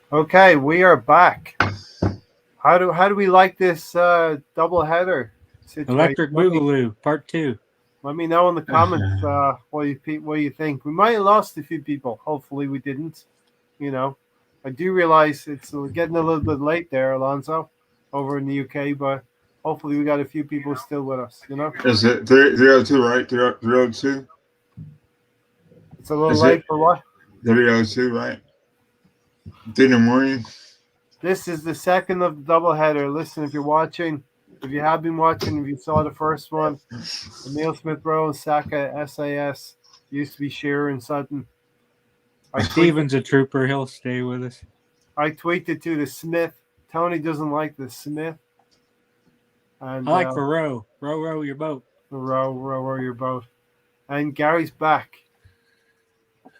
Okay, we are back. How do we like this double header situation? Electric Boogaloo, Part 2. Let me know in the comments what you think. We might have lost a few people. Hopefully, we didn't. You know, I do realize it's getting a little bit late there, Alonso, over in the UK, but hopefully, we got a few people still with us. Is it 302, right? 302? It's a little Is late it for what? 302, right? 3 in the morning? This is the second of the double header. Listen, if you're watching, if you have been watching, if you saw the first one, Emil Smith Rowe, Saka, SAS, used to be Shearer and Sutton. Steven's a trooper. He'll stay with us. I tweeted to the Smith. Tony doesn't like the Smith. And I like for row. Row your boat. row your boat. And Gary's back.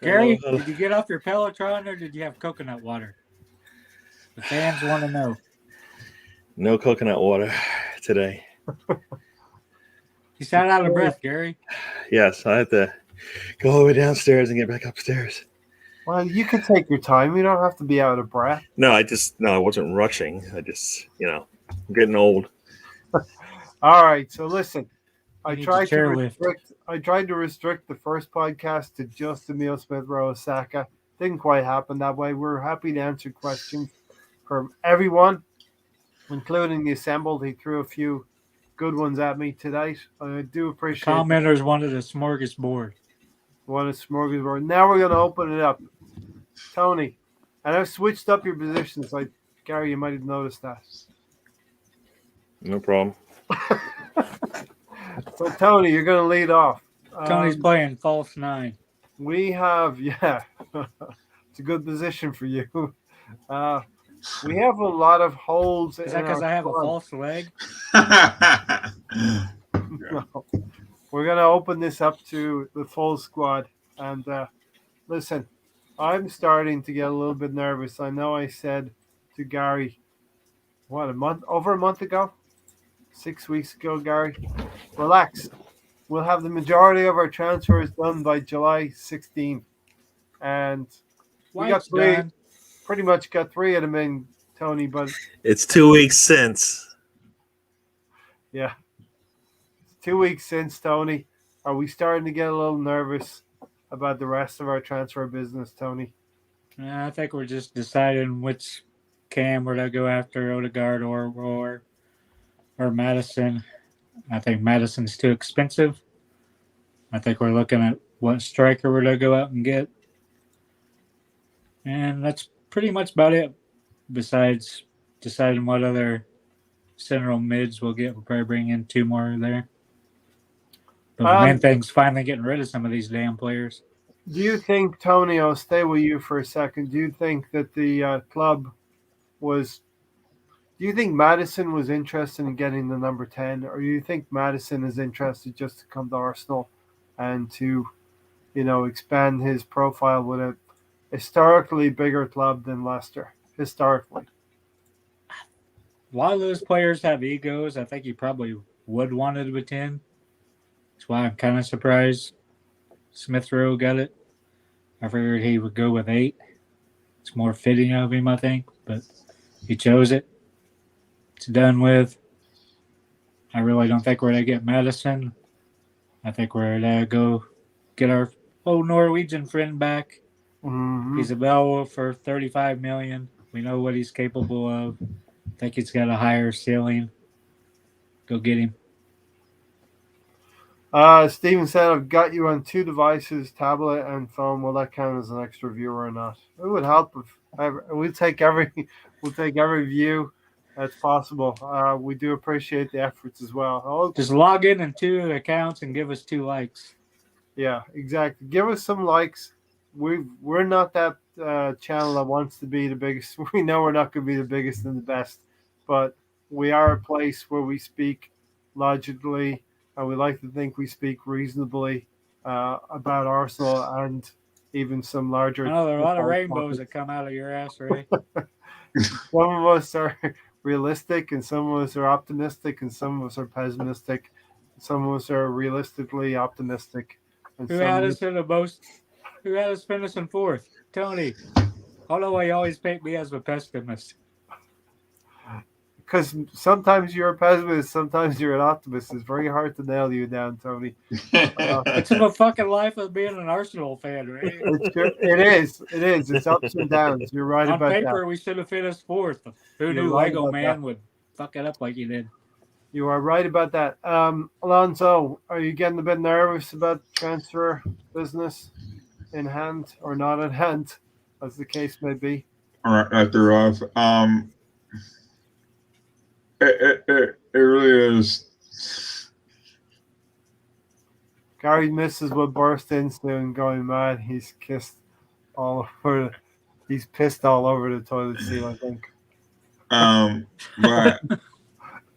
Gary, did you get off your Pelotron or did you have coconut water? The fans want to know. No coconut water today. You sound out of breath, Gary. Yes, I had to go all the way downstairs and get back upstairs. Well, you can take your time. You don't have to be out of breath. No, I wasn't rushing. I just, I'm getting old. All right, so listen. I You need tried to chairlift. to restrict the first podcast to just Emil Smith Rowe Saka. Didn't quite happen that way. We're happy to answer questions from everyone, including the assembled. He threw a few good ones at me tonight. I do appreciate Commenters wanted a smorgasbord. One is smorgasbord. Now we're going to open it up. Tony, and I've switched up your positions. Like Gary, you might have noticed that. No problem. So Tony, you're going to lead off. Tony's playing false 9. We have, it's a good position for you. We have a lot of holes. Is that because I have a false leg? No. We're going to open this up to the full squad. And listen, I'm starting to get a little bit nervous. I know I said to Gary, over a month ago? 6 weeks ago, Gary. Relax. We'll have the majority of our transfers done by July 16th. And we got three. Pretty much got 3 of them in, Tony, but it's 2 weeks since. Yeah. It's 2 weeks since, Tony. Are we starting to get a little nervous about the rest of our transfer business, Tony? I think we're just deciding which cam we're to go after, Odegaard or Madison. I think Madison's too expensive. I think we're looking at what striker we're to go out and get. And that's pretty much about it. Besides deciding what other central mids we'll get, we'll probably bring in 2 more there. But the main thing's finally getting rid of some of these damn players. Do you think, Tony, I'll stay with you for a second. Do you think that the club was... Do you think Madison was interested in getting the number 10? Or do you think Madison is interested just to come to Arsenal and to, expand his profile with a historically bigger club than Leicester? Historically. A lot of those players have egos. I think he probably would want it with 10. That's why I'm kind of surprised Smith Rowe got it. I figured he would go with 8. It's more fitting of him, I think, but he chose it. It's done with. I really don't think we're going to get Madison. I think we're going to go get our old Norwegian friend back. Mm-hmm. He's available for $35 million. We know what he's capable of. I think he's got a higher ceiling. Go get him. Steven said, I've got you on 2 devices, tablet and phone. Will that count as an extra viewer or not? It would help if we'll take every view that's possible. We do appreciate the efforts as well. Just log in 2 accounts and give us 2 likes. Yeah, exactly. Give us some likes. We're not that channel that wants to be the biggest. We know we're not going to be the biggest and the best, but we are a place where we speak logically, and we like to think we speak reasonably about Arsenal and even some larger. I know there are a lot of rainbows that come out of your ass, right? Some of us are realistic, and some of us are optimistic, and some of us are pessimistic. Some of us are realistically optimistic. And Who had us finishing 4th? Tony. I don't know why you always paint me as a pessimist. Because sometimes you're a pessimist, sometimes you're an optimist. It's very hard to nail you down, Tony. It's the fucking life of being an Arsenal fan, right? It is. It is. It's ups and downs. You're right On about paper, that. we should have finished fourth. Who You're knew right Lego about Man that. would fuck it up like he did? You are right about that. Alonso, are you getting a bit nervous about transfer business in hand or not in hand, as the case may be? All right, after off. It really is. Gary misses will burst in soon, going mad. He's kissed all over. He's pissed all over the toilet seat, I think. But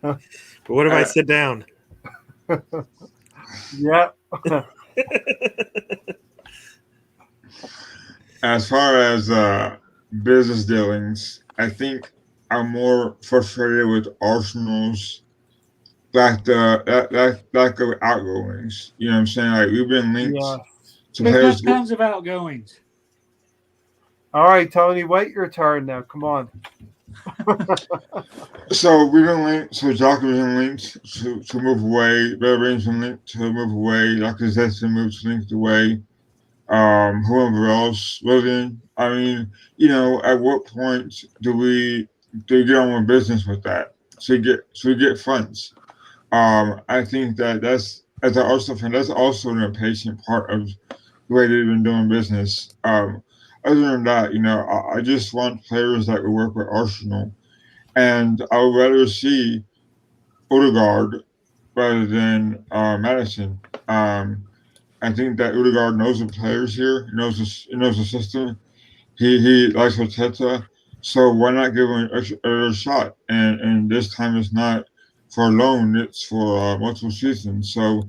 But what if I sit down? Yeah. as far as business dealings, I think I'm more frustrated with Arsenal's lack of outgoings. You know what I'm saying? Like we've been linked Yeah. to There's players. not tons of outgoings. All right, Tony, wait your turn now. Come on. So we've been linked. So Jock has been linked to move away. Bellerin's been linked to move away. Lacazette's been moved to linked away. Whoever else, William. I mean, you know, at what point do we get on with business with that? So we get funds. I think that's as an Arsenal fan, that's also an impatient part of the way they've been doing business. Other than that, you know, I just want players that will work with Arsenal, and I would rather see Odegaard rather than Madison. I think that Odegaard knows the players here, he knows the system. He likes Arteta, so why not give him a shot? And this time it's not for a loan; it's for multiple seasons. So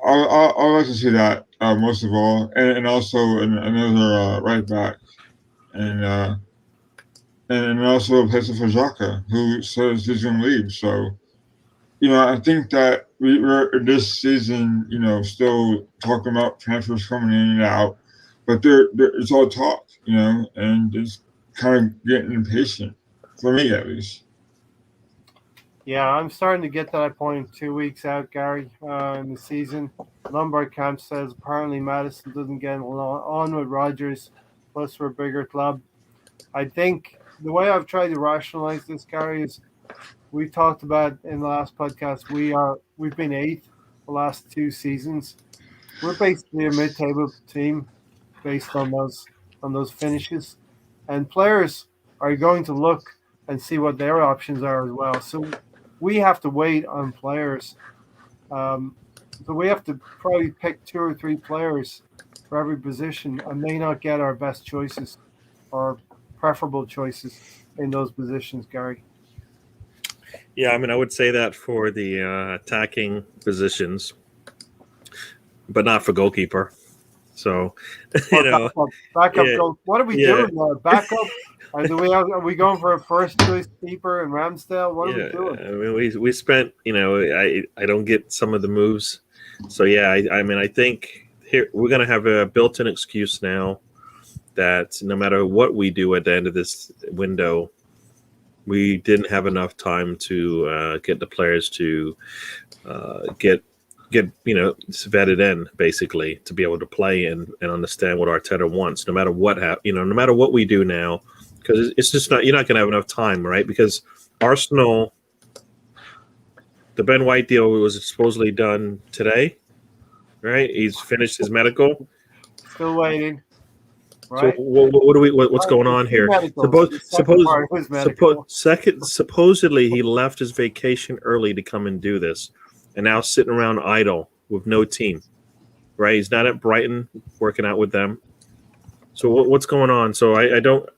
I like to see that most of all, and also another right back, and also a place for Xhaka, who says he's going to leave. So you know, I think that we're this season, you know, still talking about transfers coming in and out, but it's all talk, you know, and it's kind of getting impatient for me at least. Yeah, I'm starting to get to that point 2 weeks out, Gary, in the season. Lombard Camp says apparently Madison doesn't get on with Rogers, plus we're a bigger club. I think the way I've tried to rationalize this, Gary, is we talked about in the last podcast. We've been eighth the last 2 seasons. We're basically a mid-table team based on those finishes, and players are going to look and see what their options are as well. So we have to wait on players. So we have to probably pick 2 or 3 players for every position, and may not get our best choices or preferable choices in those positions, Gary. Yeah, I mean, I would say that for the attacking positions, but not for goalkeeper. So, you know, Backup yeah, goal. What are we yeah, doing now? Backup? Are we going for a first choice keeper in Ramsdale? What are we yeah. doing? I mean, we spent, you know, I don't get some of the moves. So yeah, I mean, I think here we're gonna have a built-in excuse now that no matter what we do at the end of this window, we didn't have enough time to get the players to get you know vetted in basically to be able to play and understand what Arteta wants. No matter what no matter what we do now, because it's just not you're not going to have enough time, right? Because Arsenal, the Ben White deal was supposedly done today, right? He's finished his medical. Still waiting, So right? what do what's going The on two here? medicals. The second part was medical. Supposedly he left his vacation early to come and do this, and now sitting around idle with no team. Right? He's not at Brighton working out with them. So what's going on? So I don't,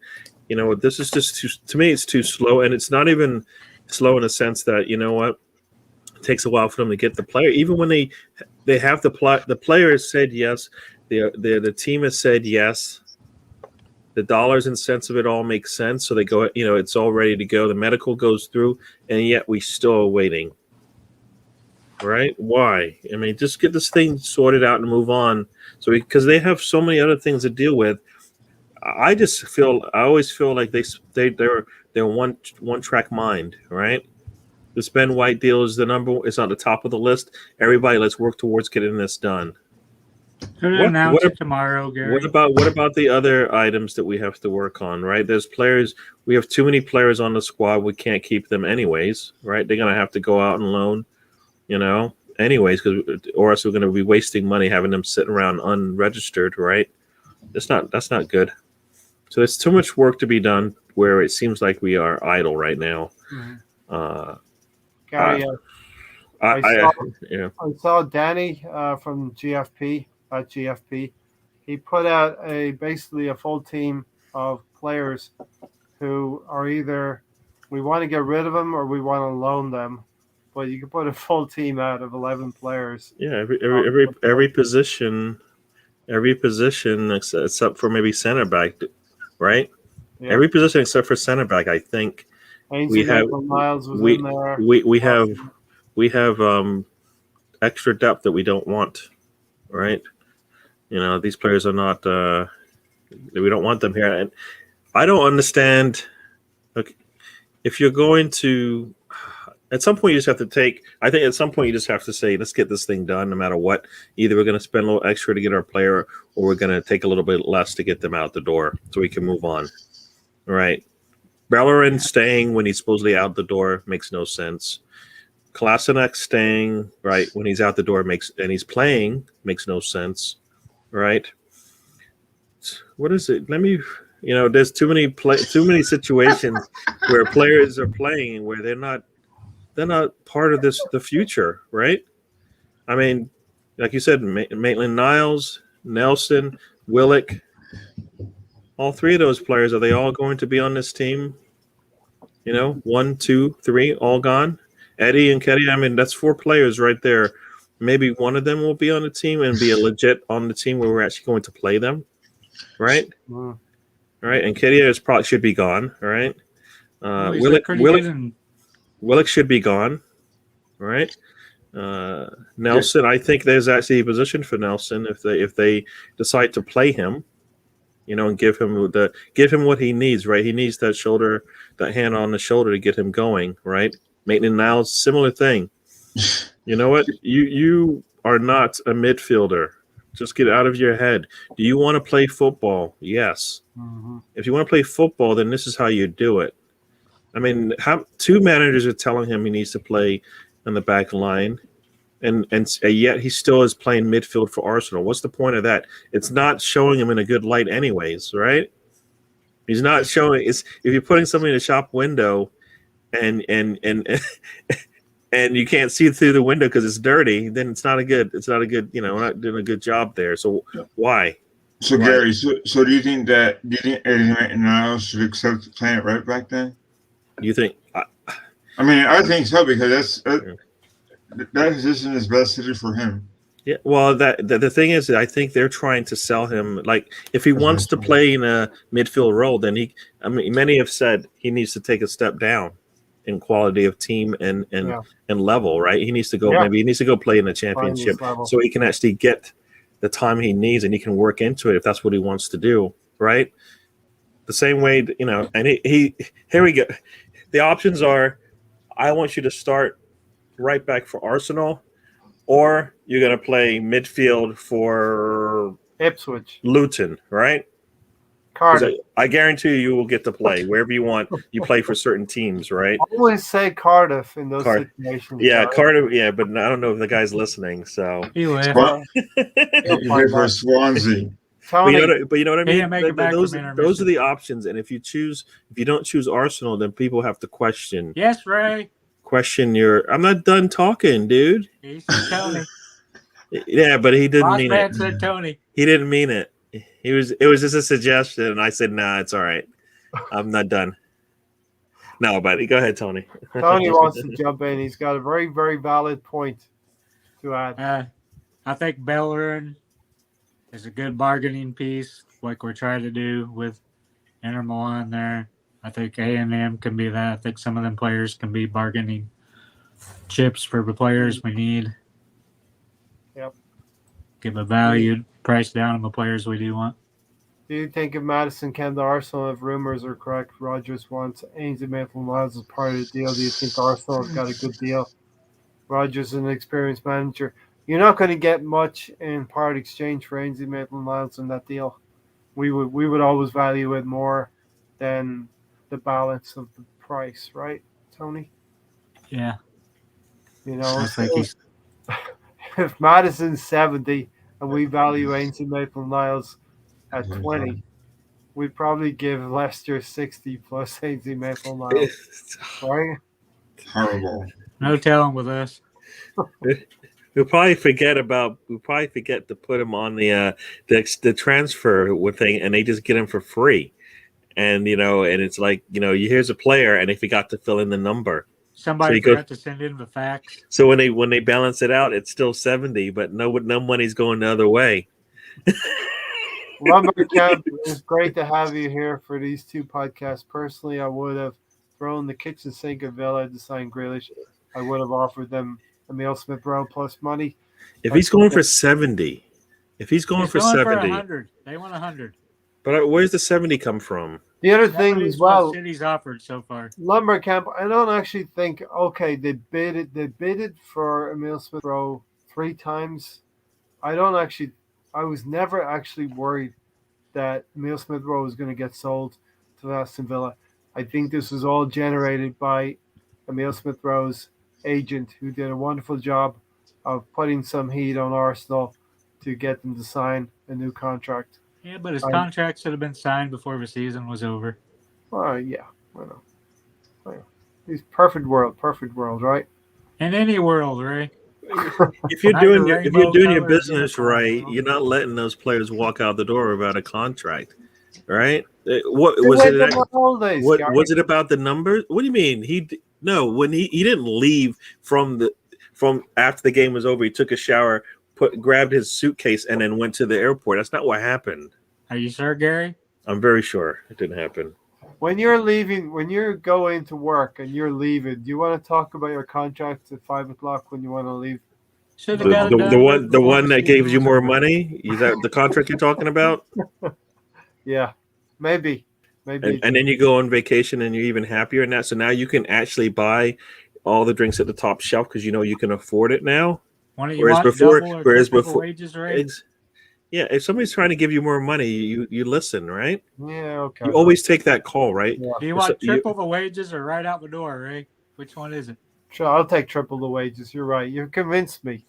you know, this is just too, to me. It's too slow, and it's not even slow in a sense that you know what. It takes a while for them to get the player, even when they have the player has said yes, the team has said yes. The dollars and cents of it all make sense. So they go, you know, it's all ready to go. The medical goes through, and yet we still are waiting. Right? Why? I mean, just get this thing sorted out and move on. So because they have so many other things to deal with. I always feel like they're one track mind, right? The Ben White deal is it's on the top of the list. Everybody, let's work towards getting this done. Could What announce what it tomorrow, Gary. what about the other items that we have to work on? Right, there's players. We have too many players on the squad. We can't keep them anyways. Right, they're gonna have to go out and loan. Anyways, or else we're gonna be wasting money having them sitting around unregistered. Right, that's not good. So there's too much work to be done where it seems like we are idle right now. Mhm. Uh, Gary, I, I I, saw yeah. I saw Danny from GFP at GFP. He put out basically a full team of players who are either we want to get rid of them or we want to loan them. But you can put a full team out of 11 players. Yeah, every position except for maybe center back, right? Yeah. Every position except for center back, I think we Ainsley have Miles was we in there. we have we have extra depth that we don't want, right? These players are not. We don't want them here, and I don't understand. Look, if you're going to at some point you just have to take. I think at some point you just have to say, let's get this thing done, no matter what. Either we're going to spend a little extra to get our player, or we're going to take a little bit less to get them out the door, so we can move on. All right, Bellerin staying when he's supposedly out the door makes no sense. Kolasinac staying right when he's out the door and he's playing makes no sense, right? What is it? There's too many situations where players are playing where they're not part of the future, right? I mean, like you said, Maitland-Niles, Nelson, Willick, all three of those players, are they all going to be on this team? 1, 2, 3, all gone. Eddie and Ketty, I mean, that's 4 players right there. Maybe one of them will be on the team and be a legit on the team where we're actually going to play them, right? Mm. All right, and Ketty probably should be gone, all right? Willick should be gone, all right? Nelson, I think there's actually a position for Nelson if they decide to play him, and give him what he needs, right? He needs that hand on the shoulder to get him going, right? Maitland now, similar thing. You know what? You are not a midfielder. Just get out of your head. Do you want to play football? Yes. Mm-hmm. If you want to play football, then this is how you do it. I mean, 2 managers are telling him he needs to play on the back line, and yet he still is playing midfield for Arsenal. What's the point of that? It's not showing him in a good light anyways, right? He's not showing. If you're putting somebody in a shop window and and you can't see through the window because it's dirty, then it's not a good. We're not doing a good job there. So why? So why? Gary, so do you think Eddie Maitland-Niles should accept playing it right back then? Do you think? I mean, I think so because that position is best suited for him. Yeah, well, the thing is, I think they're trying to sell him. Like, if he wants to play in a midfield role, then many have said he needs to take a step down in quality of team and level. Right? He needs to go. Maybe he needs to go play in the championship so he can actually get the time he needs and he can work into it if that's what he wants to do. Right? The same way, and here we go. The options are: I want you to start right back for Arsenal, or you're going to play midfield for Ipswich, Luton, right? Cardiff. I guarantee you will get to play wherever you want. You play for certain teams, right? I always say Cardiff in those situations. Yeah, Cardiff. Yeah, but I don't know if the guy's listening. So he left. You play for Swansea. But you know what I mean? Those are the options. And if you don't choose Arsenal, then people have to question. Yes, Ray. Question I'm not done talking, dude. He said Tony. Yeah, but he didn't mean it. Said Tony. He didn't mean it. It was just a suggestion, and I said, nah, it's all right. I'm not done. No, buddy. Go ahead, Tony. Tony wants to jump in. He's got a very, very valid point to add. I think Bellerin is a good bargaining piece, like we're trying to do with Inter Milan there. I think A&M can be that. I think some of them players can be bargaining chips for the players we need. Yep. Give a valued price down on the players we do want. Do you think if Madison came to Arsenal, if rumors are correct, Rodgers wants Ainsley Maitland-Niles as part of the deal? Do you think Arsenal have got a good deal? Rodgers is an experienced manager. You're not going to get much in part exchange for Ainsley Maitland-Niles in that deal. We would always value it more than the balance of the price, right, Tony? Yeah, You know, I think so he's. if Madison's 70 and we value Ainsley Maitland-Niles at 20, we'd probably give Leicester 60 plus Ainsley Maitland-Niles, right? Horrible. No telling with us. We'll probably forget to put him on the transfer thing, and they just get him for free. And and it's like here's a player, and they forgot to fill in the number. So Somebody you go. forgot to send in the fax. So when they balance it out, it's still 70, but no money's going the other way. Lumbercamp, it's great to have you here for these two podcasts. Personally, I would have thrown the kitchen sink at Villa to sign Grealish. I would have offered them Emil Smith Rowe plus money. If he's going for 70, if he's going He's for going for 70, 100. They want 100. but where's the 70 come from? The other That thing is as what well, City's offered so far. Lumbercamp, I don't actually think they bidded for Emil Smith Rowe 3 times. I was never actually worried that Emil Smith Rowe was going to get sold to Aston Villa. I think this was all generated by Emil Smith Rowe's agent, who did a wonderful job of putting some heat on Arsenal to get them to sign a new contract. Yeah, but his I- contract should have been signed before the season was over. Yeah, I know. He's perfect world, right? In any world, right? If you're Not doing your your if you're rainbow doing your colored business unicorn right, world. you're not letting those players walk out the door without a contract, right? What They was went it? on the holidays, What Gary. was it about the numbers? What do you mean? No, when he didn't leave from after the game was over. He took a shower, grabbed his suitcase, and then went to the airport. That's not what happened. Are you sure, Gary? I'm very sure it didn't happen. When you're leaving, when you're going to work and you're leaving, do you want to talk about your contract at 5 o'clock when you want to leave? Should have The, got it the, the done right one the before one the that season gives you was more over. money. Is that the contract you're talking about? Yeah, maybe. And then you go on vacation and you're even happier in that. So now you can actually buy all the drinks at the top shelf because you can afford it now. Why don't you Whereas want before, double or triple the wages rate? Yeah, if somebody's trying to give you more money, you listen, right? Yeah, okay. You always take that call, right? Yeah. Do you want triple the wages or right out the door, Ray? Which one is it? Sure, I'll take triple the wages. You're right. You've convinced me.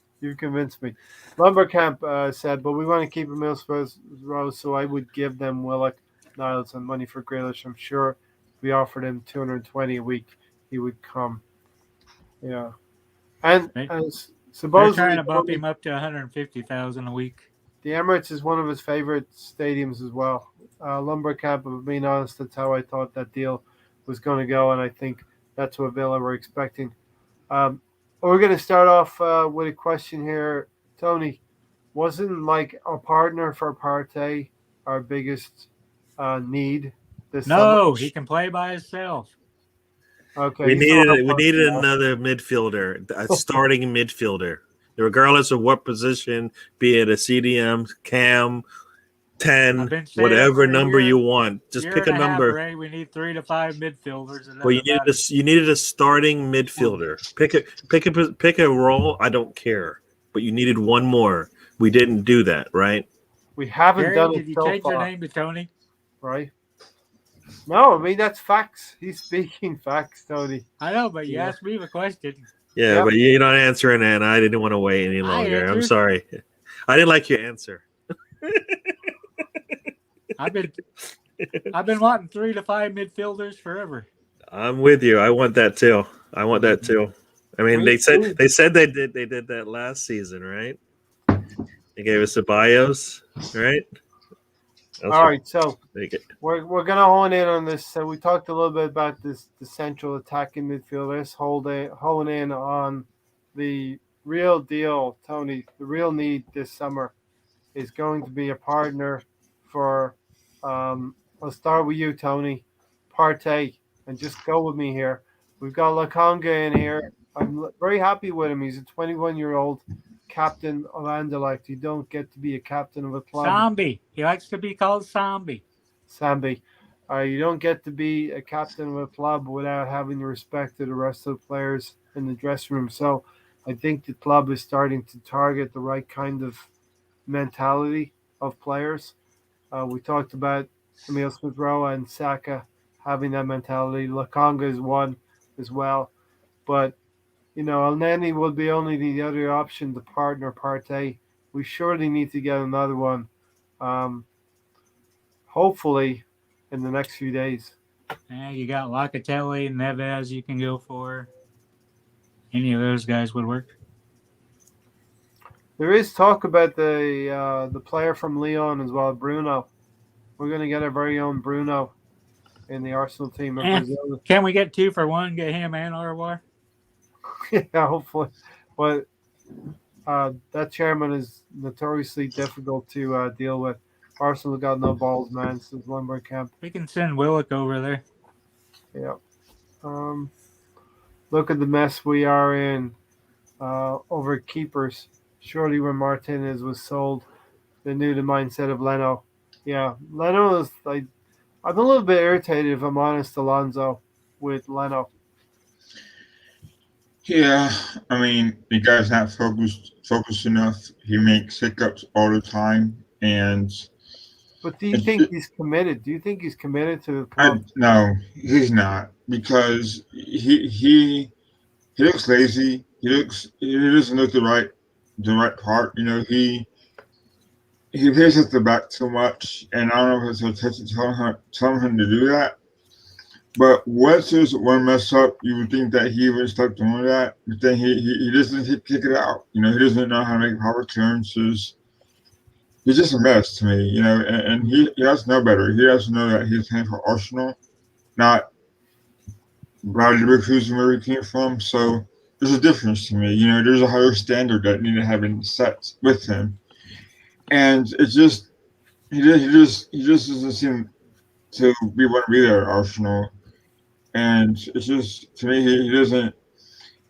Lumbercamp said, but we want to keep Emil Smith Rowe, so I would give them Willock, Niles, and money for Grealish. I'm sure if we offered him 220 a week, he would come. Yeah, and They're supposedly trying to bump him up to 150,000 a week. the Emirates is one of his favorite stadiums as well. Lumbercamp, if I'm being honest, that's how I thought that deal was going to go, and I think that's what Villa were expecting. We're going to start off with a question here, Tony. Wasn't like a partner for Partey our biggest need this No, summer? he can play by himself. Okay, we he's not needed a we needed partner. another midfielder, a starting midfielder, regardless of what position, be it a CDM, Cam, 10, whatever number you want. Just pick a number. Ray. We need 3 to 5 midfielders. Well, you needed a starting midfielder. Pick a role. I don't care, but you needed one more. We didn't do that, right? We haven't Gary, done did it you so change your far, name to Tony? right? No, I mean that's facts. He's speaking facts, Tony. I know, but you Yeah. asked me the question. Yeah, Yep. but you're not answering that, and I didn't want to wait any longer. I'm answered. sorry. I didn't like your answer. I've been wanting 3 to 5 midfielders forever. I'm with you. I want that too. I mean, they said they did that last season, right? They gave us a BIOS, right? All right, so we're gonna hone in on this. So we talked a little bit about the central attacking midfielders. Hone in on the real deal, Tony. The real need this summer is going to be a partner for. I'll start with you, Tony. Partey, and just go with me here. We've got Lakonga in here. I'm very happy with him. He's a 21-year-old. captain of Anderlecht. You don't get to be a captain of a club, Zombie. He likes to be called Zombie. Sambi. You don't get to be a captain of a club without having the respect of the rest of the players in the dressing room. So I think the club is starting to target the right kind of mentality of players. We talked about Emil Smith Rowe and Saka having that mentality. Lakonga is one as well. But, Elneny will be only the other option to partner Partey. We surely need to get another one. Um, Hopefully in the next few days. Yeah, you got Locatelli, Neves you can go for. Any of those guys would work. There is talk about the player from Lyon as well, Bruno. We're going to get our very own Bruno in the Arsenal team of Brazil. Can we get 2 for 1? Get him and Arwar? Yeah, hopefully. But that chairman is notoriously difficult to deal with. Arsenal got no balls, man, since Lundberg camp. We can send Willock over there. Yeah. Look at the mess we are in over keepers. Surely when Martinez was sold, they knew the mindset of Leno. Yeah, Leno is like, I'm a little bit irritated, if I'm honest, Alonso, with Leno. Yeah, I mean, the guy's not focused enough. He makes hiccups all the time, and But do you think he's committed? Do you think he's committed to the club? no, he's not because he looks lazy. He doesn't look the right part. He plays at the back too much, and I don't know if it's Arteta telling him to do that. But once there's one mess up, you would think that he would stop doing that, but then he doesn't kick it out. He doesn't know how to make proper clearances. He's just a mess to me, and he has to know better. He has to know that he's playing for Arsenal, not Bayer Leverkusen where he came from. So there's a difference to me. There's a higher standard that needed to have been set with him, and it's just he just doesn't seem to want to be there at Arsenal. And it's just to me he doesn't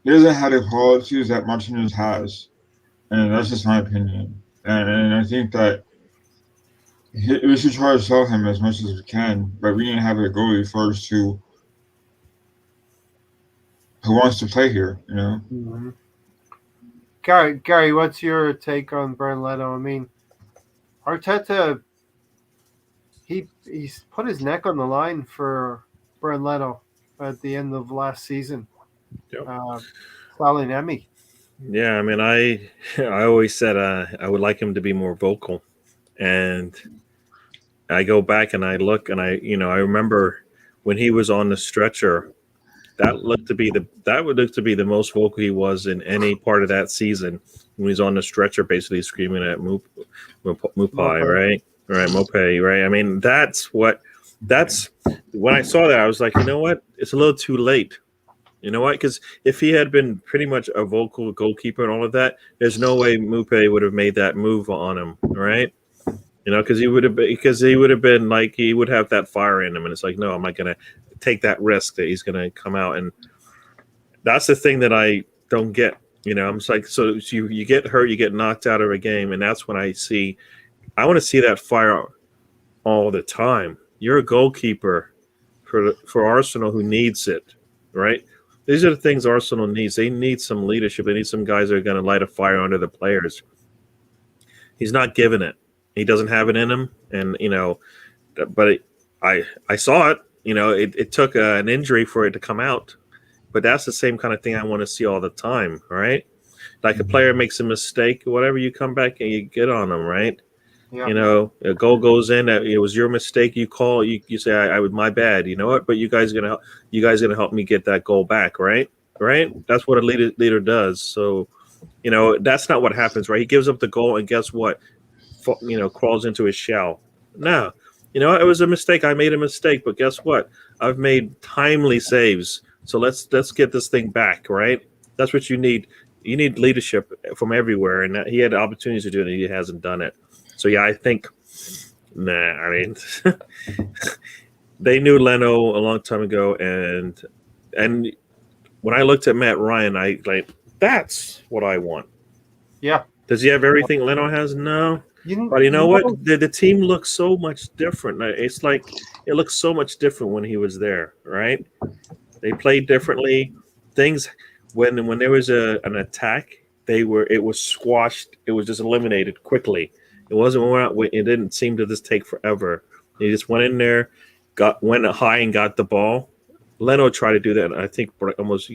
have the qualities that Martinez has, and that's just my opinion. And I think that we should try to sell him as much as we can, but we need to have a goalie first who wants to play here. Mm-hmm. Gary, what's your take on Bernd Leno? I mean, Arteta, he's put his neck on the line for Bernd Leno at the end of last season. Yep. Selling Emmy. Yeah, I mean, I always said I would like him to be more vocal, and I go back and I look and I remember when he was on the stretcher, that would look to be the most vocal he was in any part of that season when he's on the stretcher, basically screaming at Mupai, right, Mopay, right. I mean, that's when I saw that I was like, you know what, it's a little too late. You know what? Because if he had been pretty much a vocal goalkeeper and all of that, there's no way Mupe would have made that move on him, right? Because he would have been like, he would have that fire in him, and it's like, no, I'm not gonna take that risk that he's gonna come out, and that's the thing that I don't get. I'm just like, so you get hurt, you get knocked out of a game, and that's when I want to see that fire all the time. You're a goalkeeper for Arsenal who needs it, right? These are the things Arsenal needs. They need some leadership. They need some guys that are going to light a fire under the players. He's not giving it. He doesn't have it in him, and but I saw it. It took an injury for it to come out, but that's the same kind of thing I want to see all the time, right? Like a player makes a mistake, whatever, you come back and you get on them, right? Yeah. A goal goes in. It was your mistake. You call. You say, "I was my bad." You know what? But you guys are gonna help me get that goal back, right? Right. That's what a leader does. So, that's not what happens, right? He gives up the goal, and guess what? Crawls into his shell. No, it was a mistake. I made a mistake, but guess what? I've made timely saves. So let's get this thing back, right? That's what you need. You need leadership from everywhere, and he had opportunities to do it, and he hasn't done it. So yeah, I think, I mean, they knew Leno a long time ago, and when I looked at Matt Ryan, I like, that's what I want. Yeah. Does he have everything Leno has? No. But you know what? The team looks so much different. It's like it looks so much different when he was there, right? They played differently. Things when there was an attack, it was squashed. It was just eliminated quickly. It wasn't it didn't seem to just take forever. He just went in there, went high and got the ball. Leno tried to do that. I think almost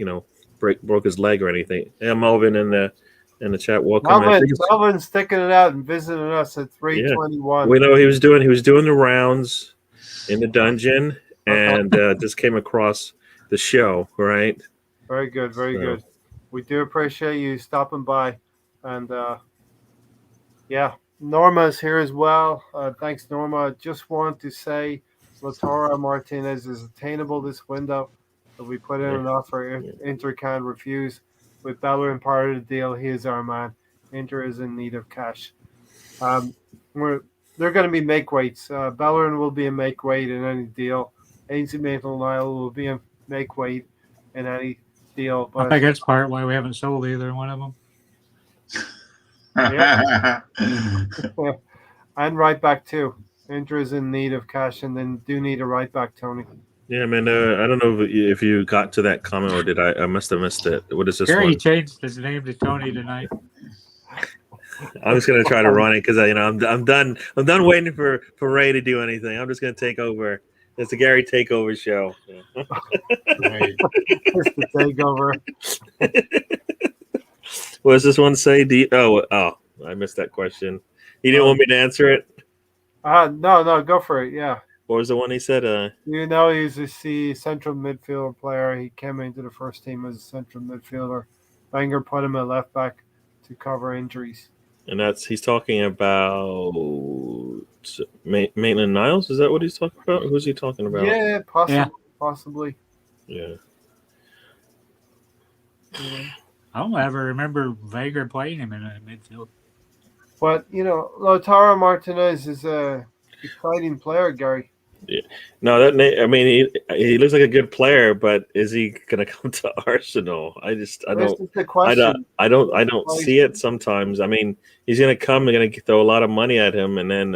broke his leg or anything. Yeah, Melvin in the chat. Welcome. Melvin's sticking it out and visiting us at 321. We know he was doing the rounds in the dungeon and just came across the show, right? Very good, very good. We do appreciate you stopping by, and Norma's here as well. Thanks, Norma. Just want to say, Lautaro Martinez is attainable this window. If we put in an offer, Inter can refuse. With Bellerin part of the deal, he is our man. Inter is in need of cash. They're going to be make weights. Bellerin will be a make weight in any deal. Ainsley Maitland-Niles will be a make weight in any deal. But I think that's part why we haven't sold either one of them. And right back too. Inter is in need of cash, and then do need a right back, Tony. Yeah, man. I don't know if you got to that comment or did I must have missed it. What is this Gary one? changed his name to Tony tonight. I'm just gonna try to run it because I'm done. I'm done waiting for Ray to do anything. I'm just gonna take over. It's a Gary takeover show. Right. It's the takeover. What does this one say? I missed that question. You didn't want me to answer it? No, go for it. Yeah. What was the one he said? He's a central midfielder player. He came into the first team as a central midfielder. Wenger put him at left back to cover injuries. And he's talking about Maitland-Niles. Is that what he's talking about? Who's he talking about? Yeah, possibly. Yeah. I don't ever remember Wenger playing him in a midfield. But Lautaro Martinez is a exciting player, Gary. Yeah. No, he looks like a good player, but is he going to come to Arsenal? I don't see it sometimes. I mean, he's going to come. They're going to throw a lot of money at him, and then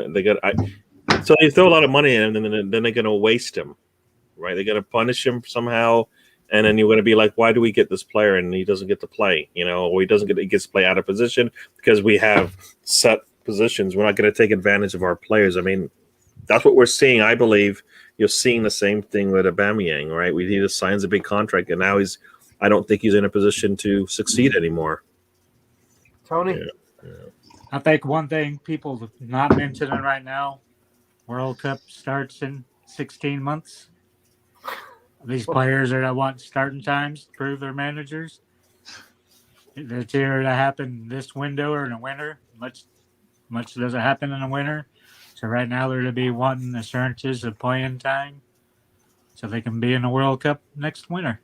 so they throw a lot of money at him, and then they're going to waste him, right? They're going to punish him somehow, and then you're going to be like, why do we get this player and he doesn't get to play? Or he gets to play out of position because we have set positions. We're not going to take advantage of our players. I mean, that's what we're seeing. I believe you're seeing the same thing with Aubameyang, right? He just signs a big contract, and now I don't think he's in a position to succeed anymore. Tony? Yeah. I think one thing people not mentioning right now, World Cup starts in 16 months. These players are that want starting times to prove their managers. It's either to happen this window or in the winter. Much doesn't happen in the winter. So right now they're to be wanting assurances of playing time so they can be in the World Cup next winter.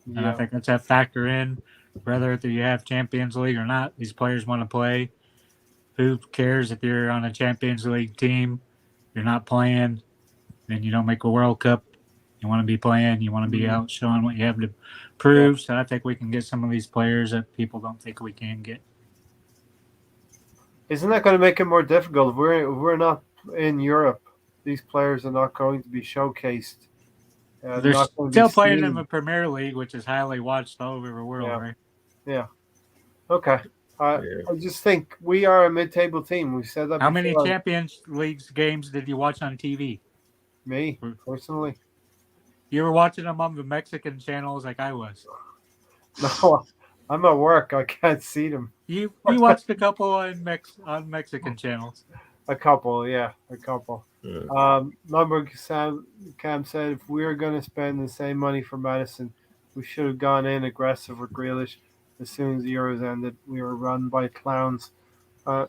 Yeah. And I think that's a factor in whether you have Champions League or not. These players want to play. Who cares if you're on a Champions League team, you're not playing, then you don't make a World Cup. You want to be playing. You want to be out showing what you have to prove. Yeah. So I think we can get some of these players that people don't think we can get. Isn't that going to make it more difficult? If we're not in Europe, these players are not going to be showcased. They're still playing in the Premier League, which is highly watched all over the world, right? Yeah. Okay. I just think we are a mid-table team. We said that. How many Champions League games did you watch on TV? Me, personally. You were watching them on the Mexican channels like I was. No, I'm at work. I can't see them. You watched a couple on Mexican channels. A couple. Yeah. Lumber Cam said if we were going to spend the same money for Madison, we should have gone in aggressive for Grealish as soon as the Euros ended. We were run by clowns. I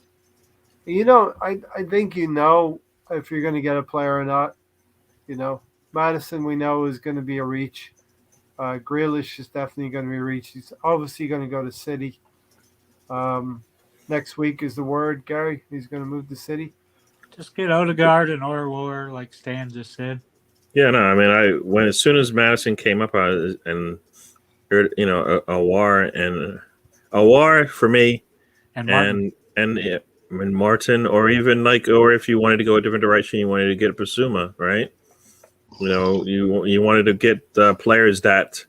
think if you're going to get a player or not. Madison we know is going to be a reach. Grealish is definitely going to be a reach. He's obviously going to go to City. Next week is the word, Gary. He's going to move to City. Just get Odegaard and Orwell, like Stan just said. Yeah, no, I mean, as soon as Madison came up and heard, Awar for me, And Martin. And Martin, or even or if you wanted to go a different direction, you wanted to get Basuma, right? You wanted to get players that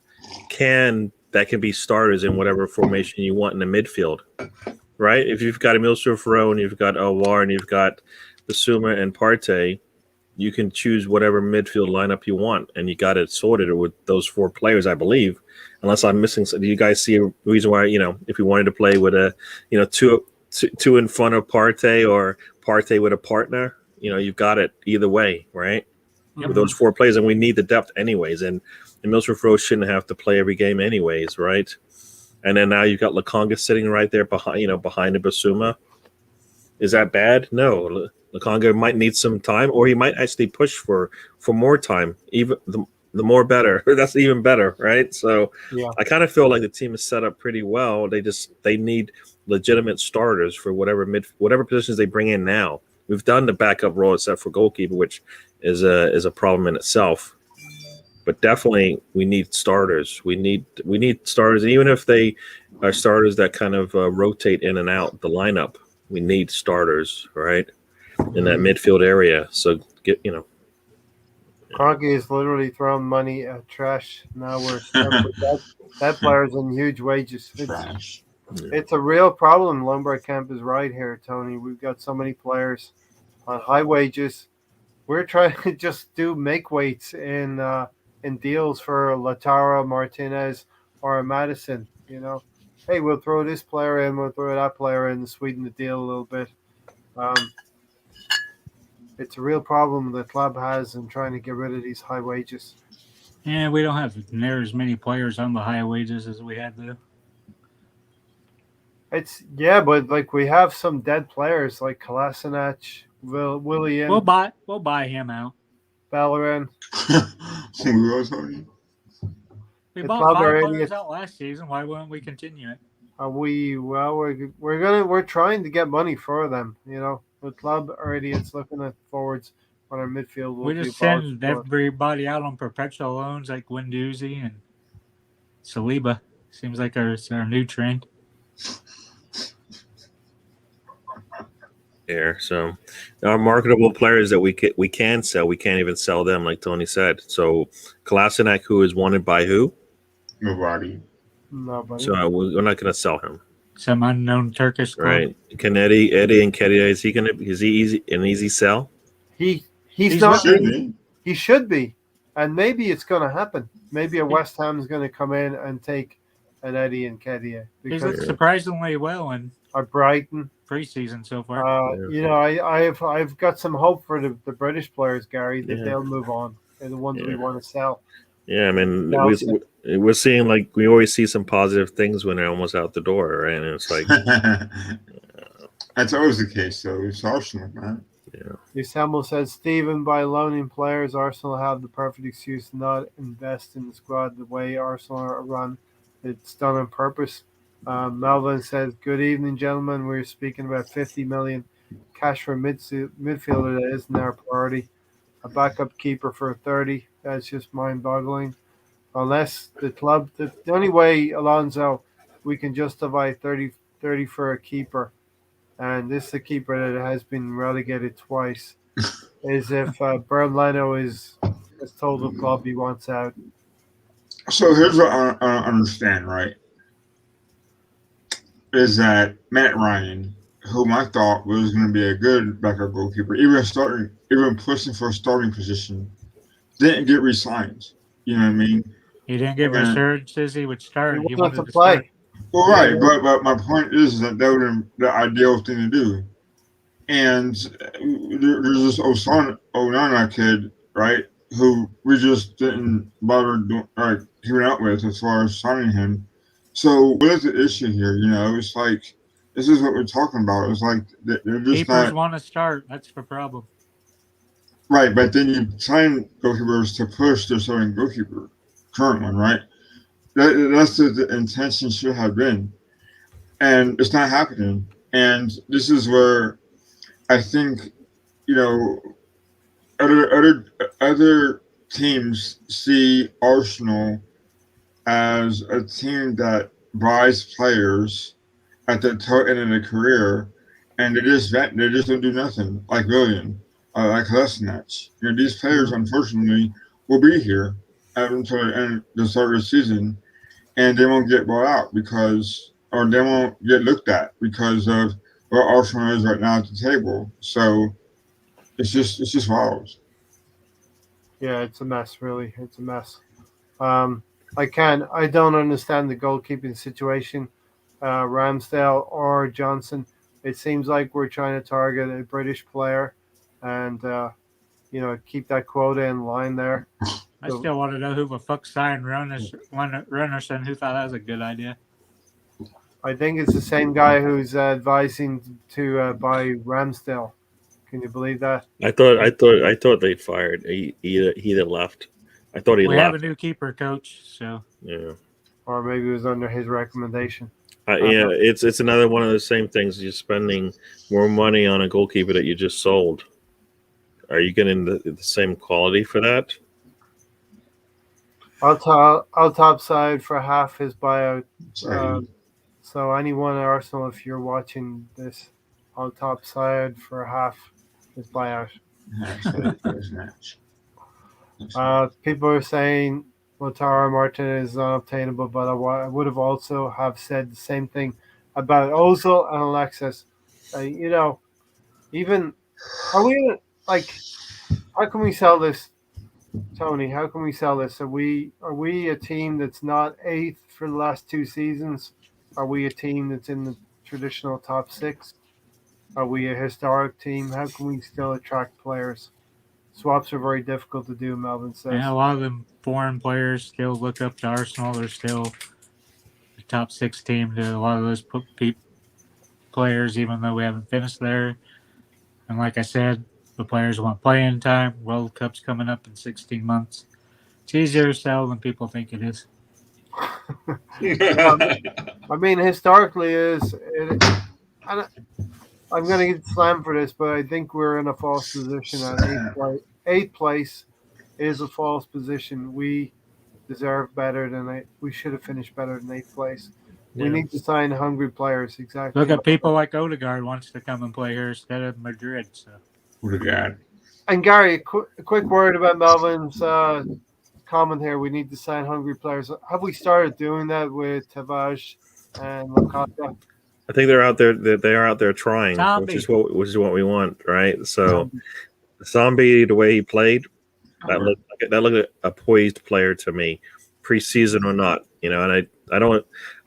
can be starters in whatever formation you want in the midfield, right? If you've got Emil Rowe and you've got Awar and you've got Basuma and Partey, you can choose whatever midfield lineup you want, and you got it sorted with those 4 players, I believe. Unless I'm missing, do you guys see a reason why if you wanted to play with a two in front of Partey or Partey with a partner, you've got it either way, right? Yep. With those 4 players, and we need the depth anyways. And Milsrif Rose shouldn't have to play every game anyways, right? And then now you've got Lakonga sitting right there behind the Basuma. Is that bad? No. Lakonga might need some time, or he might actually push for more time. Even the more better. That's even better, right? So Yeah. I kind of feel like the team is set up pretty well. They need legitimate starters for whatever positions they bring in now. We've done the backup role except for goalkeeper, which is a problem in itself. But definitely, we need starters. We need starters, and even if they are starters that kind of rotate in and out the lineup, we need starters, right, in that midfield area. So Kroenke is literally throwing money at trash. Now we're stuck with that player's on huge wages. Trash. It's a real problem. Lombard Camp is right here, Tony. We've got so many players on high wages. We're trying to just make weights in deals for Lautaro Martinez or Madison. Hey, we'll throw this player in, we'll throw that player in to sweeten the deal a little bit. It's a real problem the club has in trying to get rid of these high wages. Yeah, we don't have near as many players on the high wages as we had though. But we have some dead players like Kolasinac, Willian, We'll buy him out. Bellerin. Who else are you? We The bought club 5 are players idiots. out last season. Why wouldn't we continue it? We're trying to get money for them. The club are idiots looking at forwards on our midfield. We just send everybody out on perpetual loans like Guendouzi and Saliba. Seems like it's our new trend. Here, so our marketable players that we can sell, we can't even sell them, like Tony said. So Kolasinac, who is wanted by who? Nobody. Nobody. So we're not going to sell him. Some unknown Turkish club. Right? Can Eddie Nketiah, is he an easy sell? He's not. He should be, and maybe it's going to happen. Maybe a West Ham is going to come in and take an Eddie Nketiah. He's looked surprisingly well in Brighton preseason so far. I've got some hope for the British players, Gary, that they'll move on. They're the ones we want to sell. Yeah, I mean, we're seeing we always see some positive things when they're almost out the door, right? And it's like that's always the case, though. It's Arsenal, man. Yeah. Samuel says, Stephen, by loaning players, Arsenal have the perfect excuse to not invest in the squad the way Arsenal are run. It's done on purpose. Melvin says, good evening, gentlemen. We're speaking about 50 million cash for midfielder. That isn't our priority. A backup keeper for 30. That's just mind-boggling. Unless the club, the only way, Alonso, we can justify 30 for a keeper, and this is a keeper that has been relegated twice, is if Bernd Leno has told the club he wants out. So here's what I understand, right? Is that Matt Ryan, whom I thought was going to be a good backup goalkeeper, even pushing for a starting position, didn't get re-signed. You know what I mean? He didn't get resurged as he would start. He wanted to play. Start. Well, right, but my point is that would have been the ideal thing to do. And there's this Onana kid, right, who we just didn't bother keeping out with as far as signing him. So what is the issue here? It's like this is what we're talking about. It's like they're just keepers want to start. That's the problem. Right, but then you sign goalkeepers to push their starting goalkeeper, current one, right? That's the intention should have been, and it's not happening. And this is where I think other teams see Arsenal as a team that buys players at the tail end of their career, and they just don't do nothing like William, like Lesnach. These players unfortunately will be here until the end the start of the season, and they won't get bought out or they won't get looked at because of where Arsenal is right now at the table. So it's just wild. Yeah, it's a mess. Really, it's a mess. Um, I don't understand the goalkeeping situation. Ramsdale or Johnson. It seems like we're trying to target a British player, and keep that quota in line there. I still want to know who the fuck signed Runnerson, who thought that was a good idea. I think it's the same guy who's advising to buy Ramsdale. Can you believe that? I thought they fired. He that left. I thought he We have a left. new keeper coach, so Yeah. Or maybe it was under his recommendation. Yeah, it's another one of the same things. You're spending more money on a goalkeeper that you just sold. Are you getting the same quality for that? I'll top side for half his buyout. So, So anyone at Arsenal, if you're watching this, I'll top side for half his buyout. Lesnach. People are saying Lautaro Martinez is unobtainable, but I would have also have said the same thing about Ozil and Alexis. Even are we like? How can we sell this, Tony? How can we sell this? Are we a team that's not eighth for the last 2 seasons? Are we a team that's in the traditional top six? Are we a historic team? How can we still attract players? Swaps are very difficult to do, Melvin says. a lot of them foreign players still look up to Arsenal. They're still the top 6 team to a lot of those players, even though we haven't finished there. And like I said, the players want playing time. World Cup's coming up in 16 months. It's easier to sell than people think it is. I mean, historically, I'm going to get slammed for this, but I think we're in a false position at eighth place is a false position. We deserve better than we should have finished better than eighth place. We Yeah. need to sign hungry players. Exactly. Look at people like Odegaard wants to come and play here instead of Madrid. So What a god. And Gary, a quick word about Melvin's comment here. We need to sign hungry players. Have we started doing that with Tavares and Lakata? I think they're out there. They are out there trying, Zombie. which is what we want, right? So, Zombie, the way he played, that looked like a poised player to me, preseason or not. And I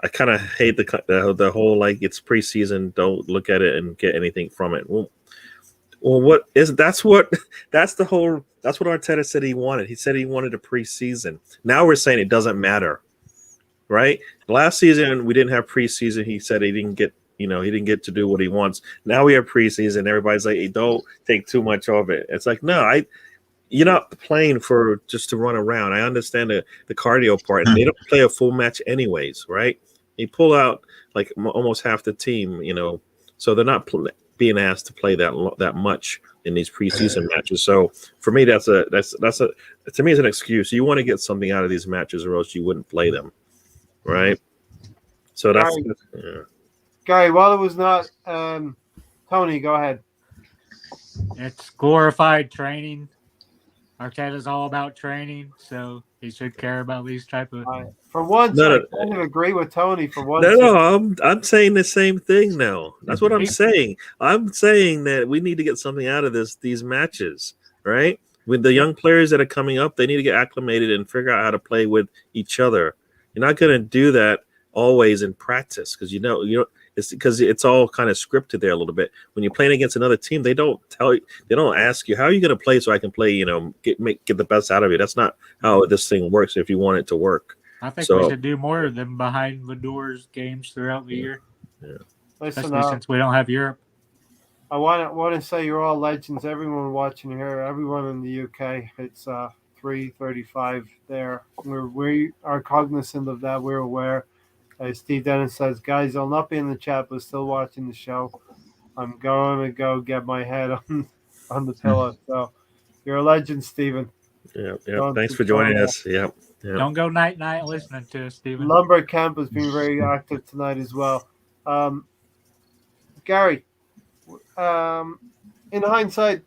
kind of hate the whole like it's preseason. Don't look at it and get anything from it. Well, that's what Arteta said he wanted. He said he wanted a preseason. Now we're saying it doesn't matter, right? Last season we didn't have preseason. He said he didn't get to do what he wants. Now we have preseason. Everybody's like, hey, don't take too much of it. It's like, no, you're not playing for just to run around. I understand the cardio part. And they don't play a full match anyways, right? You pull out like almost half the team, so they're not being asked to play that much in these preseason matches. So for me, that's to me it's an excuse. You want to get something out of these matches, or else you wouldn't play them, right? So that's Gary. While it was not Tony, go ahead. it's glorified training. Arteta's all about training, so he should care about these type of. For once, I kind of agree with Tony. For once, I'm saying the same thing now. That's what I'm saying. I'm saying that we need to get something out of these matches, right? With the young players that are coming up, they need to get acclimated and figure out how to play with each other. You're not going to do that always in practice because it's because it's all kind of scripted there a little bit. When you're playing against another team, they don't ask you how are you going to play so I can play. Get the best out of you. That's not how this thing works. If you want it to work, I think we should do more of them behind the doors games throughout the year. Yeah. Especially since we don't have Europe. I want to say you're all legends. Everyone watching here, everyone in the UK. It's 3:35 there. We are cognizant of that. We're aware. Steve Dennis says, guys, I'll not be in the chat, but still watching the show. I'm going to go get my head on the pillow. So you're a legend, Stephen. Yeah. Thanks for joining us. Yeah. Don't go night listening to us, Stephen. Lumber Camp has been very active tonight as well. Um, Gary, in hindsight,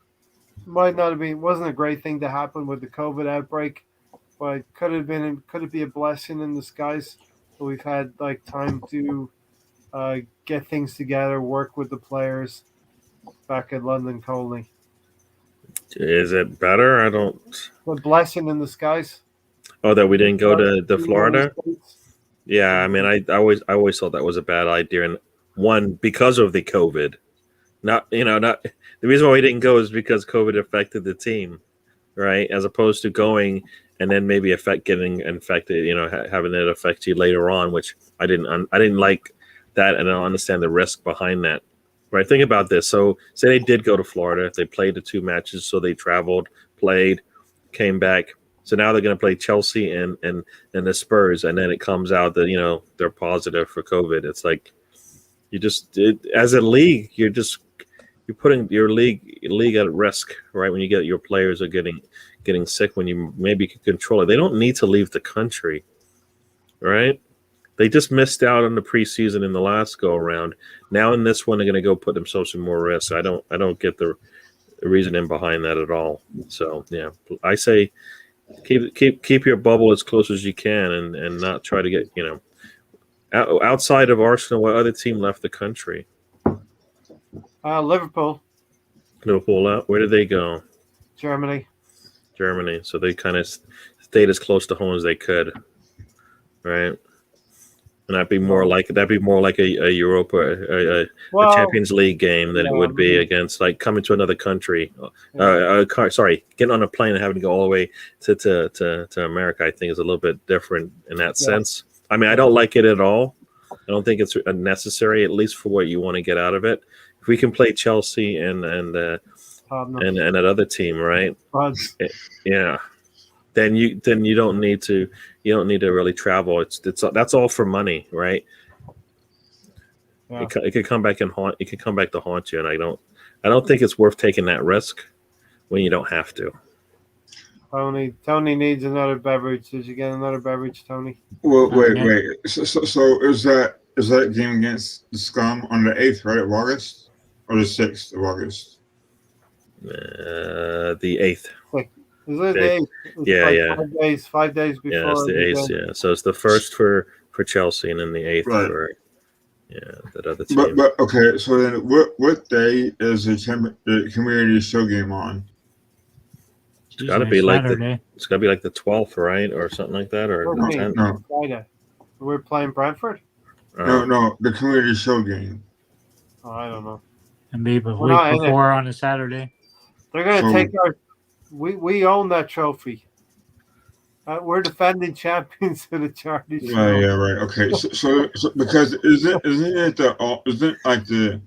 might not have been wasn't a great thing to happen with the COVID outbreak, but could it be a blessing in disguise that we've had like time to get things together, work with the players back at London Colney. Is it better? I don't. A blessing in disguise. Oh, that we didn't go to the Florida. States. Yeah, I mean, I always thought that was a bad idea, and one because of the COVID. Not the reason why we didn't go is because COVID affected the team, right? As opposed to going and then maybe getting infected, having it affect you later on, which I didn't like that, and I don't understand the risk behind that. Right? Think about this. So, say they did go to Florida, they played the 2 matches, so they traveled, played, came back. So now they're going to play Chelsea and the Spurs, and then it comes out that they're positive for COVID. It's like as a league, you're putting your league at risk, right? When you get your players are getting sick, when you maybe can control it, they don't need to leave the country, right? They just missed out on the preseason in the last go around. Now in this one, they're going to go put themselves in more risk. I don't get the reasoning behind that at all. So yeah, I say keep your bubble as close as you can, and not try to get outside of Arsenal. What other team left the country? Liverpool, Liverpool out. Where did they go? Germany. Germany. So they kind of stayed as close to home as they could, right? And that'd be more like a Europa, a Champions League game than it would be against like coming to another country. Getting on a plane and having to go all the way to America. I think is a little bit different in that sense. I mean, I don't like it at all. I don't think it's necessary, at least for what you want to get out of it. If we can play Chelsea and that other team, right? Yeah. Then you don't need to really travel. That's all for money, right? Yeah. It could come back and haunt. It could come back to haunt you, and I don't think it's worth taking that risk when you don't have to. Tony needs another beverage. Did you get another beverage, Tony? Well, wait. So is that game against the Scum on the 8th, right, of August, or the 6th of August? The 8th. Is it the 8th? Yeah. 5 days before. Yeah, it's the 8th. Yeah, so it's the first for Chelsea, and then the 8th for that other team. But okay, so then what day is the community show game on? It's got to be like the 12th, right, or something like that, or the 10th. No. Friday. We're playing Brentford. No, the community show game. Oh, I don't know. And maybe a week before on a Saturday. They're going to take our. We own that trophy. We're defending champions of the charity show. Yeah, right. Okay, so because isn't like the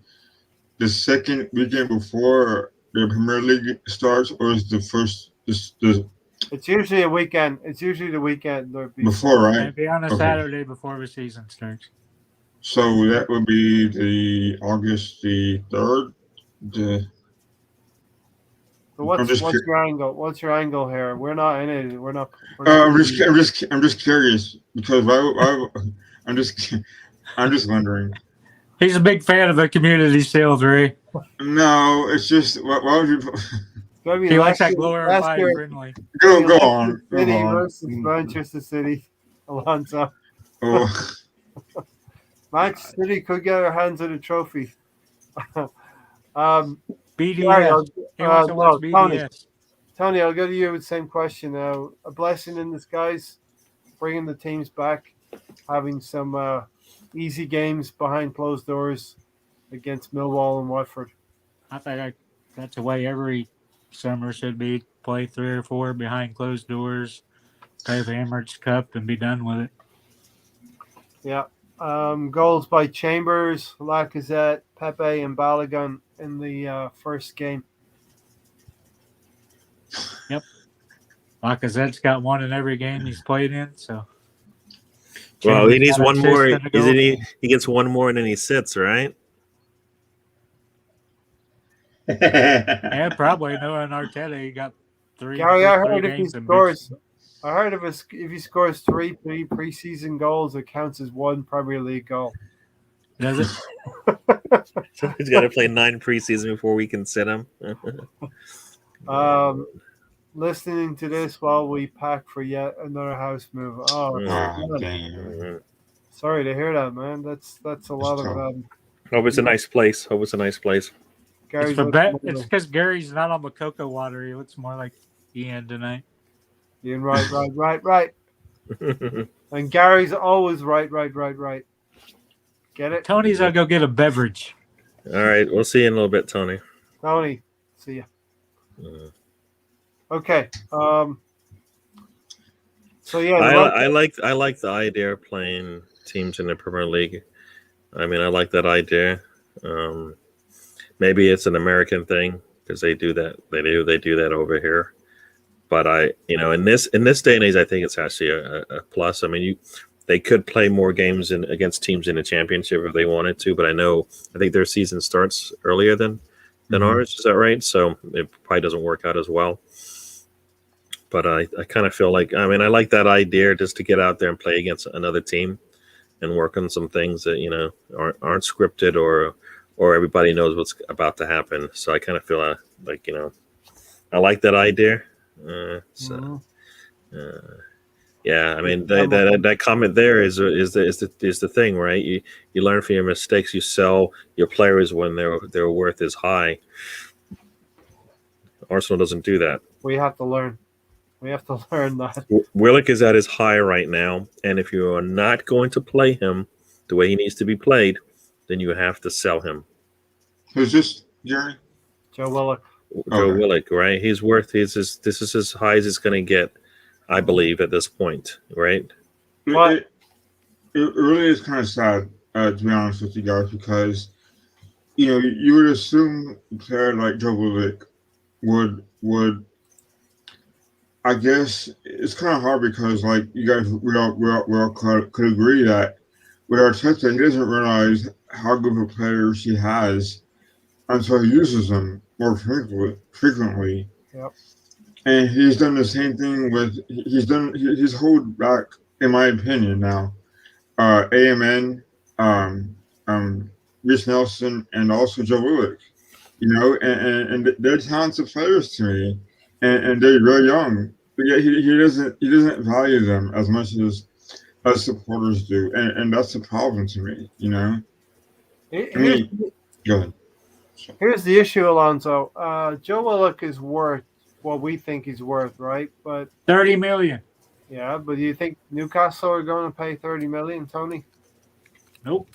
second weekend before the Premier League starts, or is the first? It's usually a weekend. It's usually the weekend before, right? It'd be on a Saturday before the season starts. So that would be the August the 3rd. So what's your angle? What's your angle here? We're not in it. We're not. I'm just curious because I'm just wondering. He's a big fan of the community sales, Ray. No, it's just why would you? He likes that glorified friendly. Go on. City versus Manchester City, Alonso. Oh. Manchester City could get their hands on a trophy. BDS. He wants to watch BDS. Tony, I'll go to you with the same question now. A blessing in disguise, bringing the teams back, having some easy games behind closed doors against Millwall and Watford. I think that's the way every summer should be. Play 3 or 4 behind closed doors, play the Emirates Cup, and be done with it. Yeah. Goals by Chambers, Lacazette, Pepe, and Balogun in the first game. Yep. Lacazette's got one in every game he's played in, so. Well, he needs one more. He gets one more and then he sits, right? Yeah, probably. Knowing Arteta, he got 3. Gary, I heard if he scores. I heard if he scores 3 preseason goals, it counts as 1 Premier League goal. Does it? So he's got to play 9 preseason before we can sit him. Listening to this while we pack for yet another house move. Oh, Ah, God. dang. Sorry to hear that, man. That's a lot of tough. Hope it's a nice place. Hope it's a nice place. Gary's It's for looking It's over. because Gary's not on Makoko water. He looks more like Ian tonight. Ian, right. And Gary's always right. Get it? Tony's gonna go get a beverage. All right, we'll see you in a little bit, Tony. Tony, see ya. Uh, Okay. So yeah, I like the idea of playing teams in the Premier League. I mean, I like that idea. Maybe it's an American thing because they do that. They do that over here. But in this day and age, I think it's actually a plus. I mean, they could play more games against teams in the championship if they wanted to. But I think their season starts earlier than ours. Is that right? So it probably doesn't work out as well. But I kind of feel like, I mean, I like that idea just to get out there and play against another team and work on some things that, aren't scripted or everybody knows what's about to happen. So I kind of feel like, I like that idea. Yeah, I mean, that comment there is the thing, right? You learn from your mistakes. You sell your players when their worth is high. Arsenal doesn't do that. we have to learn. We have to learn that. Willock is at his high right now, and if you are not going to play him the way he needs to be played, then you have to sell him. Who's this, Jerry? Joe Willock. Joe Okay. Willock, right? He's worth. This is as high as it's going to get, I believe, at this point, right? What? It really is kind of sad, to be honest with you guys, because you would assume a player like Joe Willock would. I guess it's kind of hard because, like, you guys, we all could agree that with Arteta, he doesn't realize how good of players he has until he uses them more frequently. Yep. And he's done the same thing he's held back, in my opinion now, AMN, Rhys Nelson, and also Joe Willock, and they're talented players to me. And they're very young, but yet he doesn't value them as much as supporters do, and that's the problem to me. Go ahead. Here's the issue, Alonso. Joe Willock is worth what we think he's worth, right? But 30 million. yeah, but do you think Newcastle are going to pay 30 million, Tony? Nope.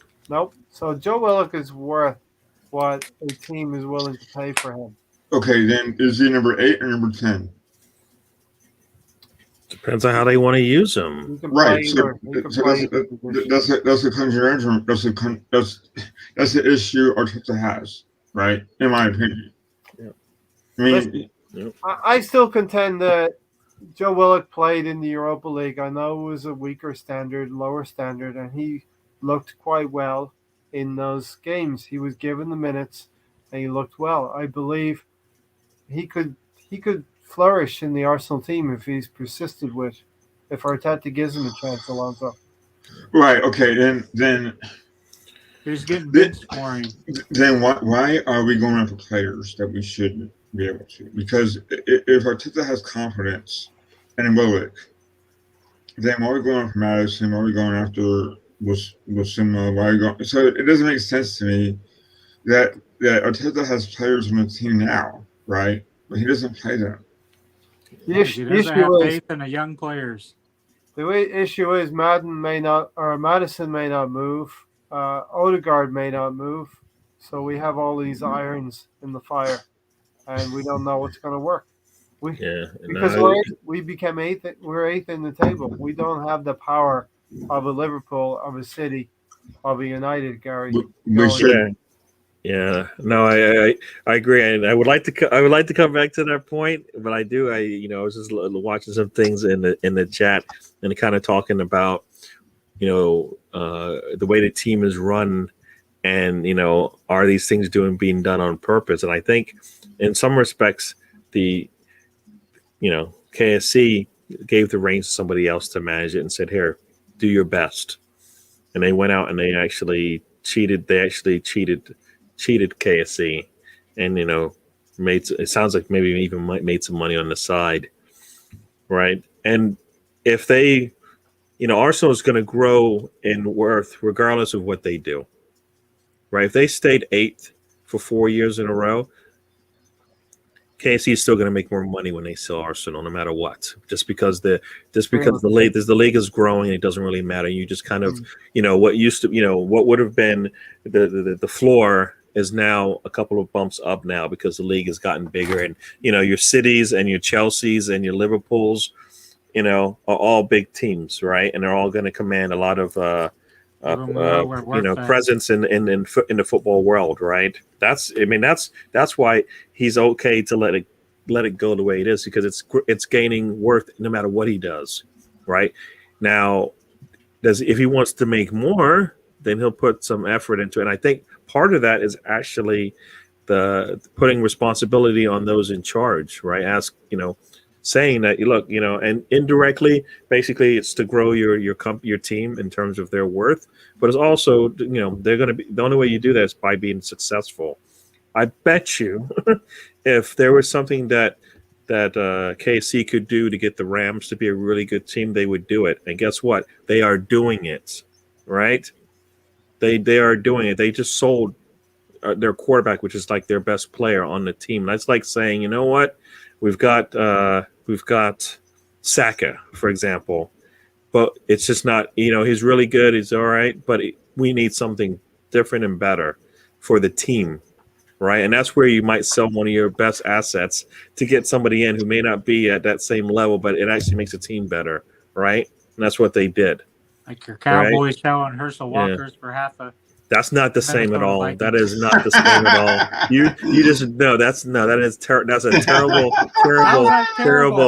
So Joe Willock is worth what a team is willing to pay for him. Okay, then is he number 8 or number 10? Depends on how they want to use him. He can Right. play So, either. He can so play either position. that's the conundrum. That's the issue Arteta has, right? In my opinion. Yeah. I mean, I still contend that Joe Willock played in the Europa League. I know it was a weaker standard, lower standard, and he looked quite well in those games. He was given the minutes, and he looked well. I believe he could flourish in the Arsenal team if he's persisted with, if Arteta gives him a chance, Alonso. right. Okay. Then He's getting good scoring. Then why are we going after players that we shouldn't be able to? Because if Arteta has confidence in Willock, then why are we going after Madison? Why are we going after Wisima? Why are we going? So it doesn't make sense to me that Arteta has players on the team now, right? But he doesn't play them. The He issue doesn't have is faith in the young players. the issue is Madison may not move. Odegaard may not move. So we have all these irons in the fire, and we don't know what's going to work. Because we became eighth. We're eighth in the table. We don't have the power of a Liverpool, of a City, of a United. Gary, We should. Yeah, no, I agree, and I would like to come back to that point, but I was just watching some things in the chat and kind of talking about the way the team is run, and are these things being done on purpose? And I think in some respects the KSC gave the reins to somebody else to manage it and said, here, do your best, and they went out and they actually cheated. They actually cheated KSC, and it sounds like maybe even made some money on the side, right? And if they, Arsenal is going to grow in worth regardless of what they do, right? If they stayed eighth for 4 years in a row, KSC is still going to make more money when they sell Arsenal, no matter what. Just because the league is growing, it doesn't really matter. You just kind of, what would have been the floor is now a couple of bumps up now because the league has gotten bigger, and your cities and your Chelseas and your Liverpools, are all big teams, right? And they're all going to command a lot of presence in the football world, right? That's why he's okay to let it go the way it is, because it's gaining worth no matter what he does, right? Now, if he wants to make more, then he'll put some effort into it. And I think part of that is actually the putting responsibility on those in charge, right? Saying that, look, and indirectly, basically, it's to grow your team in terms of their worth, but it's also, they're going to be, the only way you do that is by being successful. I bet you, if there was something that KC could do to get the Rams to be a really good team, they would do it. And guess what? They are doing it, right? They are doing it. They just sold their quarterback, which is like their best player on the team. And that's like saying, you know what? We've got Saka, for example, but it's just not, he's really good. He's all right, but we need something different and better for the team, right? And that's where you might sell one of your best assets to get somebody in who may not be at that same level, but it actually makes the team better, right? And that's what they did. Like your Cowboys selling Herschel Walkers for half a. That's not the same at all. Vikings. That is not the same at all. You just that is that's a terrible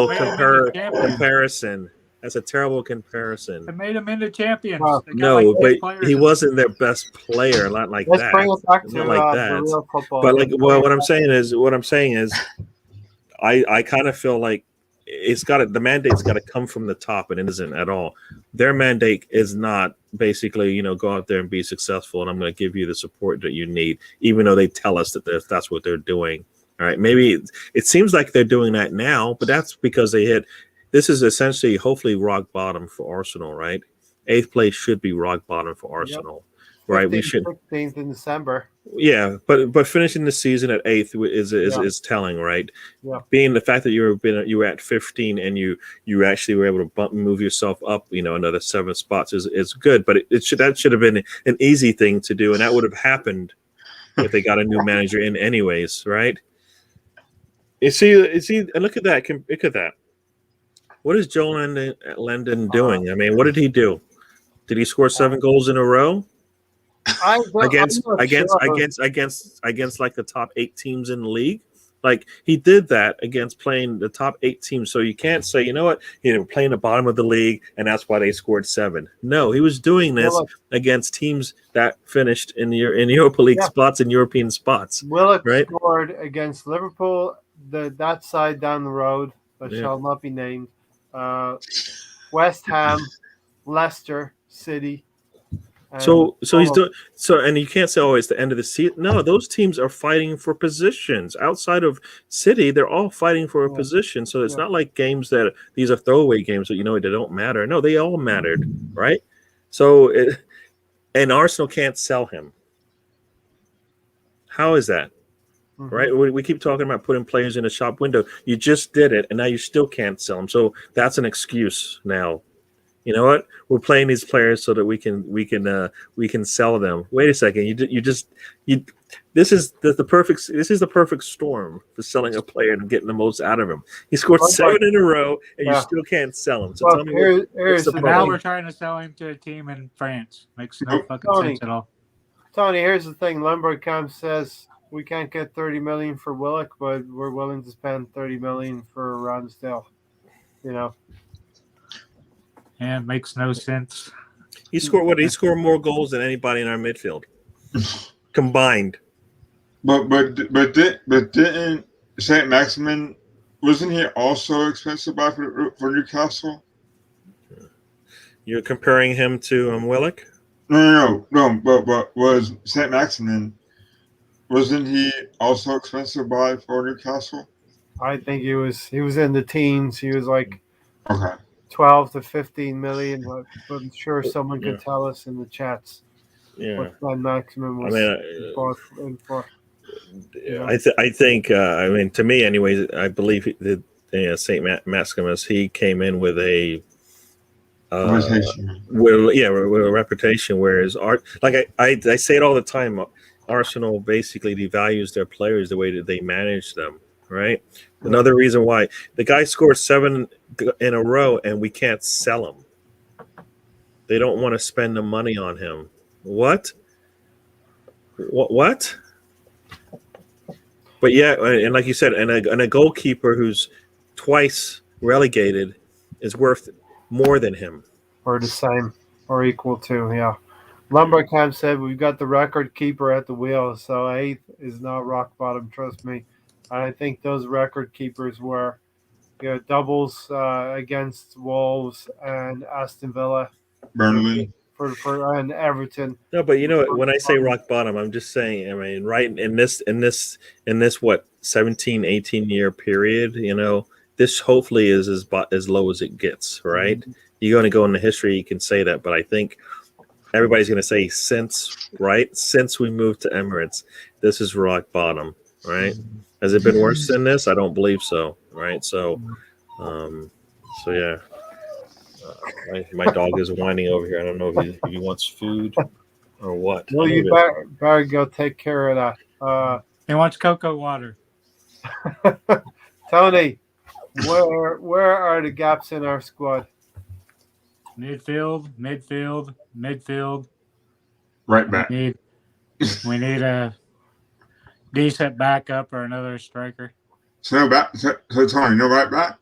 comparison. That's a terrible comparison. It made them into champions. No, but he wasn't their best player. Not like Let's that. bring it back to not like that. the real football. But what I'm saying is, I kind of feel like the mandate's got to come from the top, and it isn't at all. Their mandate is not basically, go out there and be successful, and I'm going to give you the support that you need, even though they tell us that that's what they're doing. All right, maybe it seems like they're doing that now, but that's because this is essentially, hopefully, rock bottom for Arsenal, right? 8th place should be rock bottom for Arsenal, right? We should 16th in December. Yeah, but finishing the season at 8th is telling, right? Yeah. Being the fact that you were at 15 and you actually were able to move yourself up, another 7 spots is good. But that should have been an easy thing to do, and that would have happened if they got a new manager in, anyways, right? You see, and look at that! Look at that! What is Joe Landon doing? I mean, what did he do? Did he score 7 goals in a row? Against like the top 8 teams in the league, like he did that against playing the top 8 teams. So you can't say, playing the bottom of the league and that's why they scored 7. No, he was doing this against teams that finished in Europa League spots and European spots. Willock right? scored against Liverpool, that side down the road that shall not be named. West Ham, Leicester City. So he's doing so, and you can't say, it's the end of the season. No, those teams are fighting for positions outside of City. They're all fighting for a position. So it's not like games that these are throwaway games that they don't matter. No, they all mattered, right? So and Arsenal can't sell him. How is that? Mm-hmm. Right? We keep talking about putting players in a shop window. You just did it, and now you still can't sell them. So that's an excuse now. You know what? We're playing these players so that we can sell them. Wait a second. This is the perfect storm for selling a player and getting the most out of him. He scored 7 in a row, and you still can't sell him. So tell me what's the problem? Now we're trying to sell him to a team in France. Makes no fucking sense at all. Tony, here's the thing. Lumber Camp says we can't get 30 million for Willock, but we're willing to spend 30 million for Ramsdale. Yeah, it makes no sense. He scored He scored more goals than anybody in our midfield combined. But didn't Saint Maximin, wasn't he also expensive buy for Newcastle? You're comparing him to Willock? But was Saint Maximin, wasn't he also expensive buy for Newcastle? I think he was in the teens. He was like Okay. 12 to 15 million, but I'm sure someone Yeah, could tell us in the chats yeah. what that maximum I mean, was bought in for. You know, I think I mean to me, anyways. I believe that Saint Maximus he came in with a uh, Reputation. with a reputation. Whereas art, like I say it all the time, Arsenal basically devalues their players the way that they manage them. Right. yeah. Another reason why the guy scored 7 in a row and we can't sell him. They don't want to spend the money on him. What? What? But yeah, and like you said, and a goalkeeper who's twice relegated is worth more than him. Or the same or equal to, yeah. Lumbercamp said we've got the record keeper at the wheel, so eighth is not rock bottom. Trust me. And I think those record keepers were, doubles against Wolves and Aston Villa Burnley. and Everton. No, but you know what? When I say rock bottom, I'm just saying. I mean, right in this what 17, 18 year period, this hopefully is as low as it gets. Right? You're going to go into history. You can say that, but I think everybody's going to say since we moved to Emirates, this is rock bottom. Right? Has it been worse than this? I don't believe so. Right? Um, so yeah. My dog is whining over here. I don't know if he wants food or what. Well, you better go take care of that. He wants cocoa water. Tony, where are the gaps in our squad? Midfield. Right back. We need a decent backup or another striker. So no back. So Tony, no right back.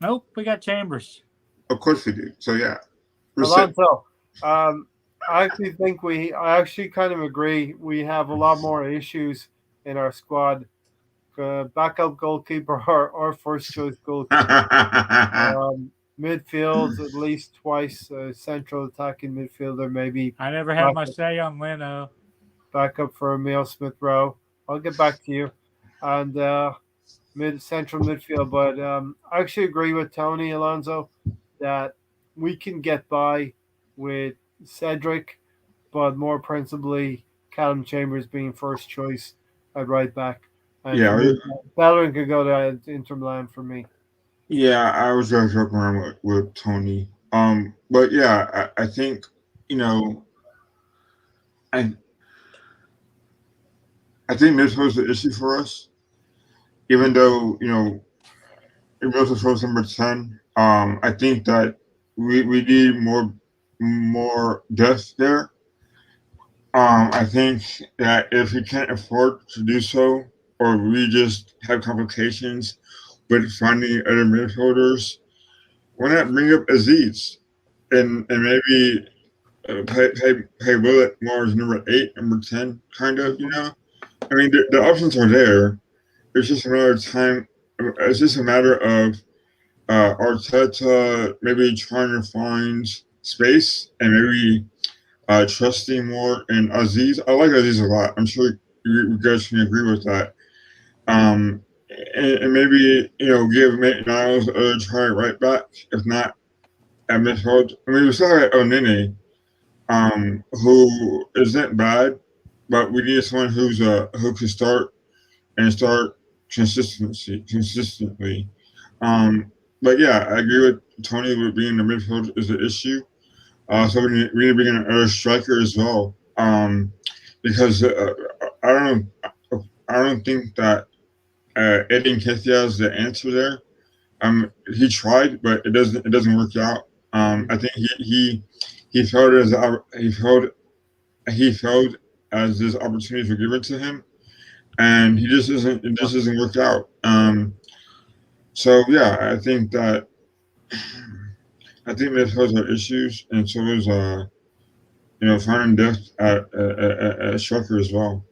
Nope, we got Chambers. Of course we do. So yeah. Alonso, I actually kind of agree. We have a lot more issues in our squad. Backup goalkeeper or first choice goalkeeper. Midfield at least twice. Central attacking midfielder, maybe I never had my say on Leno. backup for Emil Smith Rowe. I'll get back to you. And central midfield. But I actually agree with Tony Alonso that we can get by with Cedric, but more principally Callum Chambers being first choice at right back. And Yeah. Bellerin could go to Inter Milan for me. Yeah, I was just joking around with Tony. But yeah, I think, you know, I I think midfield is the issue for us. Even though, it goes to number 10. I think that we need more depth there. I think that if we can't afford to do so, or we just have complications with finding other midfielders, why not bring up Aziz and maybe pay Willett more as number 8, number 10, kind of, I mean, the options are there. It's just a matter of time. It's just a matter of Arteta maybe trying to find space and maybe trusting more in Aziz. I like Aziz a lot. I'm sure you guys can agree with that. Um, and maybe give Maitland Niles a try right back, if not at midfield. I mean, we still have Onene, who isn't bad, but we need someone who can start consistently. But yeah, I agree with Tony with being the midfield is an issue. So we need to bring in another striker as well. Because I don't know, I don't think that Eddie Nketiah is the answer there. He tried, but it doesn't work out. I think he failed he failed as this opportunities were given to him, and it just doesn't work out. So yeah, I think midfields are issues, and so is finding depth at striker as well.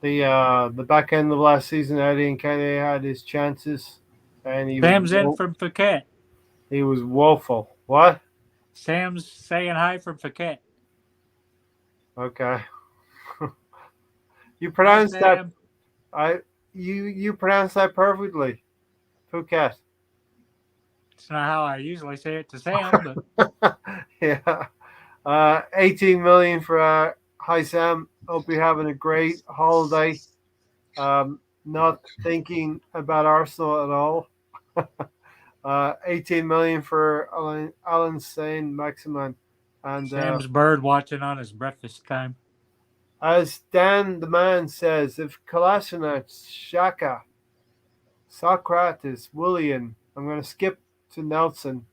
The back end of last season, Eddie Nketiah had his chances, and Sam's in from Phuket. he was woeful. What? Sam's saying hi from Phuket. Okay. You Hi, pronounced that. Sam. I you pronounced that perfectly. Phuket. It's not how I usually say it to Sam, but Yeah. 18 million for hi Sam. Hope you're having a great holiday. Not thinking about Arsenal at all. 18 million for Alan Sain Maximan. And Sam's bird watching on his breakfast time. as Dan the man says, if Kolasinac, Shaka, Socrates, Willian, I'm going to skip to Nelson,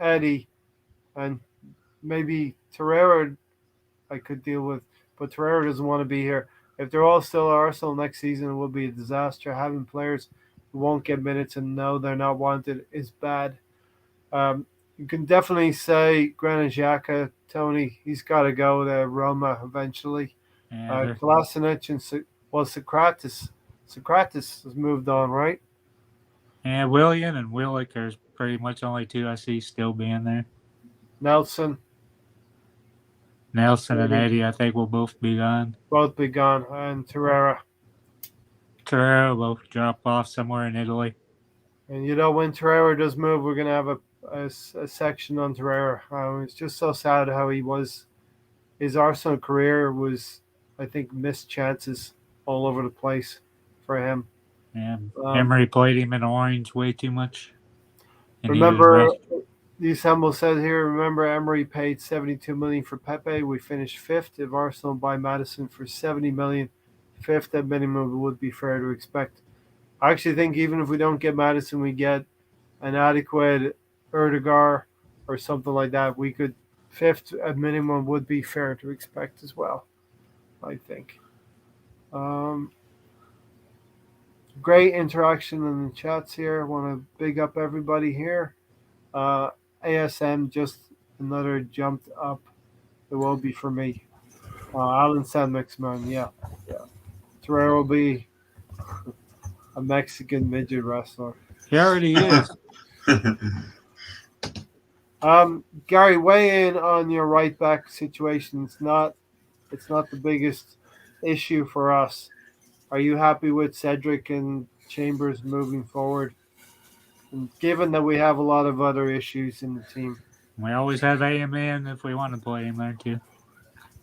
Eddie, and maybe Torreira I could deal with, but Torreira doesn't want to be here. If they're all still at Arsenal next season, it will be a disaster. Having players who won't get minutes and know they're not wanted is bad. You can definitely say Granit Xhaka, Tony, he's got to go to Roma eventually. Yeah, Kolasinac and Socrates has moved on, right? William and Willick are pretty much only two I see still being there. Nelson, Nelson and Eddie, Eddie, I think, will both be gone. both be gone, and Torreira. Torreira will drop off somewhere in Italy. And when Torreira does move, we're going to have a section on Torreira. It's just so sad how he was. His Arsenal career was, I think, missed chances all over the place for him. Yeah, Emery played him in orange way too much. And Remember, Samble said here, remember Emery paid 72 million for Pepe. We finished fifth. If Arsenal buy Madison for 70 million, fifth at minimum would be fair to expect. I actually think even if we don't get Madison, we get an adequate Erdegar or something like that. We could fifth at minimum would be fair to expect as well. I think. Great interaction in the chats here. Want to big up everybody here. ASM just another jumped up. It will be for me. Alan Sandmix, man. Yeah. Terrell will be a Mexican midget wrestler. he already is. Gary, weigh in on your right back situation. It's not the biggest issue for us. Are you happy with Cedric and Chambers moving forward? And given that we have a lot of other issues in the team. We always have AM in if we want to play him there too.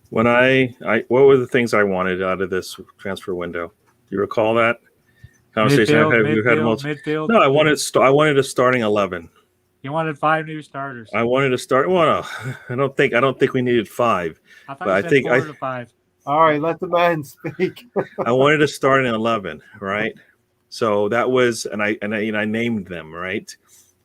When what were the things I wanted out of this transfer window? Do you recall that conversation? Midfield. No, I wanted a starting 11. You wanted 5 new starters. I wanted to start. Well, no, I don't think we needed 5. I thought but you said 4 to 5. All right, let the man speak. I wanted to start an 11, right? So that was, and I named them, right?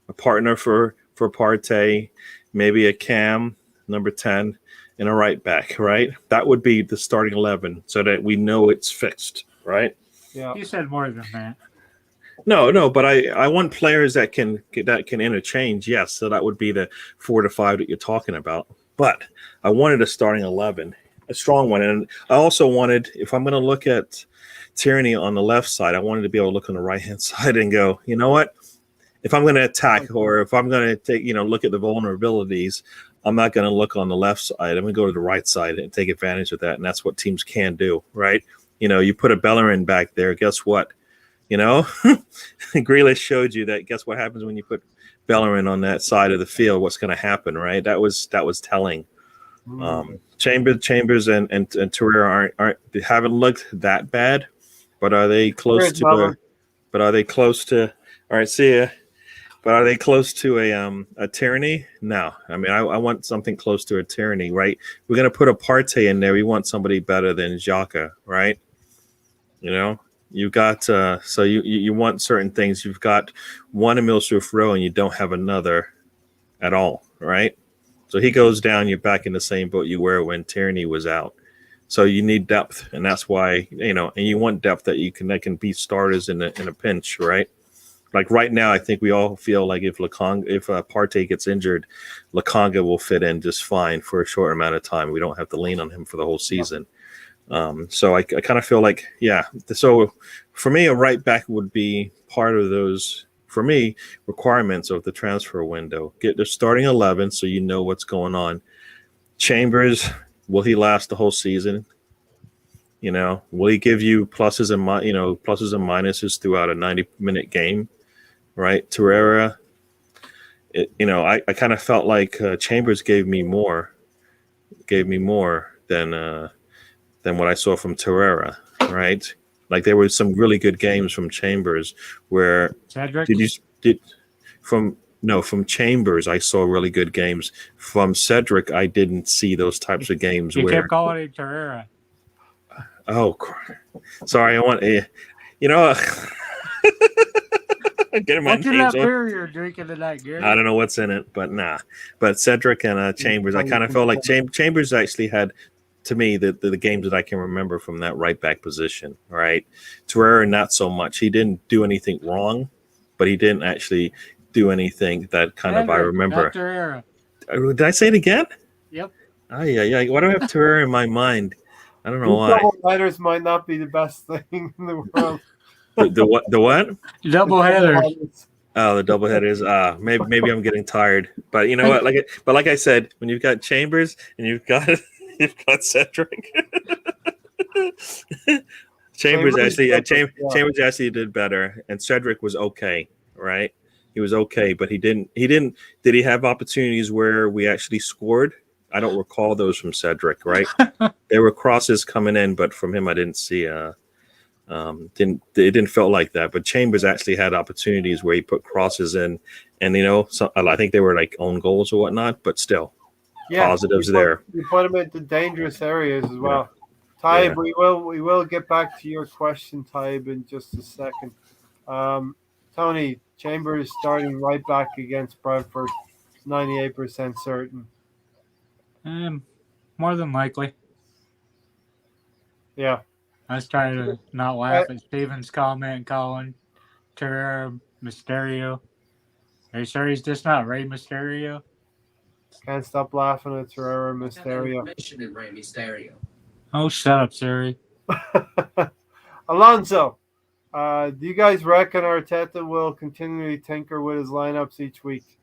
A partner for Partey, maybe a Cam, number 10, and a right back, right? That would be the starting 11, so that we know it's fixed, right? Yeah. You said more than that. No, but I want players that can interchange. Yes, so that would be the 4 to 5 that you're talking about. But I wanted a starting 11, a strong one, and I also wanted, if I'm going to look at Tierney on the left side, I wanted to be able to look on the right hand side and go, you know what? If I'm going to attack or if I'm going to take, look at the vulnerabilities, I'm not going to look on the left side. I'm going to go to the right side and take advantage of that, and that's what teams can do, right? You put a Bellerin back there. Guess what? Grealish showed you that. Guess what happens when you put Bellerin on that side of the field? What's going to happen, right? That was telling. Chambers and Torreira they haven't looked that bad, but are they close to? But are they close to? All right, see ya. But are they close to a Tierney? No. I mean, I want something close to a Tierney, right? We're going to put a Partey in there. We want somebody better than Xhaka, right? You've got so you want certain things. You've got one Emile Smith Rowe and you don't have another at all, right? So he goes down, you're back in the same boat you were when Tierney was out. So you need depth, and that's why and you want depth that can be starters in a pinch, right? Like right now, I think we all feel like if Partey gets injured, Lokonga will fit in just fine for a short amount of time. We don't have to lean on him for the whole season. So I kind of feel like, yeah. So for me, a right back would be part of those, for me, requirements of the transfer window. Get the starting 11 so you know what's going on. Chambers, Will he last the whole season? Will he give you pluses and minuses throughout a 90-minute game? Right, Torreira. I kind of felt like Chambers gave me more than what I saw from Torreira. Right, like there were some really good games from Chambers. Where Cedric? did from no from Chambers? I saw really good games. From Cedric, I didn't see those types of games. You where kept calling him Torreira. Oh, sorry. I want you know. Getting my What's in names that on. beer you're drinking tonight, Gary? I don't know what's in it, but nah. But Cedric and Chambers, I kind of felt like Chambers actually had, to me, the games that I can remember from that right back position. Right, Torreira not so much. He didn't do anything wrong, but he didn't actually do anything that kind of I remember. Torreira. Did I say it again? Yep. Yeah. Why do I have Torreira in my mind? I don't know why. Double headers might not be the best thing in the world. The what? The what? Double headers. Oh, the double headers. Maybe I'm getting tired. But you know what? Like I said, when you've got Chambers and you've got Cedric, Chambers actually did better, and Cedric was okay. Right? He was okay, but he didn't. Did he have opportunities where we actually scored? I don't recall those from Cedric. Right? There were crosses coming in, but from him, I didn't see. It didn't feel like that, but Chambers actually had opportunities where he put crosses in, and I think they were like own goals or whatnot, but still, positives there. You put him into dangerous areas as well. Tybe, we will get back to your question, Tybe, in just a second. Tony, Chambers starting right back against Brentford, 98% certain. More than likely. Yeah. I was trying to not laugh at Steven's comment calling Torreira Mysterio. Are you sure he's just not Rey Mysterio? Can't stop laughing at Torreira Mysterio. Oh, shut up, Siri. Alonso, do you guys reckon Arteta will continually tinker with his lineups each week?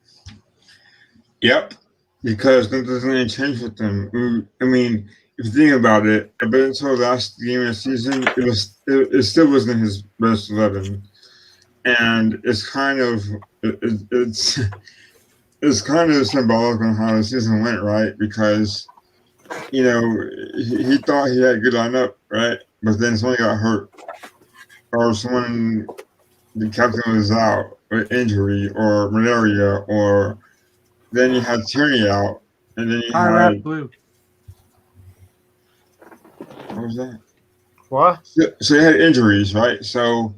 Yep, because nothing's going to change with them. I mean, if you think about it, up until the last game of the season, it still wasn't his best 11, and it's kind of symbolic on how the season went, right? Because he thought he had a good lineup, right? But then someone got hurt, or the captain was out, or injury, or malaria, or then you had Tierney out, and then you had Blue. What was that? What? So you had injuries, right? So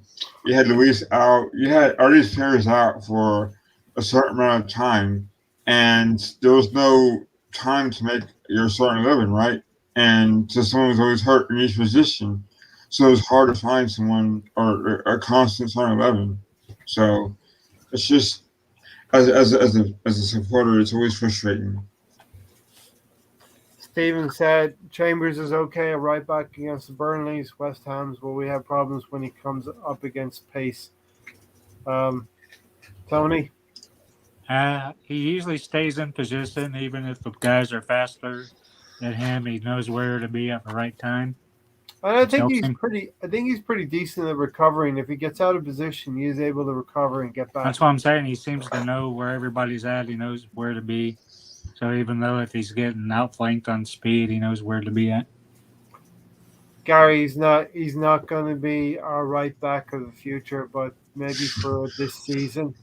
you had Luis out. You had all these players out for a certain amount of time, and there was no time to make your starting 11, right? And so someone was always hurt in each position. So it was hard to find someone or a constant starting 11. So it's just, as a supporter, it's always frustrating. Steven said Chambers is okay at right back against the Burnleys. West Ham's will we have problems when he comes up against pace. Tony? He usually stays in position even if the guys are faster than him. He knows where to be at the right time. And I think he's pretty decent at recovering. If he gets out of position, he is able to recover and get back. That's what I'm saying. He seems to know where everybody's at. He knows where to be. So even though if he's getting outflanked on speed, he knows where to be at. Gary, he's not going to be our right back of the future, but maybe for this season,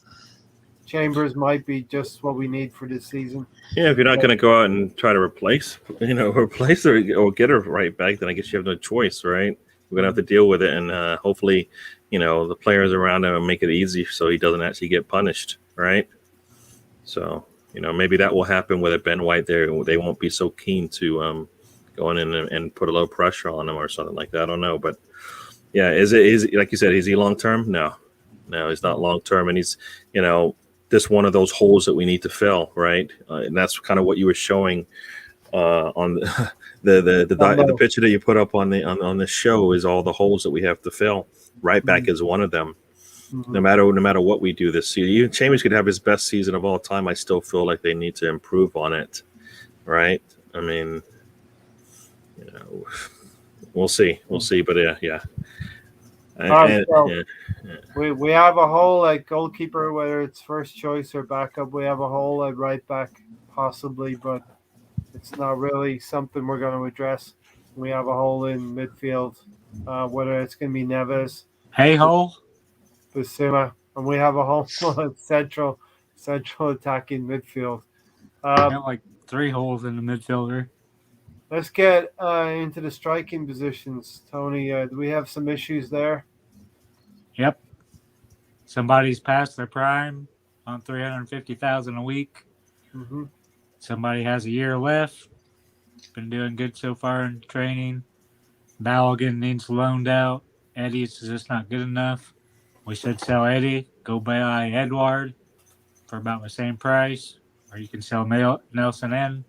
Chambers might be just what we need for this season. Yeah, if you're not going to go out and try to replace or get a right back, then I guess you have no choice, right? We're going to have to deal with it, and hopefully, the players around him make it easy so he doesn't actually get punished, right? So. Maybe that will happen with a Ben White there. They won't be so keen to go in and put a little pressure on him or something like that. I don't know. But, yeah, is like you said, is he long-term? No, he's not long-term. And he's, this one of those holes that we need to fill, right? And that's kind of what you were showing on the picture that you put up on the show is all the holes that we have to fill. Right back is one of them. Mm-hmm. No matter what we do this season, even Chambers could have his best season of all time. I still feel like they need to improve on it, right? I mean, you know, we'll see. We'll see. But yeah. All right, And, so yeah. we have a hole at goalkeeper, whether it's first choice or backup. We have a hole at right back, possibly, but it's not really something we're going to address. We have a hole in midfield, whether it's going to be Neves, Hey hole. Basuma, and we have a hole at central attacking midfield. Got like 3 holes in the midfielder. Let's get into the striking positions, Tony. Do we have some issues there? Yep. Somebody's past their prime on 350,000 a week. Mm-hmm. Somebody has a year left. Been doing good so far in training. Balogun needs loaned out. Eddie's just not good enough. We should sell Eddie. Go buy Edward for about the same price. Or you can sell Nelson and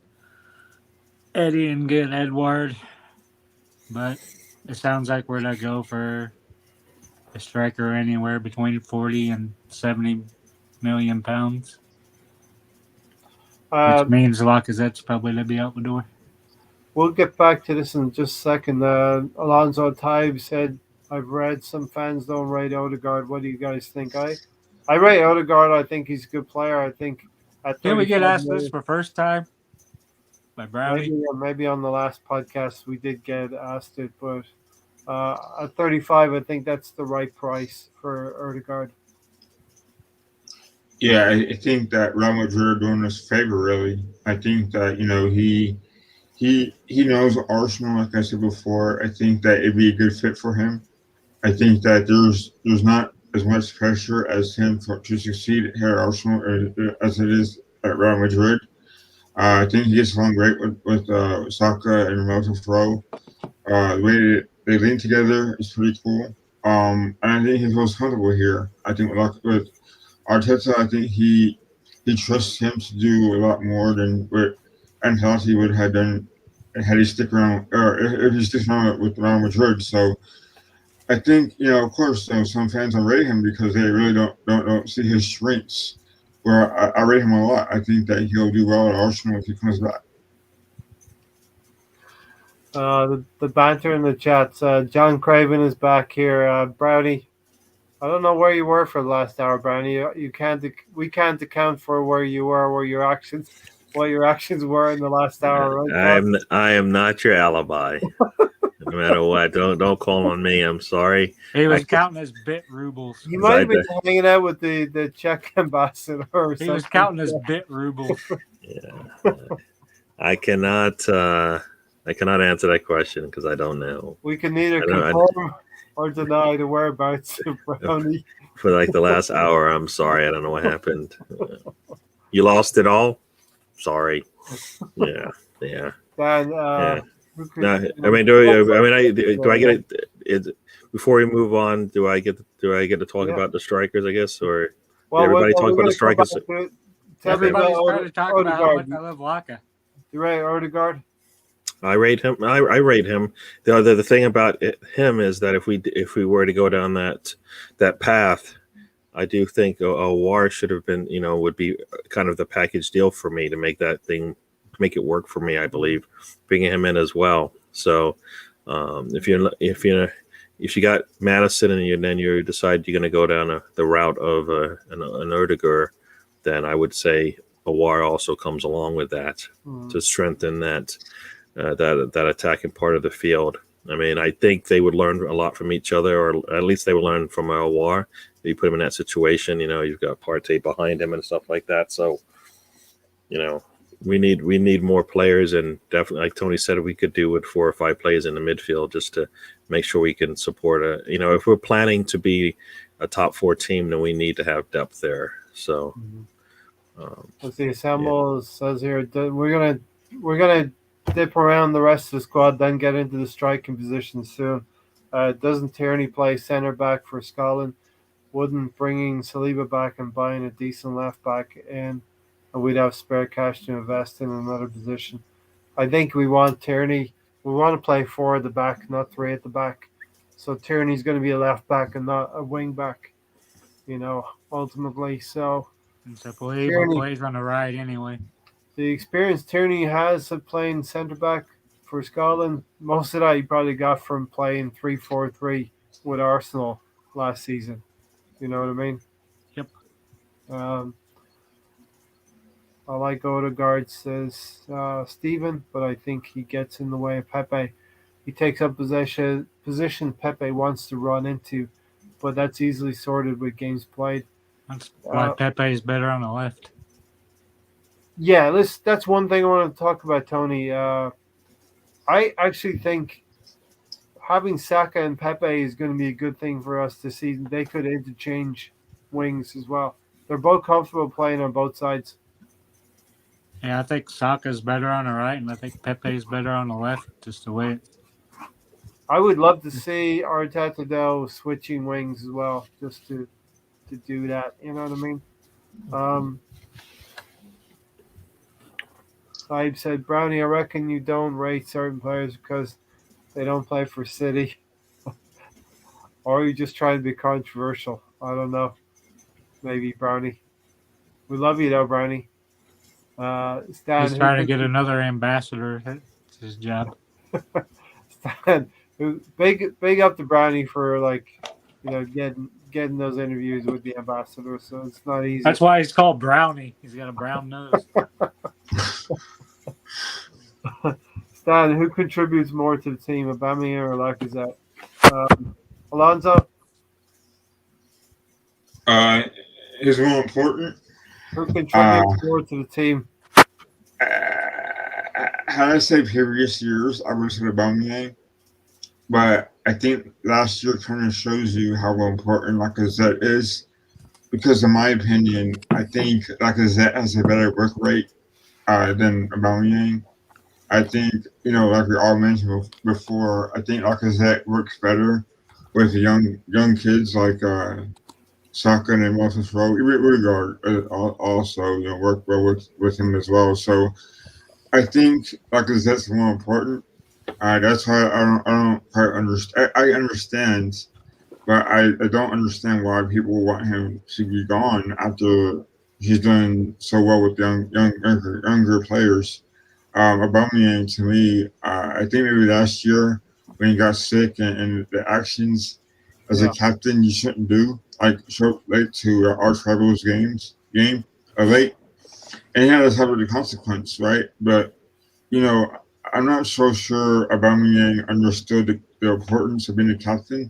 Eddie and get Edward. But it sounds like we're going to go for a striker anywhere between 40 and 70 million pounds. Which means Lacazette's probably going to be out the door. We'll get back to this in just a second. Alonzo Tybe said, I've read some fans don't rate Odegaard. What do you guys think? I rate Odegaard. I think he's a good player. I think at Did we get 35 asked this million, for first time by Brownie? maybe on the last podcast we did get asked it, but at 35, I think that's the right price for Odegaard. Yeah, I think that Real Madrid are doing us a favor. Really, I think that he knows Arsenal. Like I said before, I think that it'd be a good fit for him. I think that there's not as much pressure as him to succeed here at Arsenal as it is at Real Madrid. I think he gets along great with Saka and Roberto Fro. The way they lean together is pretty cool. And I think he feels comfortable here. I think with Arteta, I think he trusts him to do a lot more than what Ancelotti would have done had he stick around, or if he sticks around with Real Madrid. So I think of course, some fans don't rate him because they really don't see his strengths. Where I rate him a lot. I think that he'll do well at Arsenal if he comes back. The banter in the chats. John Craven is back here. Brownie, I don't know where you were for the last hour, Brownie. You can't. We can't account for where you were, what your actions were in the last hour. Right? I am not your alibi. No matter what, don't call on me. I'm sorry. He was counting his bit rubles. You might have been hanging out with the Czech ambassador or something. He was counting his bit rubles. Yeah. I cannot answer that question because I don't know. We can neither confirm or deny the whereabouts of Brownie. For like the last hour, I'm sorry. I don't know what happened. You lost it all? Sorry. Yeah. Dan, yeah. No, I mean, do I get it? Before we move on, do I get to talk about the strikers? I guess, or everybody talk about the strikers? Everybody's trying to talk about how much I love Laka. You right, Odegaard? I rate him. I rate him. The thing about him is that if we were to go down that path, I do think a war should have been would be kind of the package deal for me to make it work for me. I believe bringing him in as well. So if you got Madison and then you decide you're going to go down the route of an Odegaard, then I would say a war also comes along with that to strengthen that attacking part of the field. I mean, I think they would learn a lot from each other, or at least they would learn from War. You put him in that situation, you've got Partey behind him and stuff like that. So, we need more players, and definitely, like Tony said, we could do with 4 or 5 players in the midfield just to make sure we can support if we're planning to be a top 4 team, then we need to have depth there. So, let's see. Samuel says here we're gonna dip around the rest of the squad, then get into the striking position soon. Doesn't Tierney play centre back for Scotland? Wouldn't bringing Saliba back and buying a decent left back in, and we'd have spare cash to invest in another position. I think we want Tierney. We want to play 4 at the back, not 3 at the back. So Tierney's going to be a left back and not a wing back. Ultimately. So Saliba plays on the right anyway. The experience Tierney has of playing centre back for Scotland, most of that he probably got from playing 3-4-3 with Arsenal last season. You know what I mean? Yep. Um, I like Odegaard, says Stephen, but I think he gets in the way of Pepe. He takes up position Pepe wants to run into, but that's easily sorted with games played. That's why Pepe is better on the left. Yeah, that's one thing I want to talk about, Tony. I actually think having Saka and Pepe is going to be a good thing for us this season. They could interchange wings as well. They're both comfortable playing on both sides. Yeah, I think Saka's better on the right, and I think Pepe's better on the left. Just the way. I would love to see Arteta though switching wings as well, just to do that. You know what I mean? Saib said, Brownie, I reckon you don't rate certain players because they don't play for City. Or are you just trying to be controversial? I don't know. Maybe, Brownie. We love you, though, Brownie. Stan, He's trying to get another ambassador. That's his job. Stan, big up to Brownie for, like, getting those interviews with the ambassador, so it's not easy. That's why he's called Brownie. He's got a brown nose. Stan, who contributes more to the team, Aubameyang or Lacazette? Alonso? Is more important. Who contributes more to the team? Had I say previous years, I would have said Aubameyang. But I think last year kind of shows you how important Lacazette is. Because in my opinion, I think Lacazette has a better work rate than Aubameyang. I think, like we all mentioned before, I think Lacazette works better with young kids like Saka and Moses Rowe. Odegaard also, work well with him as well. So I think Lacazette's more important. That's why I don't quite understand. I understand, but I don't understand why people want him to be gone after he's done so well with younger players. Aubameyang, to me, I think maybe last year when he got sick and the actions as a captain you shouldn't do, like show up late to our tribals game, late, and he had to suffer the consequence, right? But I'm not so sure Aubameyang understood the importance of being a captain,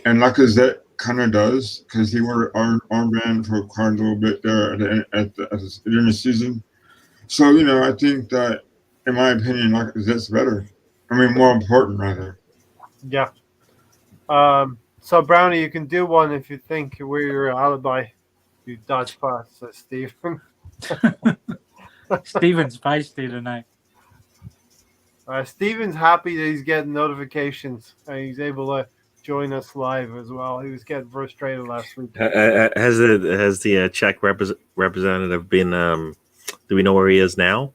and Lacazette kind of does because he wore armband for quite a little bit there during the season. So I think that, in my opinion, Lacazette's better. I mean, more important rather. Yeah. So Brownie, you can do one if you think we're your alibi. You dodge pass, says Stephen. Steven's feisty tonight. Steven's happy that he's getting notifications and he's able to join us live as well. He was getting frustrated last week. Has the Czech representative been? Do we know where he is now?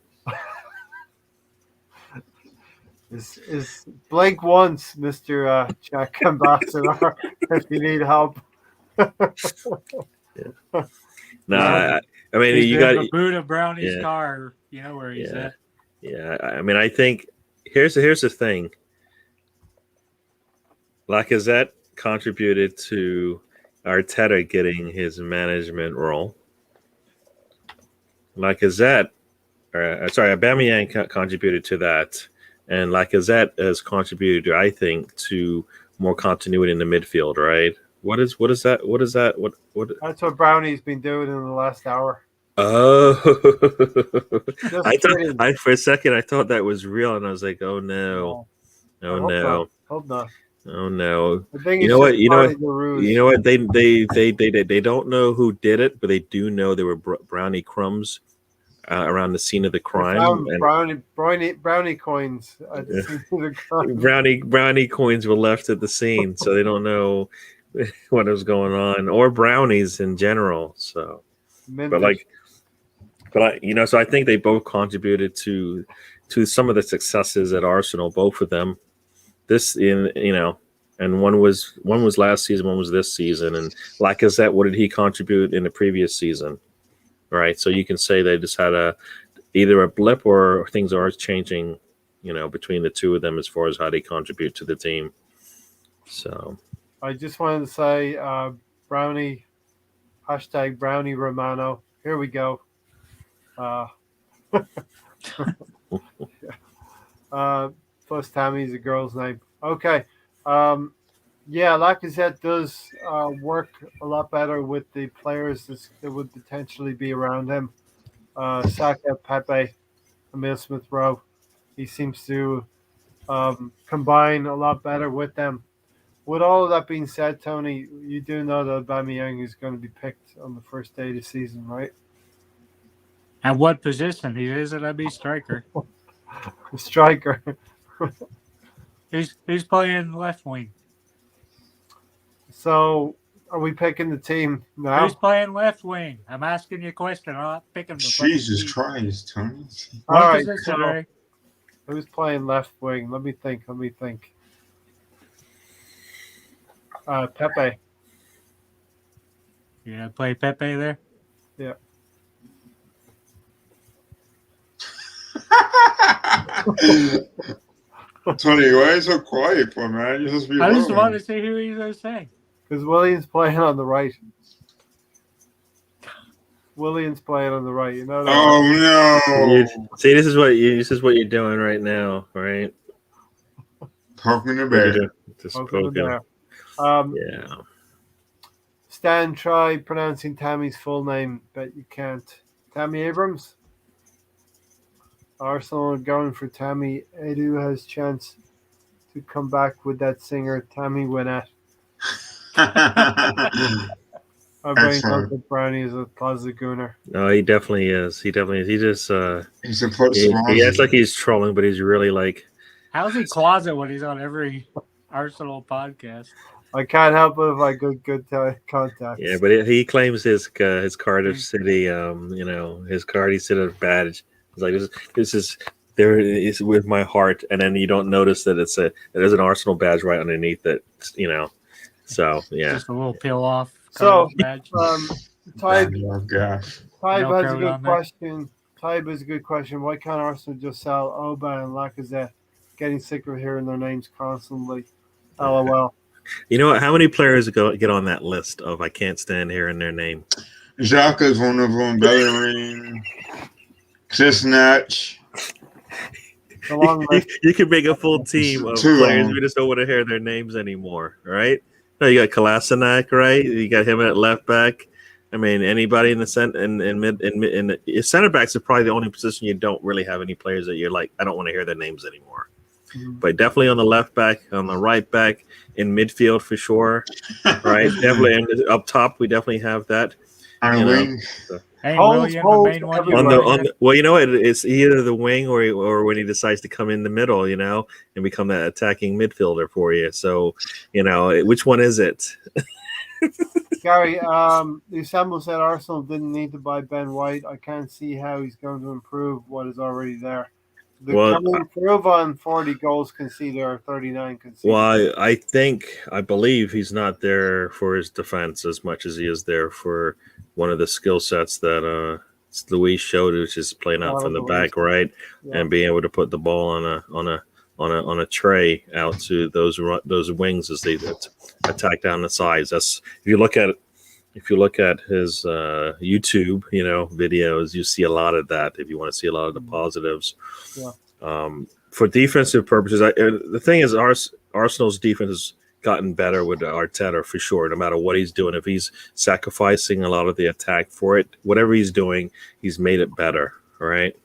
Is blink once, Mr. Czech ambassador, if you need help. No, I mean He's you in got the boot of Brownie's car. You know where he's at. Yeah, I mean I think here's the thing. Lacazette contributed to Arteta getting his management role. Aubameyang contributed to that, and Lacazette has contributed, I think, to more continuity in the midfield. Right? What is that? That's what Brownie's been doing in the last hour. Oh, Kidding. For a second I thought that was real, and I was like, oh no, Hope not. oh no. I think You know what? They don't know who did it, but they do know there were brownie crumbs around the scene of the crime. Brownie coins. Brownie coins were left at the scene, so they don't know what was going on, or brownies in general. So, so I think they both contributed to some of the successes at Arsenal, both of them. And one was last season, one was this season. And Lacazette, what did he contribute in the previous season? Right. So you can say they just had either a blip or things are changing between the two of them as far as how they contribute to the team. So I just wanted to say, Brownie, hashtag Brownie Romano. Here we go. Uh, plus Tammy's a girl's name. Okay. Um, yeah, Lacazette does work a lot better with the players that would potentially be around him. Saka, Pepe, Emil Smith Rowe. He seems to combine a lot better with them. With all of that being said, Tony, you do know that Aubameyang is going to be picked on the first day of the season, right? At what position? He is a be striker. Striker. He's playing left wing. So, are we picking the team now? Who's playing left wing? I'm asking you a question. I'm not picking the Jesus Christ, Tony. What All right, position, so Ray? who's playing left wing? Let me think. Pepe. Yeah, play Pepe there. Yeah. Tony, why are you so quiet for, man? You just be I just alone. want to see who he's going to say. Because Williams playing on the right. Williams playing on the right. You know that. Oh this is what you're doing right now, right? Poking the What you bear. doing? Just Okay, poking. there. Yeah. Stan, try pronouncing Tammy's full name, but you can't. Tammy Abrams. Arsenal are going for Tammy. Edu has chance to come back with that singer, Tammy Wynette. My brain Excellent. knows that Brownie is a closet gooner. No, he definitely is. He just He supports he Swansea. acts like he's trolling, but he's really like. How's he closet when he's on every Arsenal podcast? I can't help it if I get good contacts. Yeah, but he claims his Cardiff City, his Cardiff City badge. It's like this is there is with my heart, and then you don't notice that there's an Arsenal badge right underneath it, So yeah, Just a little peel off. So, badge. Tybe Oh gosh. has a good question. Tybe has a good question. Why can't Arsenal just sell Oba and Lacazette? Getting sick of hearing their names constantly. LOL. You know what? How many players get on that list of I can't stand hearing their name? Xhaka's one of them. Bellerin. Chris Natch. You can make a full team of players. We just don't want to hear their names anymore, right? No, you got Kolasinac, right? You got him at left back. I mean, anybody in the center backs are probably the only position you don't really have any players that you're like, I don't want to hear their names anymore. Mm-hmm. But definitely on the left back, on the right back, in midfield for sure, right? Definitely, and up top, we definitely have that. On wing. Hey, William, the main one. Well, you know what? It's either the wing or when he decides to come in the middle, and become that attacking midfielder for you. So, which one is it? Gary, Samuel said Arsenal didn't need to buy Ben White. I can't see how he's going to improve what is already there. Can he improve on 40 goals conceded or 39 conceded? Well, I believe he's not there for his defense as much as he is there for one of the skill sets that Luis showed, which is playing out from the back, right, and being able to put the ball on a tray out to those wings as they attack down the sides. That's if you look at his YouTube, videos, you see a lot of that. If you want to see a lot of the positives, for defensive purposes, the thing is, Arsenal's defense has gotten better with Arteta for sure. No matter what he's doing, if he's sacrificing a lot of the attack for it, whatever he's doing, he's made it better. All right.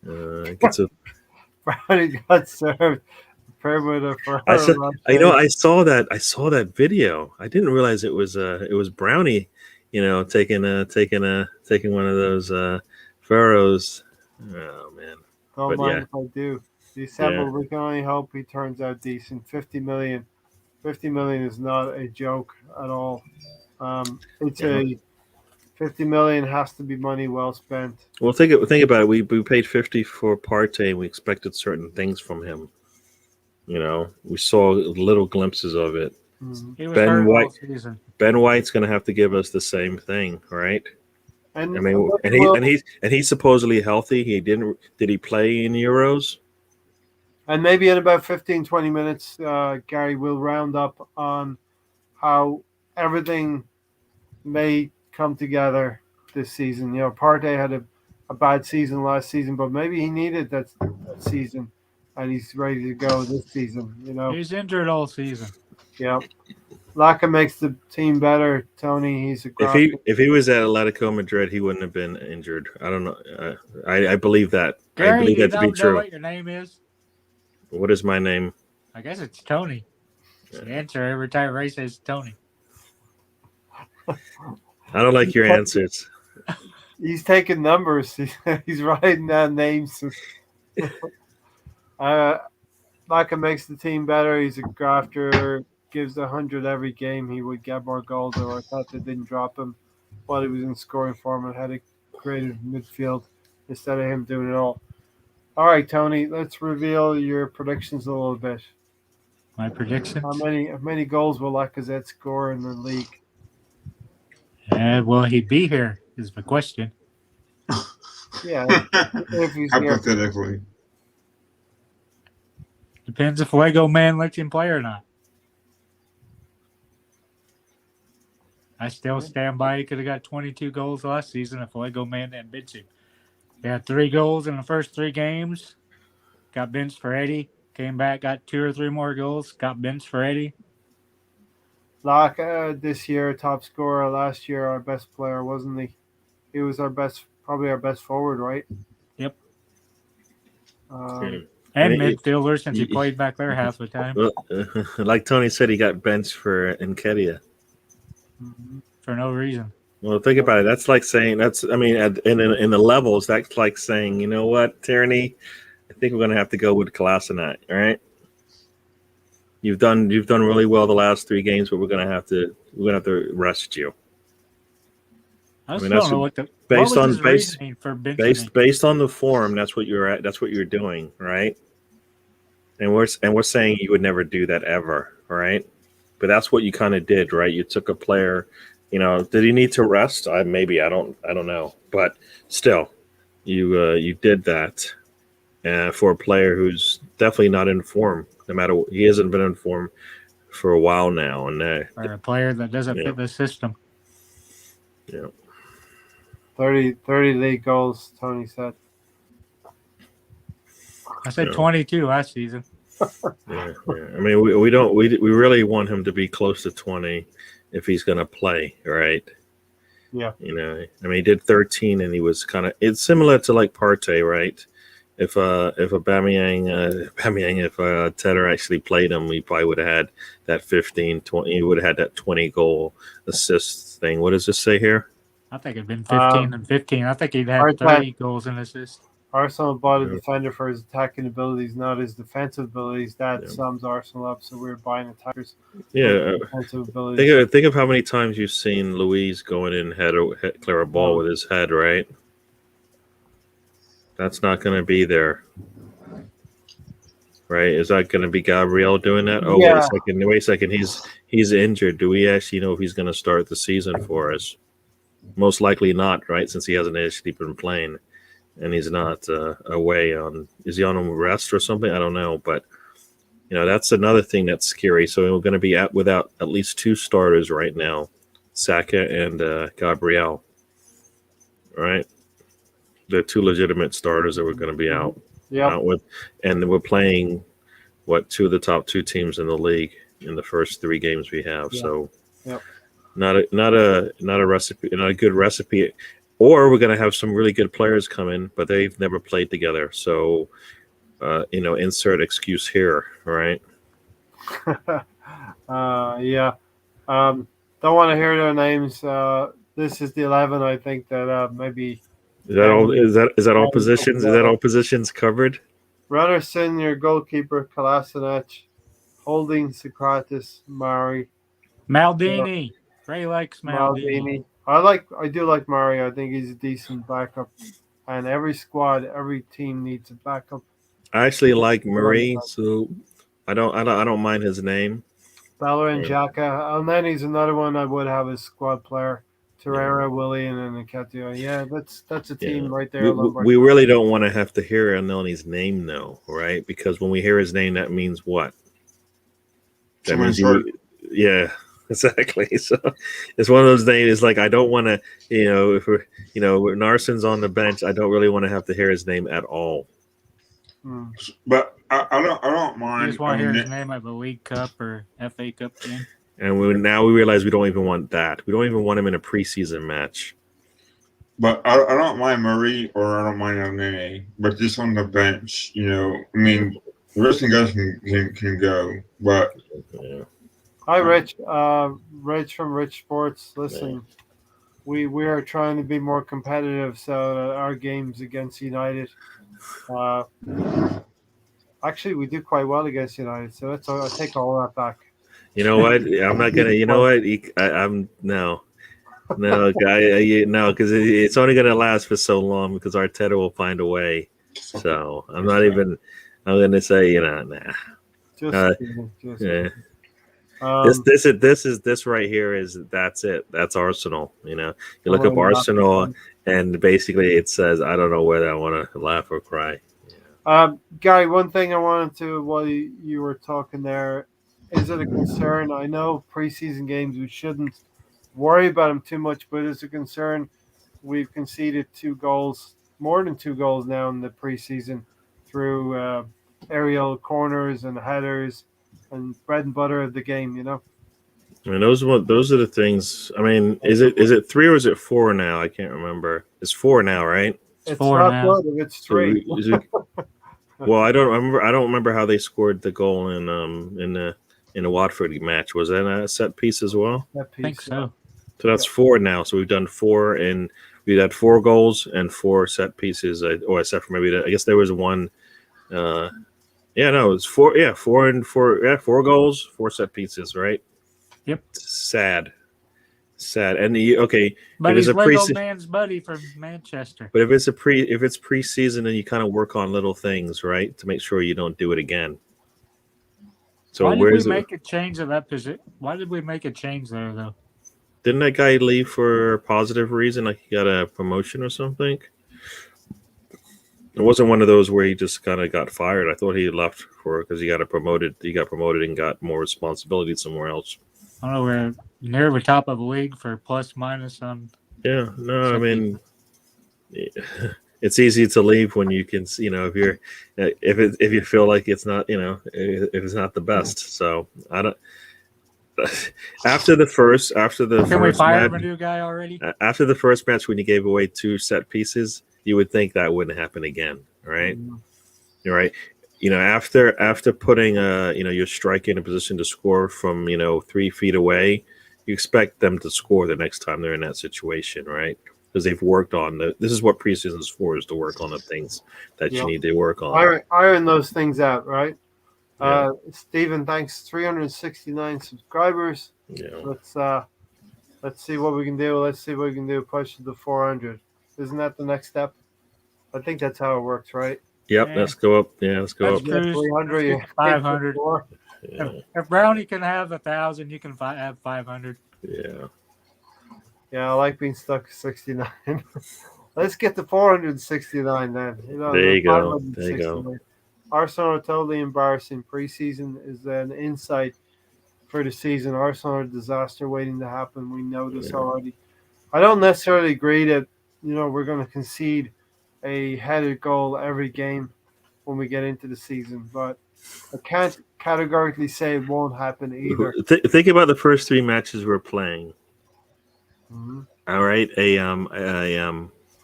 Brownie got served. I saw that video. I didn't realize it was Brownie, taking one of those pharaohs. Oh man! Don't mind if I do. December, we can only hope he turns out decent. 50 million. 50 million is not a joke at all. It's 50 million has to be money well spent. Well, think about it. We paid 50 for Partey, and we expected certain things from him. We saw little glimpses of it. Mm-hmm. Ben White's going to have to give us the same thing, right? And he's supposedly healthy. Did he play in Euros? And maybe in about 15, 20 minutes, Gary will round up on how everything may come together this season. Partey had a bad season last season, but maybe he needed that season, and he's ready to go this season. He's injured all season. Yeah. Laka makes the team better. Tony, he's a grafter. If he was at Atletico Madrid, he wouldn't have been injured. I don't know. I believe that. Gary, I believe you that to be don't know true. what your name is? What is my name? I guess it's Tony. It's the answer every time Ray says Tony. I don't like your answers. He's taking numbers. He's writing down names. Laka makes the team better. He's a grafter. Gives 100 every game. He would get more goals. Though I thought they didn't drop him while he was in scoring form and had a creative midfield instead of him doing it all. All right, Tony. Let's reveal your predictions a little bit. My predictions? How many goals will Lacazette score in the league? Will he be here? Is the question. Yeah, if he's here. Hypothetically. Depends if Lego Man lets him play or not. I still stand by he could have got 22 goals last season if Lego Man didn't bench him. He had 3 goals in the first 3 games. Got benched for Eddie. Came back, got 2 or 3 more goals. Got benched for Eddie. Laka this year, top scorer. Last year, our best player, wasn't he? He was probably our best forward, right? Yep. Um, And midfielder since he played back there half the time. Well, like Tony said, he got benched for Nketiah. For no reason. Well, think about it. That's like saying in the levels, that's like saying, you know what, Tierney, I think we're going to have to go with Kolasinac. All right, you've done really well the last 3 games, but we're going to have to rest you. I don't know what the based on the form. That's what you're at. That's what you're doing, right? And we're saying you would never do that ever, right? But that's what you kind of did, right? You took a player. Did he need to rest? Maybe I don't know, but still, you did that for a player who's definitely not in form. No matter what, he hasn't been in form for a while now, and for a player that doesn't fit the system. Yeah. 30 league goals, Tony said. I said 22 last season. Yeah. I mean, we really want him to be close to 20 if he's going to play, right? Yeah. I mean, he did 13, and he was it's similar to like Partey, right? If Tedder actually played him, he probably would have had that 15, 20. He would have had that 20 goal assist thing. What does this say here? I think it'd been 15 and 15. I think he'd had 30 goals and assists. Arsenal bought a defender for his attacking abilities, not his defensive abilities. That sums Arsenal up, so we're buying attackers. Yeah. Defensive abilities. Think of how many times you've seen Luis going in clear a ball with his head, right? That's not going to be there. Right? Is that going to be Gabriel doing that? Oh, yeah. Wait a second. He's injured. Do we actually know if he's going to start the season for us? Most likely not, right? Since he hasn't actually been playing, and he's not away on. Is he on a rest or something? I don't know, but that's another thing that's scary. So we're going to be without at least 2 starters right now, Saka and Gabriel. Right? They're 2 legitimate starters that we're going to be out with, and we're playing 2 of the top 2 teams in the league in the first 3 games we have. Yeah. So. Yep. Not a recipe, not a good recipe, or we're going to have some really good players come in, but they've never played together. So, insert excuse here, right? Yeah. Don't want to hear their names. This is the 11. I think that maybe. Is that all? Is that all positions? Is that all positions covered? Runnerson, your goalkeeper, Kolasinac, Holding, Socrates, Mari, Maldini. Ray likes Maldini. I do like Mario. I think he's a decent backup. And every team needs a backup. I actually like Murray, so I don't mind his name. Bellerin, Xhaka, and then he's another one I would have as squad player Torreira, Willian, and Nketiah. Yeah, that's a team Yeah. right there. We really don't want to have to hear Elnony's name, though, right? Because when we hear his name, that means what? That means Someone's hurt. yeah, exactly. So it's one of those things. It's like I don't want to, if we're, when Narson's on the bench, I don't really want to have to hear his name at all. Hmm. But I don't You mind. just want I to hear mean, his name at the League Cup or FA Cup game. And now we realize we don't even want that. We don't even want him in a preseason match. But I don't mind Murray or I don't mind Nene, but just on the bench, I mean, the rest of the guys can go, but Yeah. Hi, Rich. Rich from Rich Sports. Listen, we are trying to be more competitive, so that our games against United. Uh, actually, we do quite well against United, so I take all that back. You know what? I'm not gonna. You know what? I'm no. No, guy, no, because it's only going to last for so long because Arteta will find a way. So I'm not even. I'm going to say, nah. Just kidding. Just Yeah. kidding. This right here is that's it. That's Arsenal. You look Come up on, Arsenal, and basically it says I don't know whether I want to laugh or cry. Guy, one thing I wanted to, while you were talking there, is it a concern? I know preseason games, we shouldn't worry about them too much, but it's a concern. We've conceded 2 goals, more than 2 goals now in the preseason through aerial corners and headers and bread and butter of the game. I mean, those are the things. I mean, is it 3 or is it 4 now? I can't remember. It's 4 now, right? It's 4 not now. good if it's So 3. well, I don't remember. I don't remember how they scored the goal in the Watford match. Was that a set piece as well? That I think piece, so. So that's 4 now. So we've done 4, and we had 4 goals and 4 set pieces. Except for maybe I guess there was one. Yeah, no, it's 4. Yeah, 4 and 4. Yeah, 4 goals, 4 set pieces. Right. Yep. Sad. And okay, But if it's he's a Lego preseason, Man's buddy from Manchester. but if it's preseason, then you kind of work on little things, right, to make sure you don't do it again. So Why did we where's it? make a change of that position? Why did we make a change there, though? Didn't that guy leave for a positive reason? Like he got a promotion or something? It wasn't one of those where he just kind of got fired. I thought he left because he got promoted. He got promoted and got more responsibility somewhere else. I don't know. We're near the top of the league for plus minus on. Yeah, no, I mean, it's easy to leave when you can, if you feel like it's not, if it's not the best. So I don't. After the first Can we fire match, a new guy already? after the first match when you gave away 2 set pieces, you would think that wouldn't happen again, right? Mm-hmm. You're right. After putting your striker in a position to score from 3 feet away, you expect them to score the next time they're in that situation, right? Because they've worked on this is what preseason is for, is to work on the things that you need to work on. Iron those things out, right? Yeah. Stephen, thanks. 369 subscribers. Yeah. Let's see what we can do. Let's see what we can do. Push to the 400. Isn't that the next step? I think that's how it works, right? Yep. Yeah. Let's go up. Yeah. Let's go Let's up. cruise. 300. Let's get 500. Yeah. If Brownie can have 1,000, you can have 500. Yeah. Yeah, I like being stuck at 69. Let's get to 469 then. There you go. There you go. 569. Arsenal are totally embarrassing. Preseason is an insight for the season. Arsenal are a disaster waiting to happen. We know this already. I don't necessarily agree that we're going to concede a headed goal every game when we get into the season, but I can't categorically say it won't happen either. Think about the first 3 matches we're playing. Mm-hmm. All right,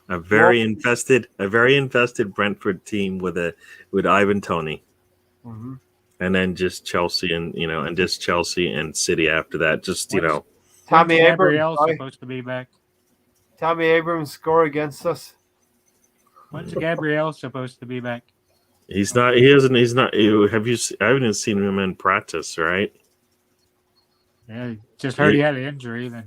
a very invested Brentford team with Ivan Toney, Mm-hmm. and then just Chelsea and City after that. Just Tommy Gabriel's Abrams. supposed to be back. Tommy Abrams score against us. When's Gabriel supposed to be back? he's not. He hasn't. He's not. Have you? I haven't even seen him in practice, right? Yeah, just heard he had an injury. Then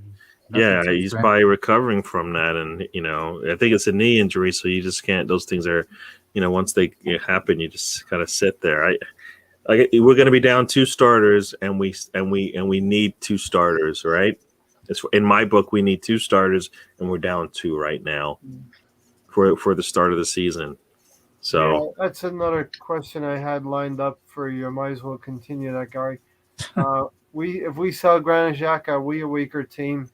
yeah, he's probably recovering from that, and I think it's a knee injury, so you just can't. Those things are, once they happen, you just kind of sit there. We're going to be down 2 starters, and we need 2 starters, right? In my book, we need 2 starters, and we're down 2 right now for the start of the season. So yeah, that's another question I had lined up for you. I might as well continue that, Gary. If we sell Granit Xhaka, are we a weaker team?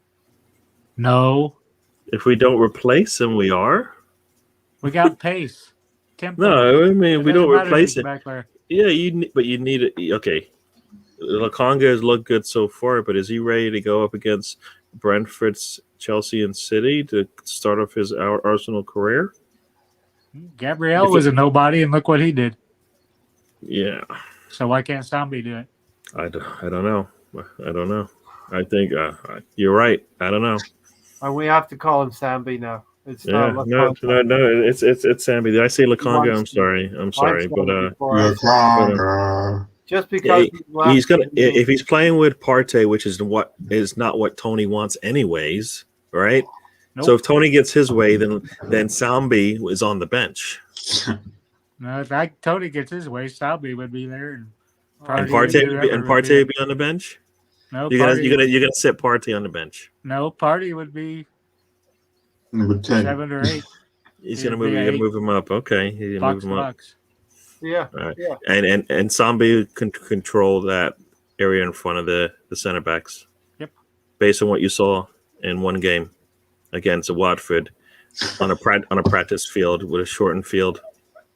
No, if we don't replace him, we are. we got pace, tempo. No, I mean, It if we doesn't don't matter replace who's it. back there. Yeah, but you need it. Okay, Lakonga has looked good so far, but is he ready to go up against Brentford's Chelsea and City to start off his Arsenal career? Gabriel If was it- a nobody, and look what he did. Yeah, So why can't Sambi do it? I don't know. I don't know. I think you're right. I don't know. And we have to call him Sambi now. It's Yeah, not no, Laconte. no. It's Sambi. Did I say Lakonga? Once- I'm sorry. I'm I'm sorry, sorry but before I said- just because he's left, he's gonna if he's playing with Partey, which is not what Tony wants anyways, right? Nope. So if Tony gets his way, then Sambi is on the bench, No, if Tony gets his way, Sambi would be there, and and Partey Partey would would be- be, and would Partey would be on the bench. No, You're gonna sit Partey on the bench. No, Partey would be Number 10. 7 or 8. He's He'd gonna move. be You're gonna eight. move him up. Okay, he's gonna Box move to him up. box. yeah, All right. yeah. And Sambi can control that area in front of the center backs. Yep. Based on what you saw in one game against Watford on a practice field with a shortened field.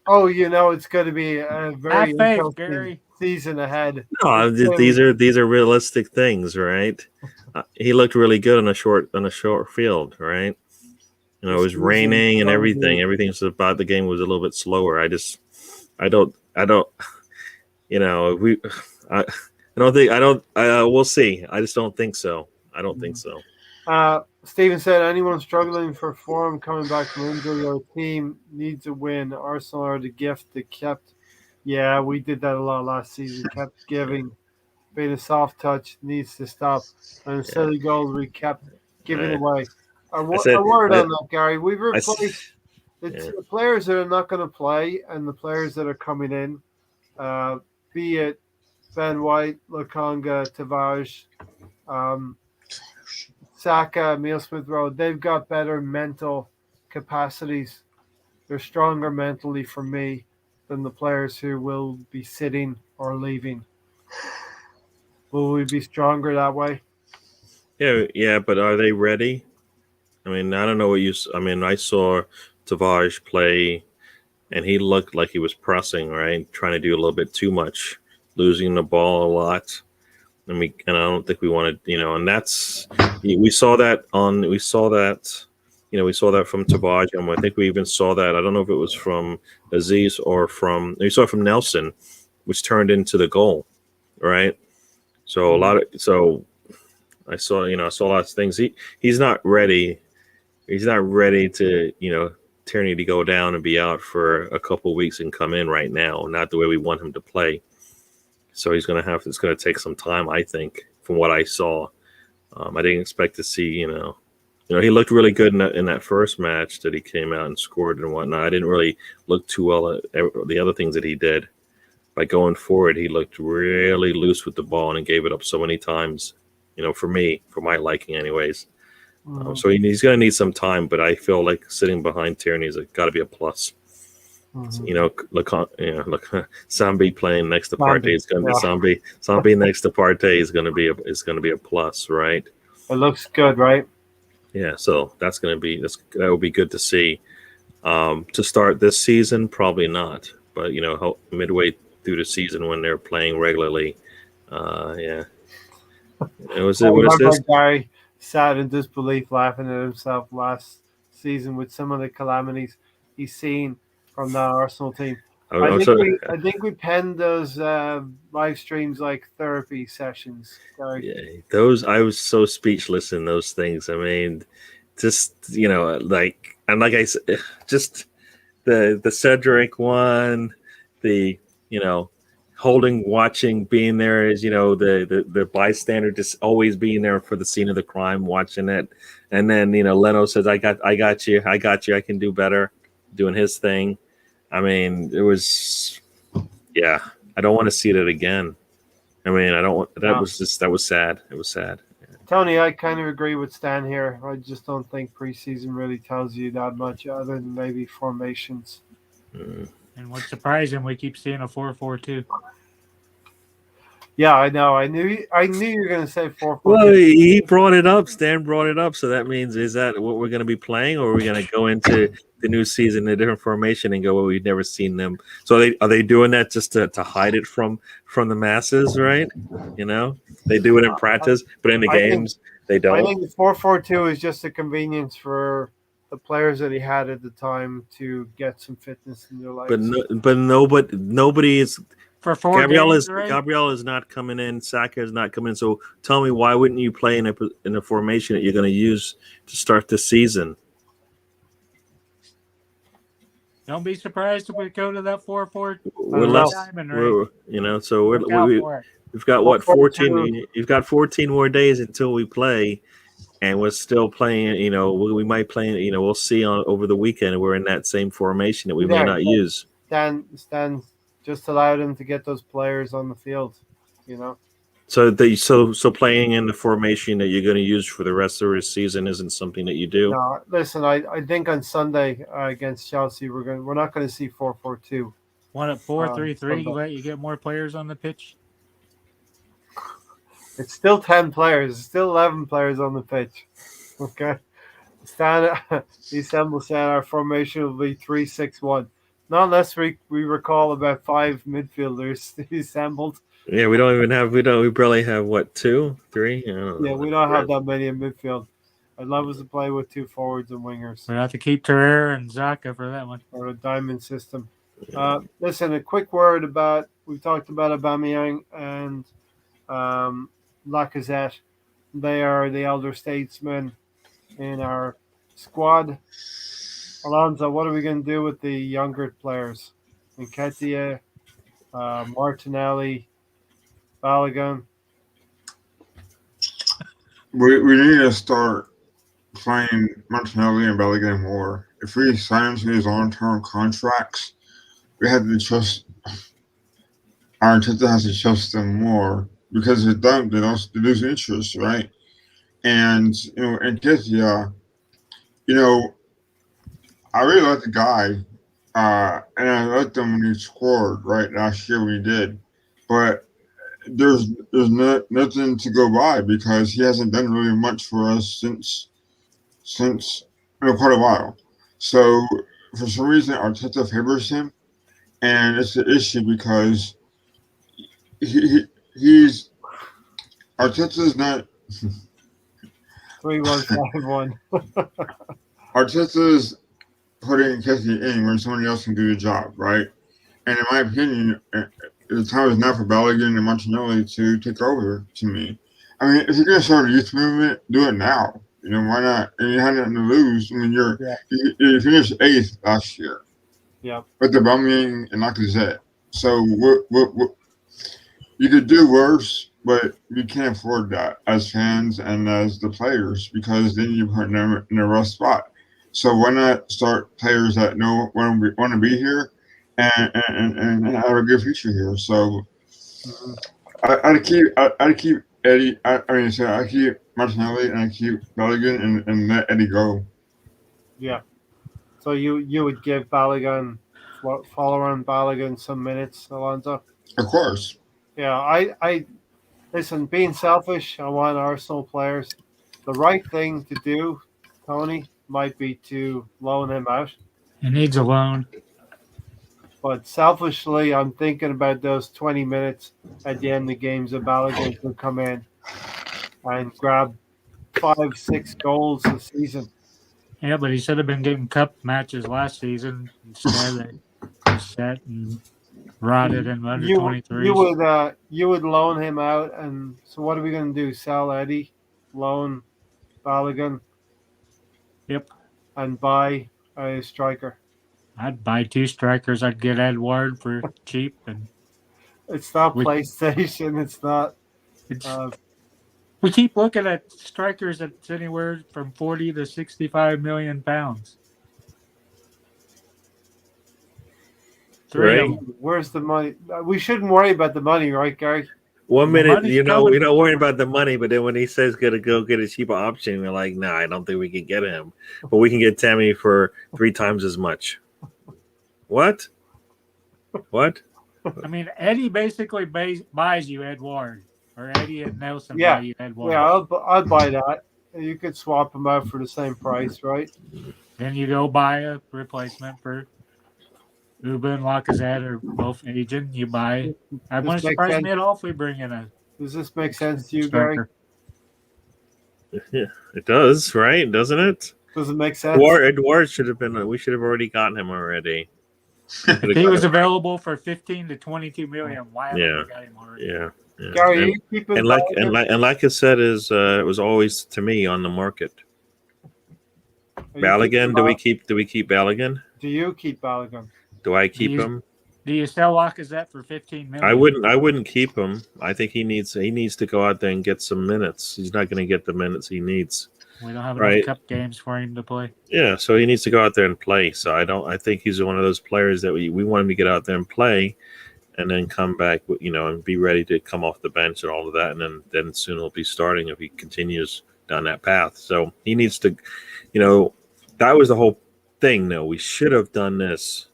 Oh, it's going to be a very Have faith, interesting Gary. season ahead. No, these are realistic things, right? He looked really good on a short field, right? It was Season raining and everything. probably- Everything's about the game was a little bit slower. I don't. We'll see. I just don't think so. I don't think so. Steven said, anyone struggling for form coming back from injury or team needs a win. Arsenal are the gift that kept. Yeah, we did that a lot last season. Kept giving. Being a soft touch needs to stop. And silly goals we kept giving away. A word on that, Gary. We've replaced the players that are not going to play and the players that are coming in, be it Ben White, Lakonga, Tavares, Saka, Emile Smith-Rowe. They've got better mental capacities. They're stronger mentally for me than the players who will be sitting or leaving. Will we be stronger that way? Yeah, but are they ready? I mean, I don't know what I saw Tavares play, and he looked like he was pressing, right, trying to do a little bit too much, losing the ball a lot. And I don't think we wanted, and that's we saw that from Tavares, and I think we even saw that. I don't know if it was from Aziz or we saw it from Nelson, which turned into the goal, right? So I saw lots of things. He's not ready. He's not ready to, Tierney to go down and be out for a couple of weeks and come in right now. Not the way we want him to play. So it's going to take some time, I think, from what I saw. I didn't expect to see, he looked really good in that first match that he came out and scored and whatnot. I didn't really look too well at the other things that he did. By going forward, he looked really loose with the ball and gave it up so many times, for my liking anyways. So he's going to need some time, but I feel like sitting behind Tierney has got to be a plus. Sambi playing next to Partey is going to be Sambi next to Partey is going to be a plus, right? It looks good, right? Yeah, so that will be good to see. To start this season, probably not, but midway through the season when they're playing regularly, yeah. It was. I What is remember this? a guy sat in disbelief, laughing at himself last season with some of the calamities he's seen from that Arsenal team. I think we penned those live streams like therapy sessions. Gary. Yeah, those I was so speechless in those things. I mean, just like I said, just the Cedric one, the holding, watching, being there is the bystander just always being there for the scene of the crime, watching it, and then Leno says, I got you, I can do better," doing his thing. I mean, it was, yeah. I don't want to see that again. I mean, I don't want. That was sad. It was sad. Tony, I kind of agree with Stan here. I just don't think preseason really tells you that much, other than maybe formations. Mm. And what's surprising, we keep seeing a 4-4-2. Yeah, I know. I knew you were going to say 4 4 Well, 2. he brought it up. Stan brought it up. So that means is that what we're going to be playing, or are we going to go into the new season in a different formation and go where we've never seen them? So are they doing that just to hide it from the masses, right? You know, they do it in practice, but in the I think games they I don't. think the 4-4-2 is just a convenience for the players that he had at the time to get some fitness in their But legs. no, but nobody is. For 4 Gabriel games, is right? Gabriel is not coming in. Saka is not coming in. So tell me, why wouldn't you play in a formation that you're going to use to start the season? Don't be surprised if we go to that 4-4 I We're don't three know. less, diamond ring. so Look out we for it. we've got what 4-4-2. 14. You've got 14 more days until we play, and we're still playing. We might play. We'll see on over the weekend. We're in that same formation that we may There, not use. Stan just allowed him to get those players on the field. You know. So playing in the formation that you're going to use for the rest of the season isn't something that you do. No, listen. I think on Sunday against Chelsea, we're not going to see 4-4-2. One at 4-3-3, Sunday. let you get more players on the pitch. It's still 10 players. It's still 11 players on the pitch. Okay. Stan December said our formation will be 3-6-1. Not unless we recall about 5 midfielders assembled. Yeah, we don't even have. We barely have what, 2, 3. I don't Yeah, know. we don't have that many in midfield. I'd love us to play with 2 forwards and wingers We have to keep Terrera and Zaka for that one. or a diamond system. Listen, a quick word about we talked about Aubameyang and Lacazette. They are the elder statesmen in our squad. Alonso, what are we going to do with the younger players? Nketiah, Martinelli, Balogun. We need to start playing Martinelli and Bellingham more. If we sign him to these long-term contracts, we have to trust. Our Arteta has to trust them more because if they don't, they lose interest, right? And and Nketiah, you know, I really like the guy, and I liked him when he scored right last year when he did, but there's nothing to go by because he hasn't done really much for us since quite a while. So for some reason, Arteta favors him, and it's an issue because he he's Arteta's not 3-1-5-1. Arteta's putting Kessie in when somebody else can do the job, right? And in my opinion, the time is now for Balogun and Martinelli to take over. To me, I mean, if you're gonna start a youth movement, do it now. Why not? And you had nothing to lose. I mean, Yeah. you finished 8th last year Yeah. with the Aubameyang and Lacazette. So what you could do worse, but you can't afford that as fans and as the players because then you put them in a rough spot. So why not start players that know want to be here and have a good future here? So Mhm. I'd keep Eddie. So I keep Martinelli and I keep Belligan and let Eddie go. Yeah. So you would give Balogun, follow on Balogun some minutes, Alonso? Of course, Yeah, I listen, being selfish, I want Arsenal players. The right thing to do, Tony, might be to loan him out. He needs a loan. But selfishly, I'm thinking about those 20 minutes at the end of the games that Balogun could come in and grab 5, 6 goals a season. Yeah, but he should have been getting cup matches last season. Instead, they sat and rotted in under You 23s. would loan him out, and so what are we going to do? Sell Eddie, loan Balogun, Yep. and buy a striker. I'd buy 2 strikers. I'd get Edward for cheap, and It's not we PlayStation. It's not. it's Uh, we keep looking at strikers that's anywhere from 40 to 65 million pounds. 3 of Right? them. where's the money? We shouldn't worry about the money, right, Gary? One The minute, money's you know, coming. we're not worrying about the money, but then when he says gonna go get a cheaper option, we're like, nah, I don't think we can get him. But we can get Tammy for 3 times as much. What? What? I mean, Eddie basically buys you Edward, or Eddie and Nelson buy Yeah, you Edward. yeah, I'd buy that. You could swap them out for the same price, right? Then you go buy a replacement for Uba and Lacazette are both aging. You buy. I This wouldn't makes surprise sense. me at all if we bring in a Does this make sense to you, Gary? striker. Yeah, it does, right? Doesn't it? Does it make sense? Edward should have been. We should have already gotten him already. If he was available for 15 to 22 million, why haven't Yeah. we got him already? Yeah. Yeah. Gary, are you keeping And like Balogun? I said, is it was always to me on the market. Are you Balogun, keeping do we keep Balogun? Do you keep Balogun? Do I keep him? Do you sell Lacazette for 15 million? I wouldn't keep him. I think he needs to go out there and get some minutes. He's not going to get the minutes he needs. We don't have Right. enough cup games for him to play. Yeah, so he needs to go out there and play. So I think he's one of those players that we want him to get out there and play and then come back, and be ready to come off the bench and all of that, and then soon he'll be starting if he continues down that path. So he needs to, that was the whole thing. Though we should have done this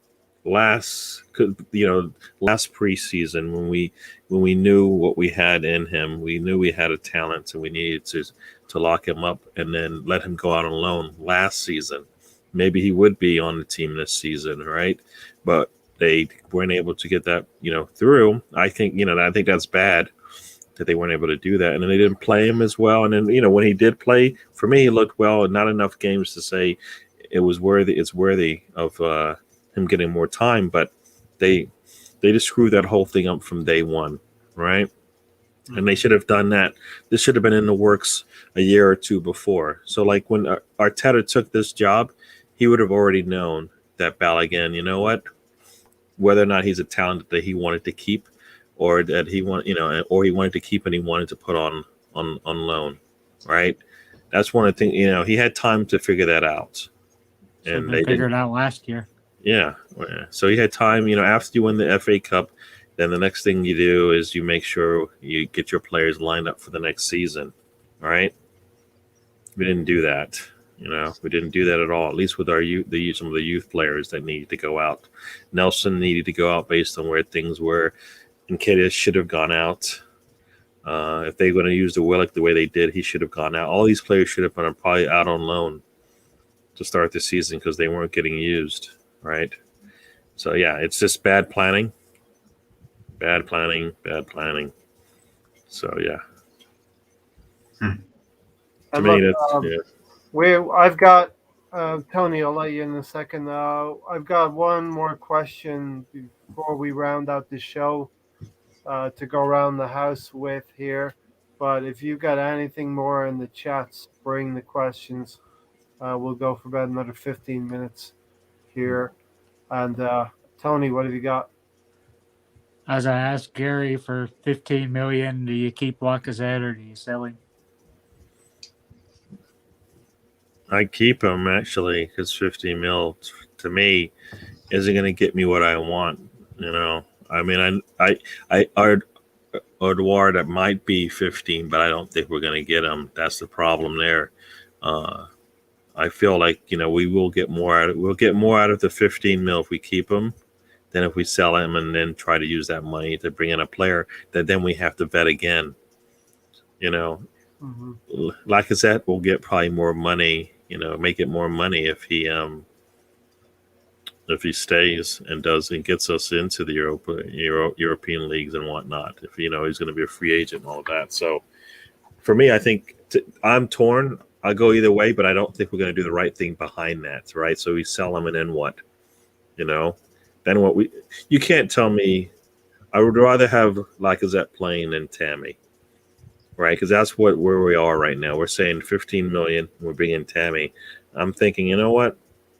last preseason when we knew what we had in him. We knew we had a talent, and we needed to lock him up and then let him go out on loan last season. Maybe he would be on the team this season, right? But they weren't able to get that, through. I think that's bad that they weren't able to do that. And then they didn't play him as well. And then, when he did play, for me, he looked well. Not enough games to say it's worthy of him getting more time. But they just screwed that whole thing up from day one, right? Mm-hmm. And they should have done that. This should have been in the works a year or two before. So, like, when Arteta took this job, he would have already known that Balogun, you know what? Whether or not he's a talent that he wanted to keep, or that he or he wanted to keep and he wanted to put on loan, right? That's one of the things. He had time to figure that out, and they figured it out last year. Yeah, so he had time. After you win the FA Cup, then the next thing you do is you make sure you get your players lined up for the next season, right? We didn't do that. We didn't do that at all. At least with our some of the youth players that needed to go out. Nelson needed to go out based on where things were. And Nketiah should have gone out. If they were going to use the Willock the way they did, he should have gone out. All these players should have been probably out on loan to start the season because they weren't getting used, right? So, yeah, it's just bad planning. Bad planning. So, yeah. To me, that's, yeah. I've got Tony. I'll let you in a second. I've got one more question before we round out the show to go around the house with here. But if you got anything more in the chats, bring the questions. We'll go for about another 15 minutes here. And Tony, what have you got? As I asked Gary for 15 million, do you keep Lacazette or do you sell him? I keep him actually because 50 mil to me isn't going to get me what I want. I mean, Edouard might be 15, but I don't think we're going to get him. That's the problem there. I feel like we will get more out of. We'll get more out of the 15 mil if we keep him than if we sell him and then try to use that money to bring in a player that then we have to vet again. Mm-hmm. Lacazette will get probably more money. Make it more money if he stays and gets us into the European leagues and whatnot. If he's going to be a free agent and all of that. So for me, I think I'm torn. I'll go either way, but I don't think we're going to do the right thing behind that, right? So we sell him and then what? Then what you can't tell me. I would rather have Lacazette playing than Tammy. Right, because that's where we are right now. We're saying 15 million. We're bringing Tammy. I'm thinking, you know what?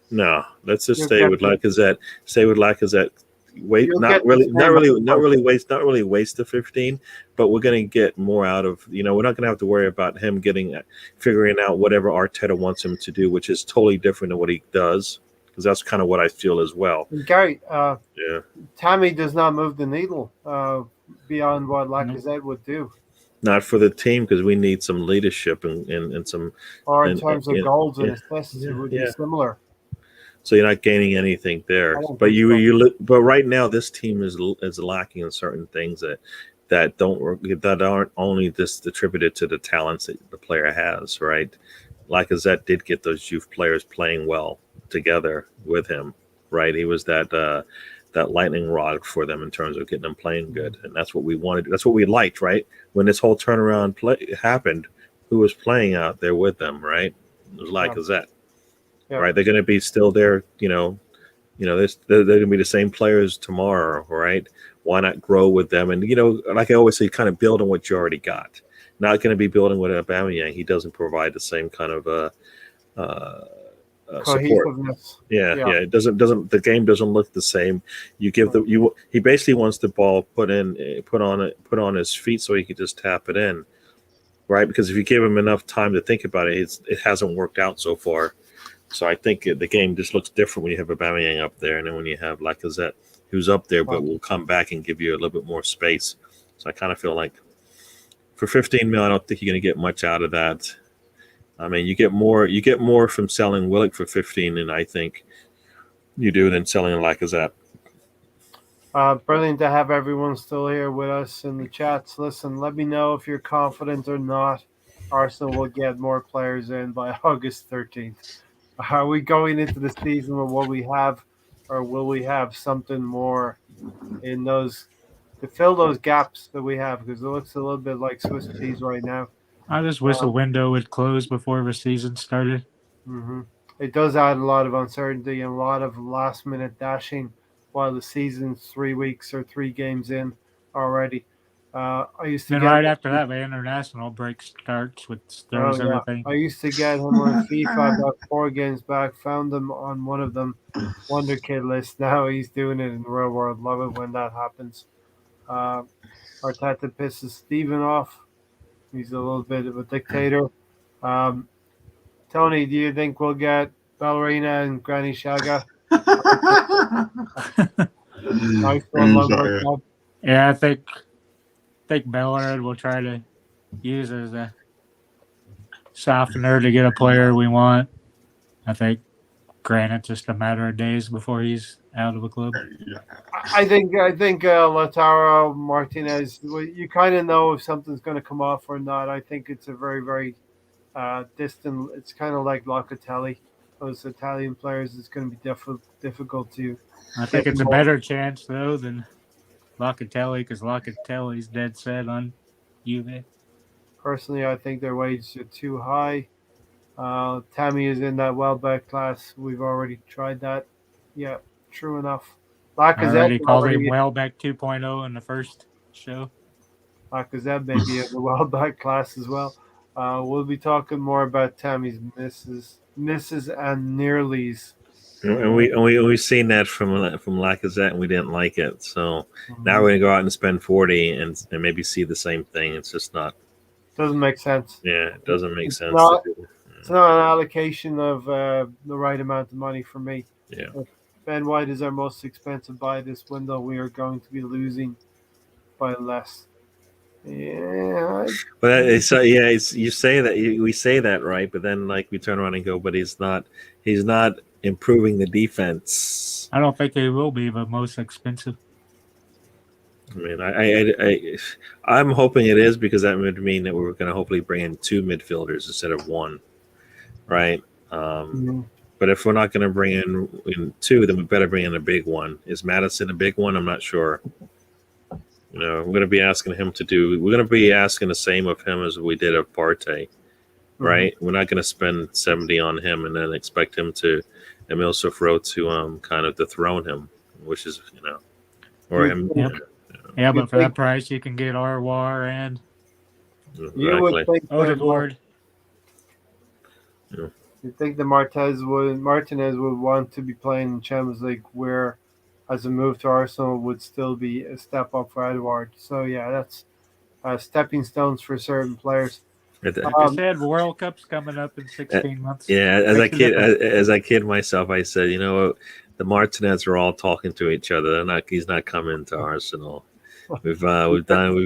No, let's just stay with Lacazette. Stay with Lacazette. Wait, not really waste the 15, but we're going to get more out of. We're not going to have to worry about him figuring out whatever Arteta wants him to do, which is totally different than what he does. Because that's kind of what I feel as well. Gary, yeah, Tammy does not move the needle. beyond what Lacazette would do, Not for the team because we need some leadership and some. or in And, terms of yeah, goals and yeah, assists, it yeah, would be yeah. similar. So you're not gaining anything I there. don't But think so. but right now this team is lacking in certain things that aren't only just attributed to the talents that the player has. Right, Lacazette did get those youth players playing well together with him. Right, he was that lightning rod for them in terms of getting them playing good, and that's what we wanted. That's what we liked. Right, when this whole turnaround happened, who was playing out there with them? Right, it was Yeah. Lacazette. Yeah. Right, they're going to be still there. They're going to be the same players tomorrow, right? Why not grow with them? And like I always say, kind of build on what you already got. Not going to be building with Aubameyang. He doesn't provide the same kind of support. Cohesiveness. Yeah, Yeah. yeah. It doesn't. The game doesn't look the same. You give the you. He basically wants the ball put on his feet so he can just tap it in, right? Because if you give him enough time to think about it, it hasn't worked out so far. So I think the game just looks different when you have Aubameyang up there, and then when you have Lacazette, who's up there, but will come back and give you a little bit more space. So I kind of feel like for 15 mil, I don't think you're going to get much out of that. I mean, you get more from selling Willock for 15 than I think you do than selling Lacazette. Brilliant to have everyone still here with us in the chats. Listen, let me know if you're confident or not. Arsenal will get more players in by August 13th. Are we going into the season with what we have, or will we have something more in those to fill those gaps that we have? Because it looks a little bit like Swiss cheese right now. I just wish the window would close before the season started. Mm-hmm. It does add a lot of uncertainty and a lot of last minute dashing while the season's 3 weeks or 3 games in already. I used to Then get right after that, the international break starts, which throws everything. I used to get him on FIFA about 4 games back. Found him on one of them Wonder Kid lists. Now he's doing it in the real world. Love it when that happens. Arteta pisses Steven off. He's a little bit of a dictator. Tony, do you think we'll get Ballerina and Granny Shaga? Nice one, Lumber Club. Yeah, I think Bellard will try to use as a softener to get a player we want. I think Granite's just a matter of days before he's out of the club. I think Lautaro Martinez. You kind of know if something's going to come off or not. I think it's a very very distant. It's kind of like Locatelli. Those Italian players, it's going to be difficult to. I think it's a better chance though than Locatelli because Locatelli's dead set on Juve. Personally, I think their wages are too high. Tammy is in that Welbeck class. We've already tried that. Yeah, true enough. Lacazette already called him Welbeck 2.0 in the first show. Lacazette may be in the Welbeck class as well. We'll be talking more about Tammy's misses and nearlies. And we've seen that from Lacazette, and we didn't like it. So now we're gonna go out and spend 40 and maybe see the same thing. It's just not. Doesn't make sense. Yeah, it doesn't make sense. It's not an allocation of the right amount of money for me. Yeah. If Ben White is our most expensive buy this window, we are going to be losing by less. Yeah. But you say that we say that, right? But then we turn around and go, but he's not improving the defense. I don't think he will be the most expensive. I mean, I'm hoping it is because that would mean that we're going to hopefully bring in 2 midfielders instead of 1, right? But if we're not going to bring in 2, then we better bring in a big one. Is Madison a big one? I'm not sure. We're going to be asking him we're going to be asking the same of him as we did of Partey, right? We're not going to spend 70 on him and then expect him to Emil Sofro to kind of dethrone him, which is or him. Yeah, but for that price, you can get Arwar and Odegaard. Yeah. You think the Martinez would want to be playing in Champions League, where as a move to Arsenal would still be a step up for Edouard. So yeah, that's stepping stones for certain players. Like I said, World Cup's coming up in 16 months. Yeah, as I kid myself, I said, the Martinez are all talking to each other. He's not coming to Arsenal. We've done.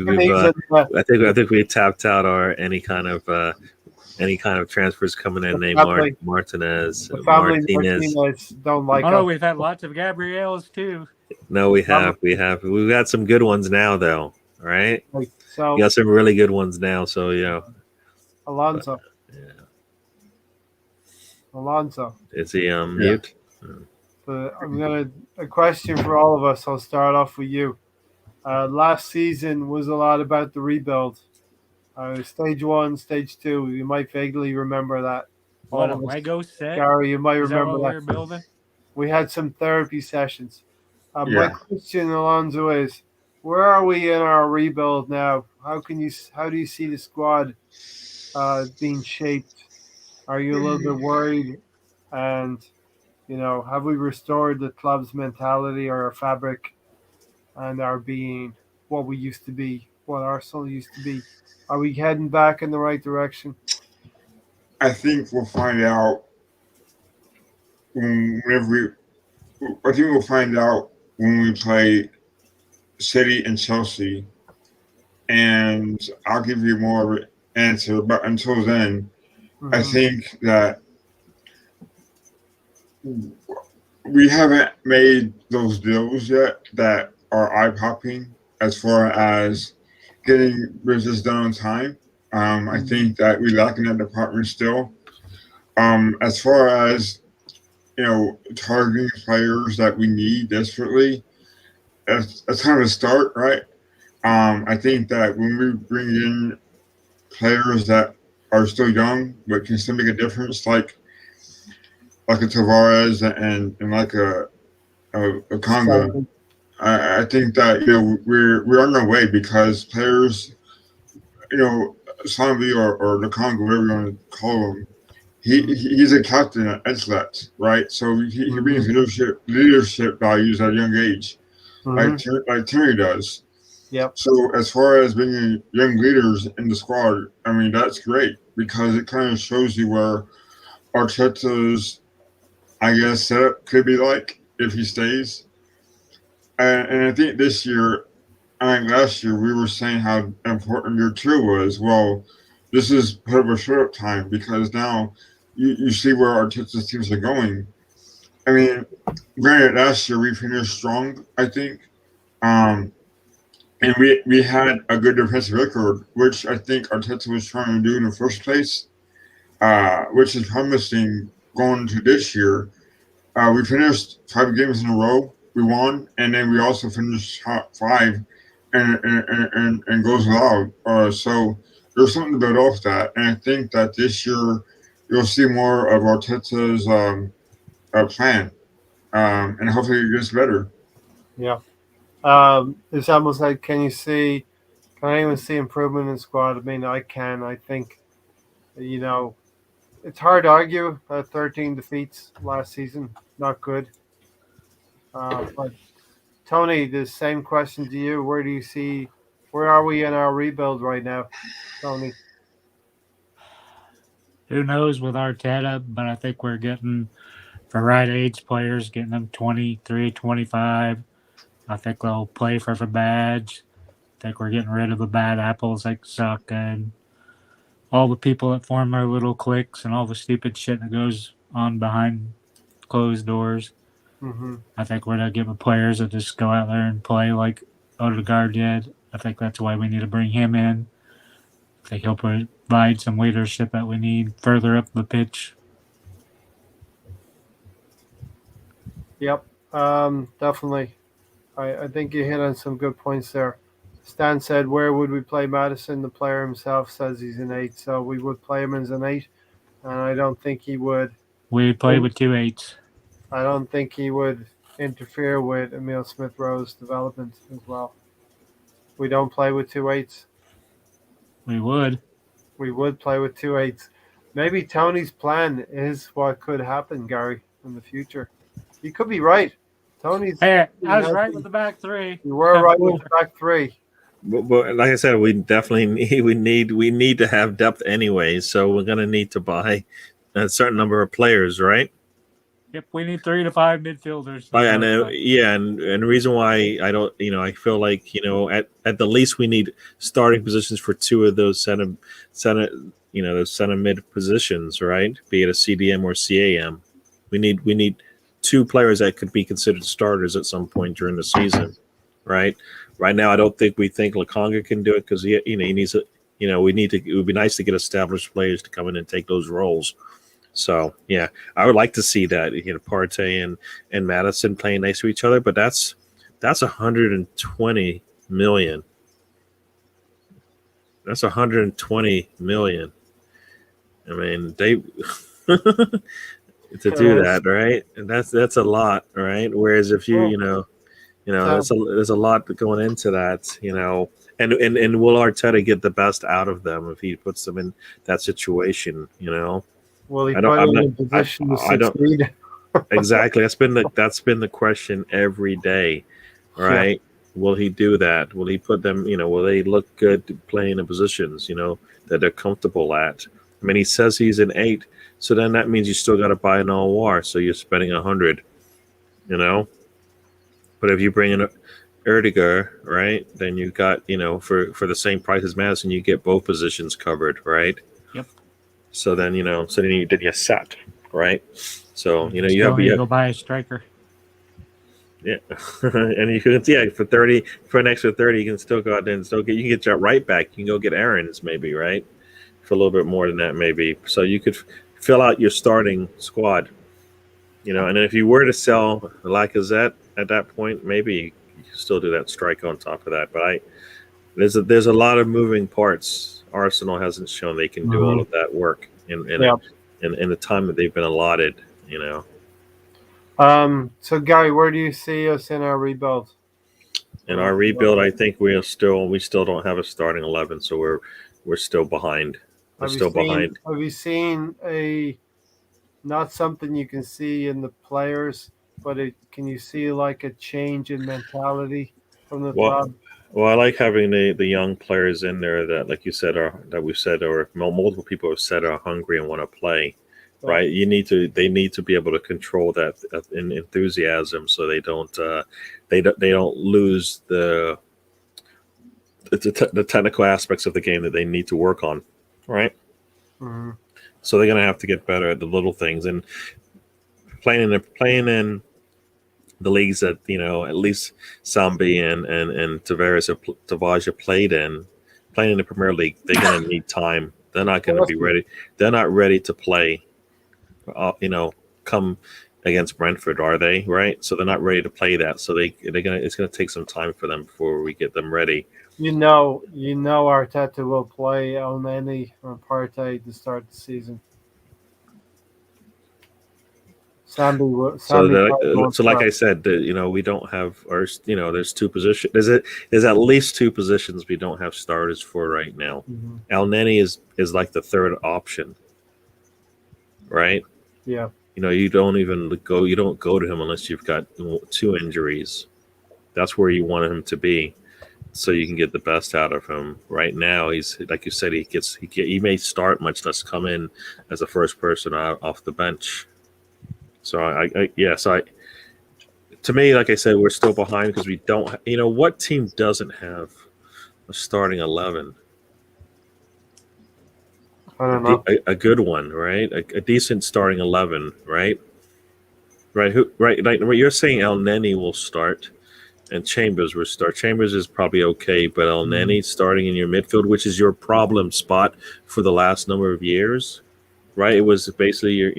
Names and, I think we tapped out our any kind of transfers coming in named family, Martinez, the family Martinez. Martinez don't like Oh no, us. we've had lots of Gabrielles too. No, we've got some good ones now though. All right, we So got some really good ones now. So Alonso, yeah. Alonso. Is he Yeah. mute? But I'm gonna a question for all of us. I'll start off with you. Last season was a lot about the rebuild. Stage one, stage two. You might vaguely remember that. What All a of us. Lego set! Gary, you might Is that remember what we that. were building? We had some therapy sessions. My Yeah. question, Alonso, is where are we in our rebuild now? How do you see the squad being shaped? Are you a little bit worried? And have we restored the club's mentality or our fabric and our being what we used to be, what Arsenal used to be? Are we heading back in the right direction? I think we'll find out whenever we. I think we'll find out when we play City and Chelsea, and I'll give you more of an answer. But until then, I Hmm. think that we haven't made those deals yet that are eye popping as far as getting business done on time. I think that we lack in that department still. As far as targeting players that we need desperately, that's kind of a start, right? I think that when we bring in players that are still young but can still make a difference, like a Tavares and like a Conga, I think that we're on our way because players, Slamby or the Congo, whatever you want to call him, he's a captain at Edgelet, right? So he brings leadership values at a young age, Hmm. like Terry does. Yep. So as far as bringing young leaders in the squad, I mean that's great because it kind of shows you where Arteta's, I guess, setup could be like if he stays. And I think this year, I think last year we were saying how important year two was. Well, this is part of a short time because now you see where Arteta's teams are going. I mean, granted, last year we finished strong, I think. Um, and we had a good defensive record, which I think Arteta was trying to do in the first place, which is promising going into this year. We finished 5 games in a row. We won, and then we also finished top five and goes allowed. So there's something to build off that, and I think that this year you'll see more of Arteta's plan, and hopefully it gets better. Yeah. It's almost like, can anyone see improvement in squad? I mean, I can. I think, you know, it's hard to argue. 13 defeats last season, not good. But Tony, the same question to you. Where are we in our rebuild right now, Tony? Who knows with Arteta, but I think we're getting the right age players, getting them 23, 25. I think they'll play for the badge. I think we're getting rid of the bad apples like Saka and all the people that form their little cliques and all the stupid shit that goes on behind closed doors. Hmm. I think we're going to give the players that just go out there and play like Odegaard did. I think that's why we need to bring him in. I think he'll provide some leadership that we need further up the pitch. Yep. Definitely. I think you hit on some good points there. Stan said, "Where would we play Madison?" The player himself says he's an eight, so we would play him as an eight, and I don't think he would. We play with 2 8s. I don't think he would interfere with Emil Smith Rowe's development as well. We don't play with two eights. We would. We would play with two eights. Maybe Tony's plan is what could happen, Gary, in the future. He could be right. Tony's. Hey, I was right with the back three. You were right with the back three. But like I said, we definitely need to have depth anyway. So we're gonna need to buy a certain number of players, right? Yep, we need 3 to 5 midfielders. I know, yeah, and the reason why I don't, I feel like at the least we need starting positions for two of those center, those center mid positions, right? Be it a CDM or CAM. We need two players that could be considered starters at some point during the season, right? Right now, I don't think we think Lakonga can do it because he needs a, we need to. It would be nice to get established players to come in and take those roles. So yeah, I would like to see that Partey and Madison playing next to each other, but that's 120 million. That's 120 million. I mean, they to do that, right? And that's a lot, right? Whereas if there's a lot going into that, and will Arteta get the best out of them if he puts them in that situation, Will he I don't. put I'm him not. in position to I don't. succeed? Exactly. That's been the question every day, Yeah. right? Will he do that? Will he put them? Will they look good playing in positions? That they're comfortable at. I mean, he says he's an 8, so then that means you still got to buy an all war. So you're spending 100. But if you bring in Erdiger, right, then you got for the same price as Madison, you get both positions covered, right? Yep. So then you're set, right? So you Still have need to go buy a striker. Yeah, and you can for an extra 30, you can still go out there and you can get your right back. You can go get Aaron's maybe, right, for a little bit more than that maybe. So you could fill out your starting squad, and then if you were to sell Lacazette at that point, maybe you can still do that strike on top of that. But there's a lot of moving parts. Arsenal hasn't shown they can do all of that work in the time that they've been allotted. So Gary, where do you see us in our rebuild? In our rebuild, I think we still don't have a starting 11, so we're still behind. We're still behind. Have you seen not something you can see in the players, but can you see like a change in mentality from the club? Well, I like having the young players in there that, like you said, or multiple people have said are hungry and want to play. Right, they need to be able to control that enthusiasm, so they don't lose the technical aspects of the game that they need to work on, right? Mm-hmm. So they're going to have to get better at the little things and playing in the leagues that at least Sambi and Tavares have playing in the Premier League. They're going to need time. They're not going to be ready. They're not ready to play. Come against Brentford, are they? Right, so they're not ready to play that. So it's gonna take some time for them before we get them ready. Arteta will play Elneny or Partey to start the season. So like I said, we don't have our. There's two positions. There's at least two positions we don't have starters for right now. Mm-hmm. Elneny is like the third option, right? Yeah. You don't go to him unless you've got 2 injuries. That's where you want him to be, so you can get the best out of him. Right now, he's like you said, he may start, much less come in as a first person out off the bench. So to me, like I said, we're still behind because we don't. What team doesn't have a starting 11? I don't know. A good one, right? A decent starting 11, right? Right. Like you're saying, Elneny will start, and Chambers will start. Chambers is probably okay, but Elneny starting in your midfield, which is your problem spot for the last number of years, right? It was basically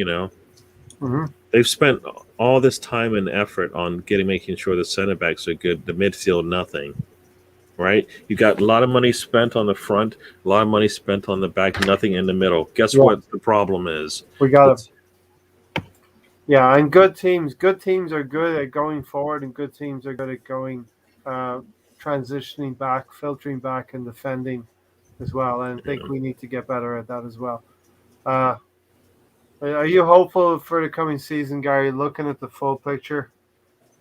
they've spent all this time and effort on making sure the center backs are good. The midfield, nothing. Right? You got a lot of money spent on the front, a lot of money spent on the back, nothing in the middle. Guess what the problem is? We got it. Yeah, and good teams are good at going forward, and good teams are good at going transitioning back, filtering back, and defending as well. And I think we need to get better at that as well. Are you hopeful for the coming season, Gary? Looking at the full picture,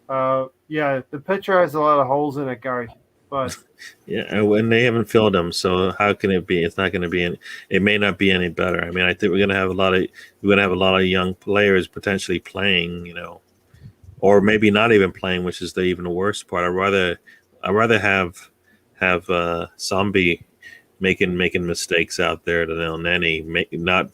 the picture has a lot of holes in it, Gary. but Yeah, and they haven't filled them, so how can it be? It's not going to be any. It may not be any better. I mean, I think we're going to have a lot of young players potentially playing, or maybe not even playing, which is the even worst part. I'd rather have Zombie making mistakes out there than El Neni not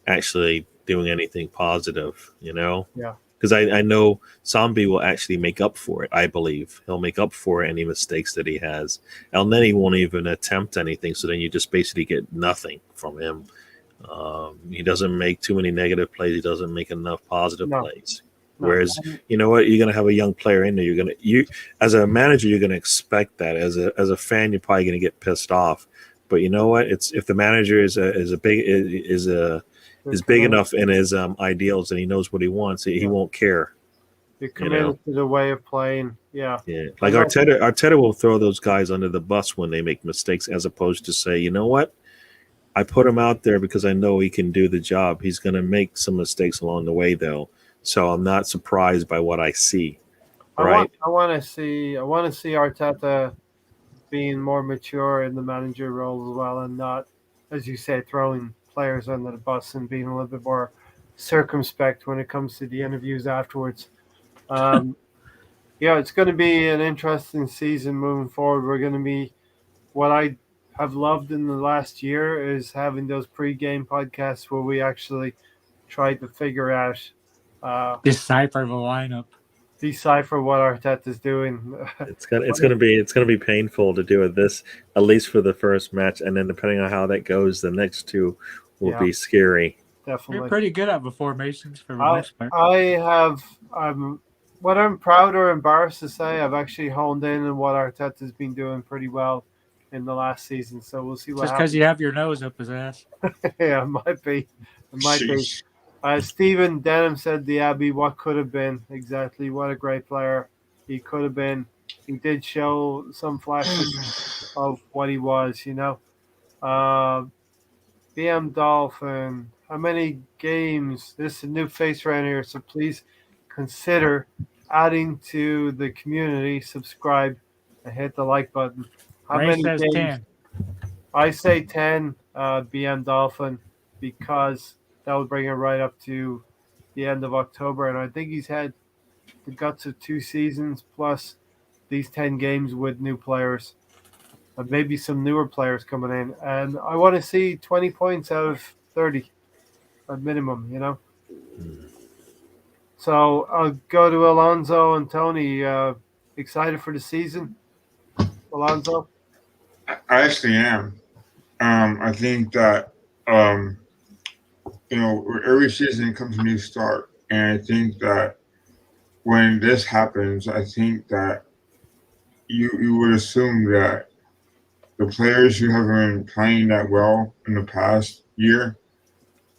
actually doing anything positive. yeah, Because I know Zombie will actually make up for it. I believe he'll make up for any mistakes that he has. El Neni won't even attempt anything, so then you just basically get nothing from him. He doesn't make too many negative plays. He doesn't make enough positive no, plays. no. Whereas, you know what, you're gonna have a young player in there. You as a manager, you're gonna expect that. As a fan, you're probably gonna get pissed off. But you know what? It's if the manager is big Committed, enough in his ideals and he knows what he wants, he yeah. won't care. You're You know, committed to the way of playing. Yeah, yeah. I Like know. Arteta will throw those guys under the bus when they make mistakes, as opposed to say, you know what, I put him out there because I know he can do the job. He's going to make some mistakes along the way, though, so I'm not surprised by what I see. Right? I want to see Arteta being more mature in the manager role as well, and not, as you say, throwing players under the bus and being a little bit more circumspect when it comes to the interviews afterwards. Um, yeah, it's going to be an interesting season moving forward. We're going to be what I have loved in the last year is having those pre-game podcasts where we actually try to figure out, uh, Decipher the lineup. decipher what Arteta's doing. It's gonna be painful to do it this, at least for the first match, and then depending on how that goes, the next two will Yeah, be scary. You're definitely. pretty good at the formations for the I most part. I have what I'm proud or embarrassed to say, I've actually honed in on what Arteta's been doing pretty well in the last season. So we'll see what Just because happens. you have your nose up his ass. Yeah, it might be. It might be. Sheesh. Stephen Denham said the Abbey, what could have been. Exactly. What a great player he could have been. He did show some flashes of what he was. Uh, BM Dolphin, how many games? This is a new face around here, so please consider adding to the community, subscribe, and hit the like button. How Ray many says games? 10. I say 10, BM Dolphin, because that would bring it right up to the end of October. And I think he's had the guts of 2 seasons plus these 10 games with new players and maybe some newer players coming in. And I want to see 20 points out of 30 at minimum. So I'll go to Alonso and Tony. Excited for the season, Alonso? I actually am. I think that um, every season comes a new start, and I think that when this happens, I think that you would assume that the players who have been playing that well in the past year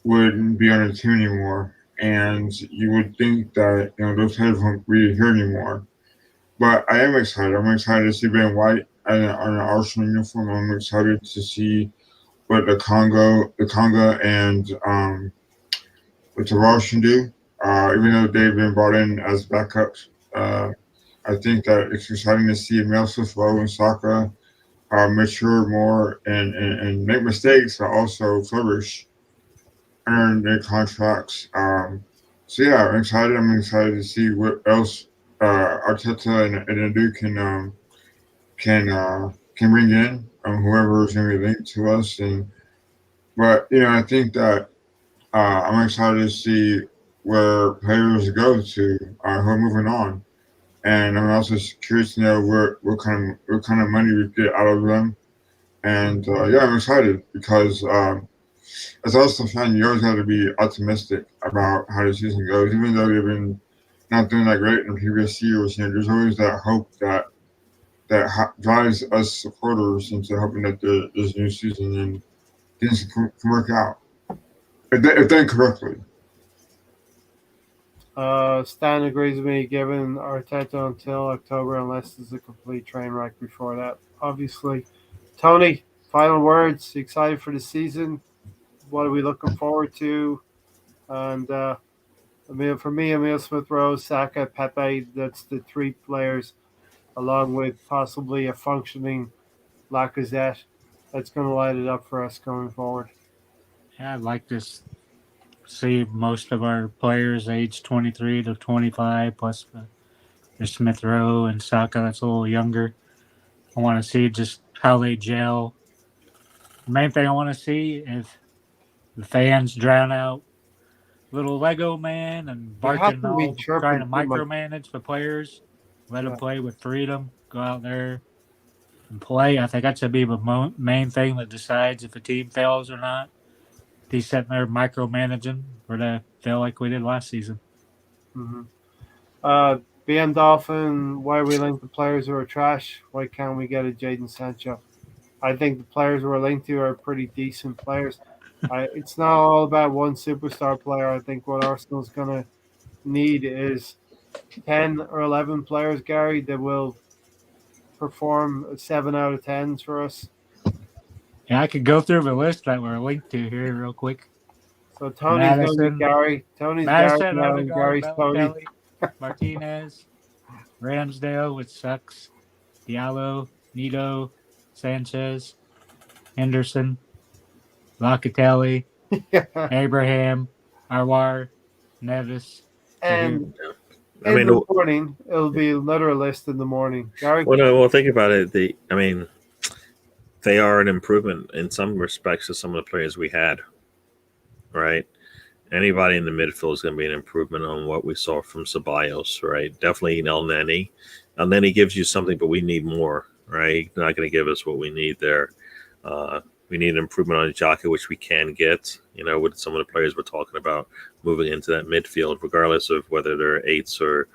wouldn't be on the team anymore, and you would think that those players won't be here anymore. But I am excited. I'm excited to see Ben White on an Arsenal uniform. I'm excited to see what the Congo and what Tavares can do. Even though they've been brought in as backups, I think that it's exciting to see Nelson Flow and Saka mature more and make mistakes, but also flourish, earn their contracts. So yeah, I'm excited. I'm excited to see what else Arteta and Edu can bring in whoever is going to be linked to us. But I think that I'm excited to see where players go to who are moving on, and I'm also curious to know what kind of money we get out of them. And yeah, I'm excited because as a Arsenal fan, you always have to be optimistic about how the season goes, even though they've been not doing that great in the previous years. There's always that hope that drives us supporters into hoping that this new season and things can work out if done correctly. Stan agrees with me, giving Arteta until October unless there's a complete train wreck before that. Obviously, Tony, final words. Excited for the season. What are we looking forward to? And for me, Emil Smith Rowe, Saka, Pepe. That's the three players along with possibly a functioning Lacazette that's going to light it up for us going forward. Yeah, I'd like to see most of our players age 23 to 25, plus the Smith Rowe and Saka that's a little younger. I want to see just how they gel. The main thing I want to see if the fans drown out little Lego man and You barking haven't been all trying chirping to too much. micromanage the players. Let them Yeah. play with freedom. Go out there and play. I think that should be the main thing that decides if a team fails or not. He's sitting there micromanaging for the fail like we did last season. Mm-hmm. BM Dolphin, why we link the players who are trash? Why can't we get a Jadon Sancho? I think the players we're linked to are pretty decent players. It's not all about one superstar player. I think what Arsenal's going to need is 10 or 11 players, Gary, that will perform 7 out of 10s for us. Yeah, I could go through the list that we're linked to here real quick. So Tony's going to be Madison, Gary. Tony's Gary Madison, now, and Odegaard, Gary's Tony. Balotelli, Martinez, Ramsdale, which sucks. Diallo, Nito, Sanchez, Henderson, Locatelli, Abraham, Arwar, Nevis. And I in mean, the morning, it'll be another list in the morning. Gary? well, think about it. They are an improvement in some respects to some of the players we had, right? Anybody in the midfield is going to be an improvement on what we saw from Ceballos, right? Definitely El Neni. El Neni gives you something, but we need more, right? He's not going to give us what we need there. We need an improvement on Xhaka, which we can get, with some of the players we're talking about moving into that midfield, regardless of whether they're eights or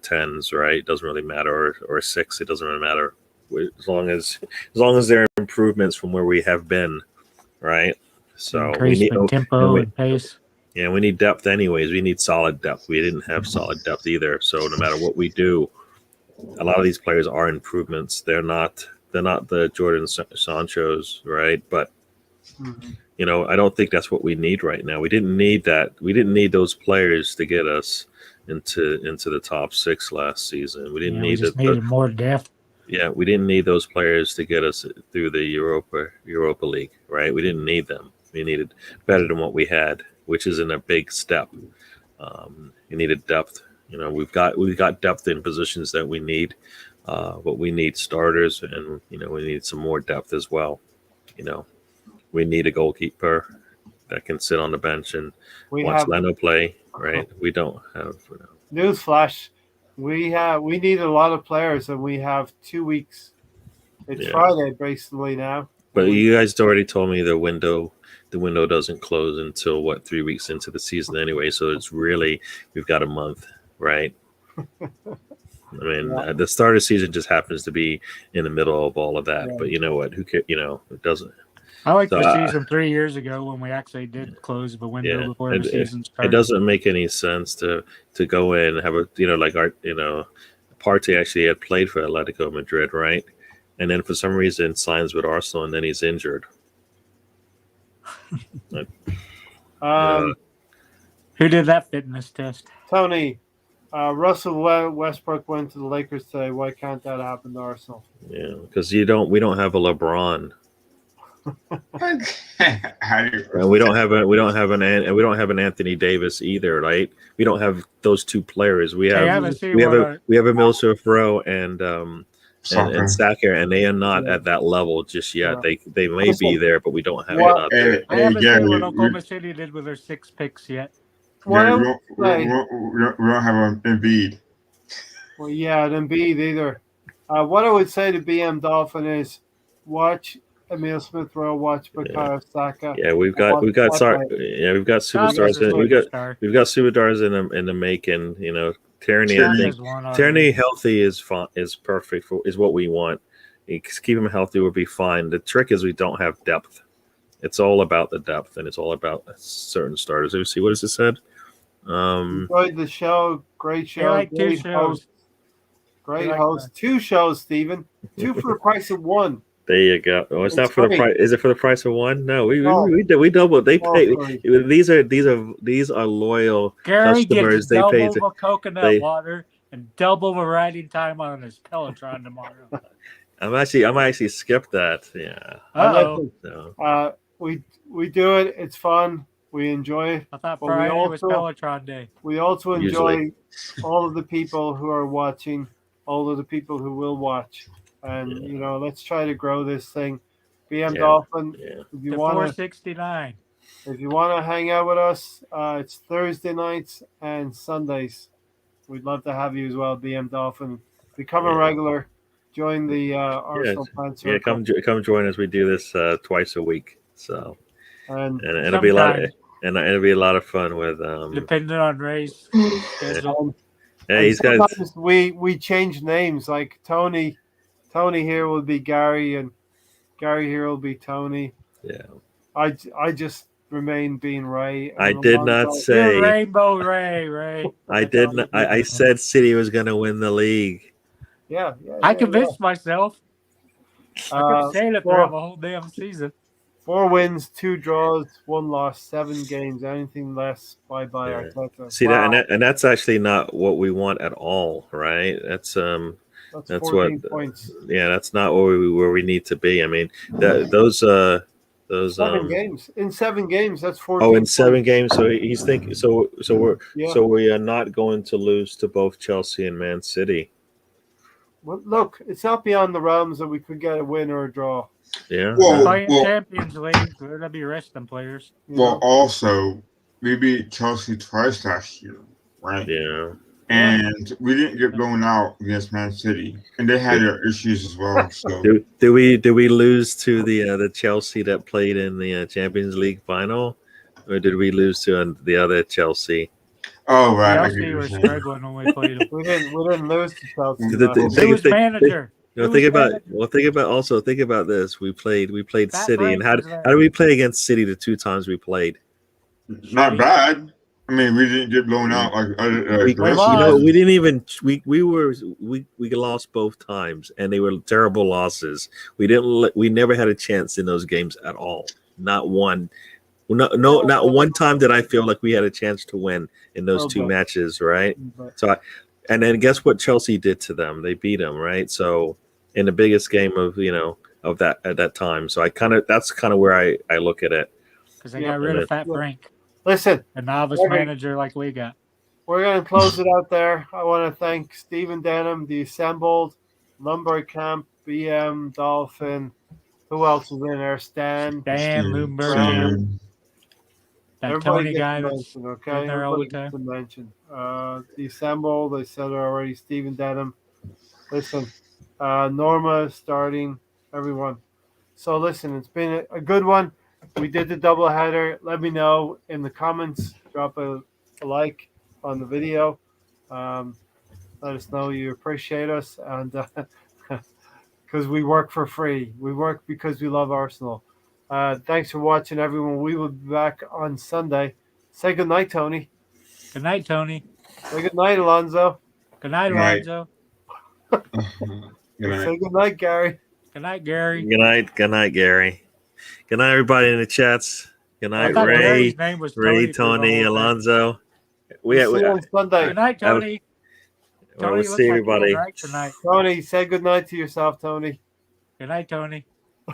tens, right? It doesn't really matter, or six. It doesn't really matter as long as they're improvements from where we have been, right? So increase we need the tempo and pace. Yeah, we need depth anyways. We need solid depth. We didn't have solid depth either. So no matter what we do, a lot of these players are improvements. They're not the Jordan Sanchos, right? But I don't think that's what we need right now. We didn't need that. We didn't need those players to get us into the top six last season. We didn't need we just needed more depth. Yeah, we didn't need those players to get us through the Europa League, right? We didn't need them. We needed better than what we had, which isn't a big step. You needed depth. We've got depth in positions that we need, but we need starters, and we need some more depth as well. We need a goalkeeper that can sit on the bench and watch Leno play. Right? We don't have. Newsflash: we need a lot of players, and we have 2 weeks. It's Friday basically now. But you guys already told me the window doesn't close until 3 weeks into the season anyway. So it's really, we've got a month, right? I mean, the start of the season just happens to be in the middle of all of that. Yeah. But you know what? Who cares? It doesn't. I like the season 3 years ago when we actually did close the window before the season started. It doesn't make any sense to go in and have Partey actually had played for Atletico Madrid, right? And then for some reason signs with Arsenal, and then he's injured. Who did that fitness test? Tony. Russell Westbrook went to the Lakers today. Why can't that happen to Arsenal? Yeah, because we don't have a LeBron. And we don't have an Anthony Davis either, right? We don't have those two players. We have a Milsworth Rowe and Saka, and they are not at that level just yet. They may be there, but we don't have it out there. I haven't seen what Oklahoma City did with their 6 picks yet. We don't have Embiid. Well, yeah, Embiid either. What I would say to BM Dolphin is watch Emil Smith Rowe, watch Bukayo Saka. Yeah, we've got superstars. We've got superstars in the making. Tierney healthy is perfect is what we want. Keep him healthy, we'll be fine. The trick is we don't have depth. It's all about the depth, and it's all about certain starters. Let me see, what does it said? Enjoyed the show. Great show. Like great host. Great host. 2 shows, Stephen. 2 for the price of 1. There you go. Oh, it's not for the price. Is it for the price of 1? No, we doubled. They pay. These are loyal Gary customers. Gets double the coconut water and double the riding time on his Peloton tomorrow. I might actually skip that. Yeah. Uh-oh. Listen, So we do it. It's fun. We enjoy it. I thought But we Friday was also Peloton day. we also Usually. enjoy all of the people who are watching, all of the people who will watch, and let's try to grow this thing. BM Yeah. Dolphin, Yeah. if you To want 469. to hang out with us, it's Thursday nights and Sundays. We'd love to have you as well, BM Dolphin. Become a Yeah. regular. Join the Arsenal fan Yeah, circle. come join us. We do this twice a week. So And and it'll be a lot of, Sometimes, and it'll be a lot of fun with depending on race schedule. yeah, and he's got sometimes we change names. Like Tony here will be Gary, and Gary here will be Tony. yeah. I just remain being Ray. And I did not Alonso- You're say Rainbow Ray. I That's did all not, you do. I said City was gonna win the league. Yeah. I convinced myself. I couldn't say it throughout the whole damn season. 4 wins, 2 draws, 1 loss, 7 games. Anything less, bye bye Yeah. Arteta. See Wow. and that's actually not what we want at all, right? That's That's what 14 points. yeah, that's not where we need to be. I mean, those 7 games. In 7 games, that's 14 oh, in 7 points. games. So he's thinking. Yeah. So we are not going to lose to both Chelsea and Man City. Well, look, it's not beyond the realms that we could get a win or a draw. Yeah. Well, Playing Champions League, we're gonna be resting players. Well, also, we beat Chelsea twice last year, right? Yeah. And we didn't get blown out against Man City, and they had their issues as well. So Did we lose to the Chelsea that played in the Champions League final, or did we lose to the other Chelsea? oh right, I get Chelsea what were you're saying. struggling when we played them. We didn't lose to Chelsea. The- last the- year. Think- Who was think- manager? No, Who think was about this. We played Pat City, and Frank was how there. did we play against City the 2 times we played? Not bad. I mean, we didn't get blown out like We, the rest lost. of the we didn't even we lost both times, and they were terrible losses. We never had a chance in those games at all. Not one. Not one time did I feel like we had a chance to win in those 2 matches, right? So, and then guess what Chelsea did to them? They beat them, right? So, in the biggest game of of that at that time. So that's kind of where I look at it. Because they got rid of Fat Frank, Listen, a novice manager like we got. we're going to close it out there. I want to thank Stephen Denham, the Assembled, Lumber Camp, BM, Dolphin. Who else is in there? Stan. Dan Lumberg, Sam. that Everybody Tony gets guy to that's mention, okay? in there all the Everybody gets time. to mention. The Assembled, I said it already. Stephen Denham. Listen, Norma starting, everyone. So listen, it's been a good one. We did the double header. Let me know in the comments. Drop a like on the video. Let us know you appreciate us, and because we work for free, we work because we love Arsenal. Thanks for watching, everyone. We will be back on Sunday. Say good night, Tony. Good night, Tony. Say good night, Alonso. Good night, Good night. Alonzo. Good night. Say good night, Gary. Good night, Gary. Good night, Gary. Good night, everybody in the chats. Good I night, thought Ray, Gary's name was Tony, for the whole Alonzo. We'll see you on Sunday. Good night, Tony. We'll Tony see looks like he everybody. was right tonight. Tony, say good night to yourself, Tony. Good night, Tony.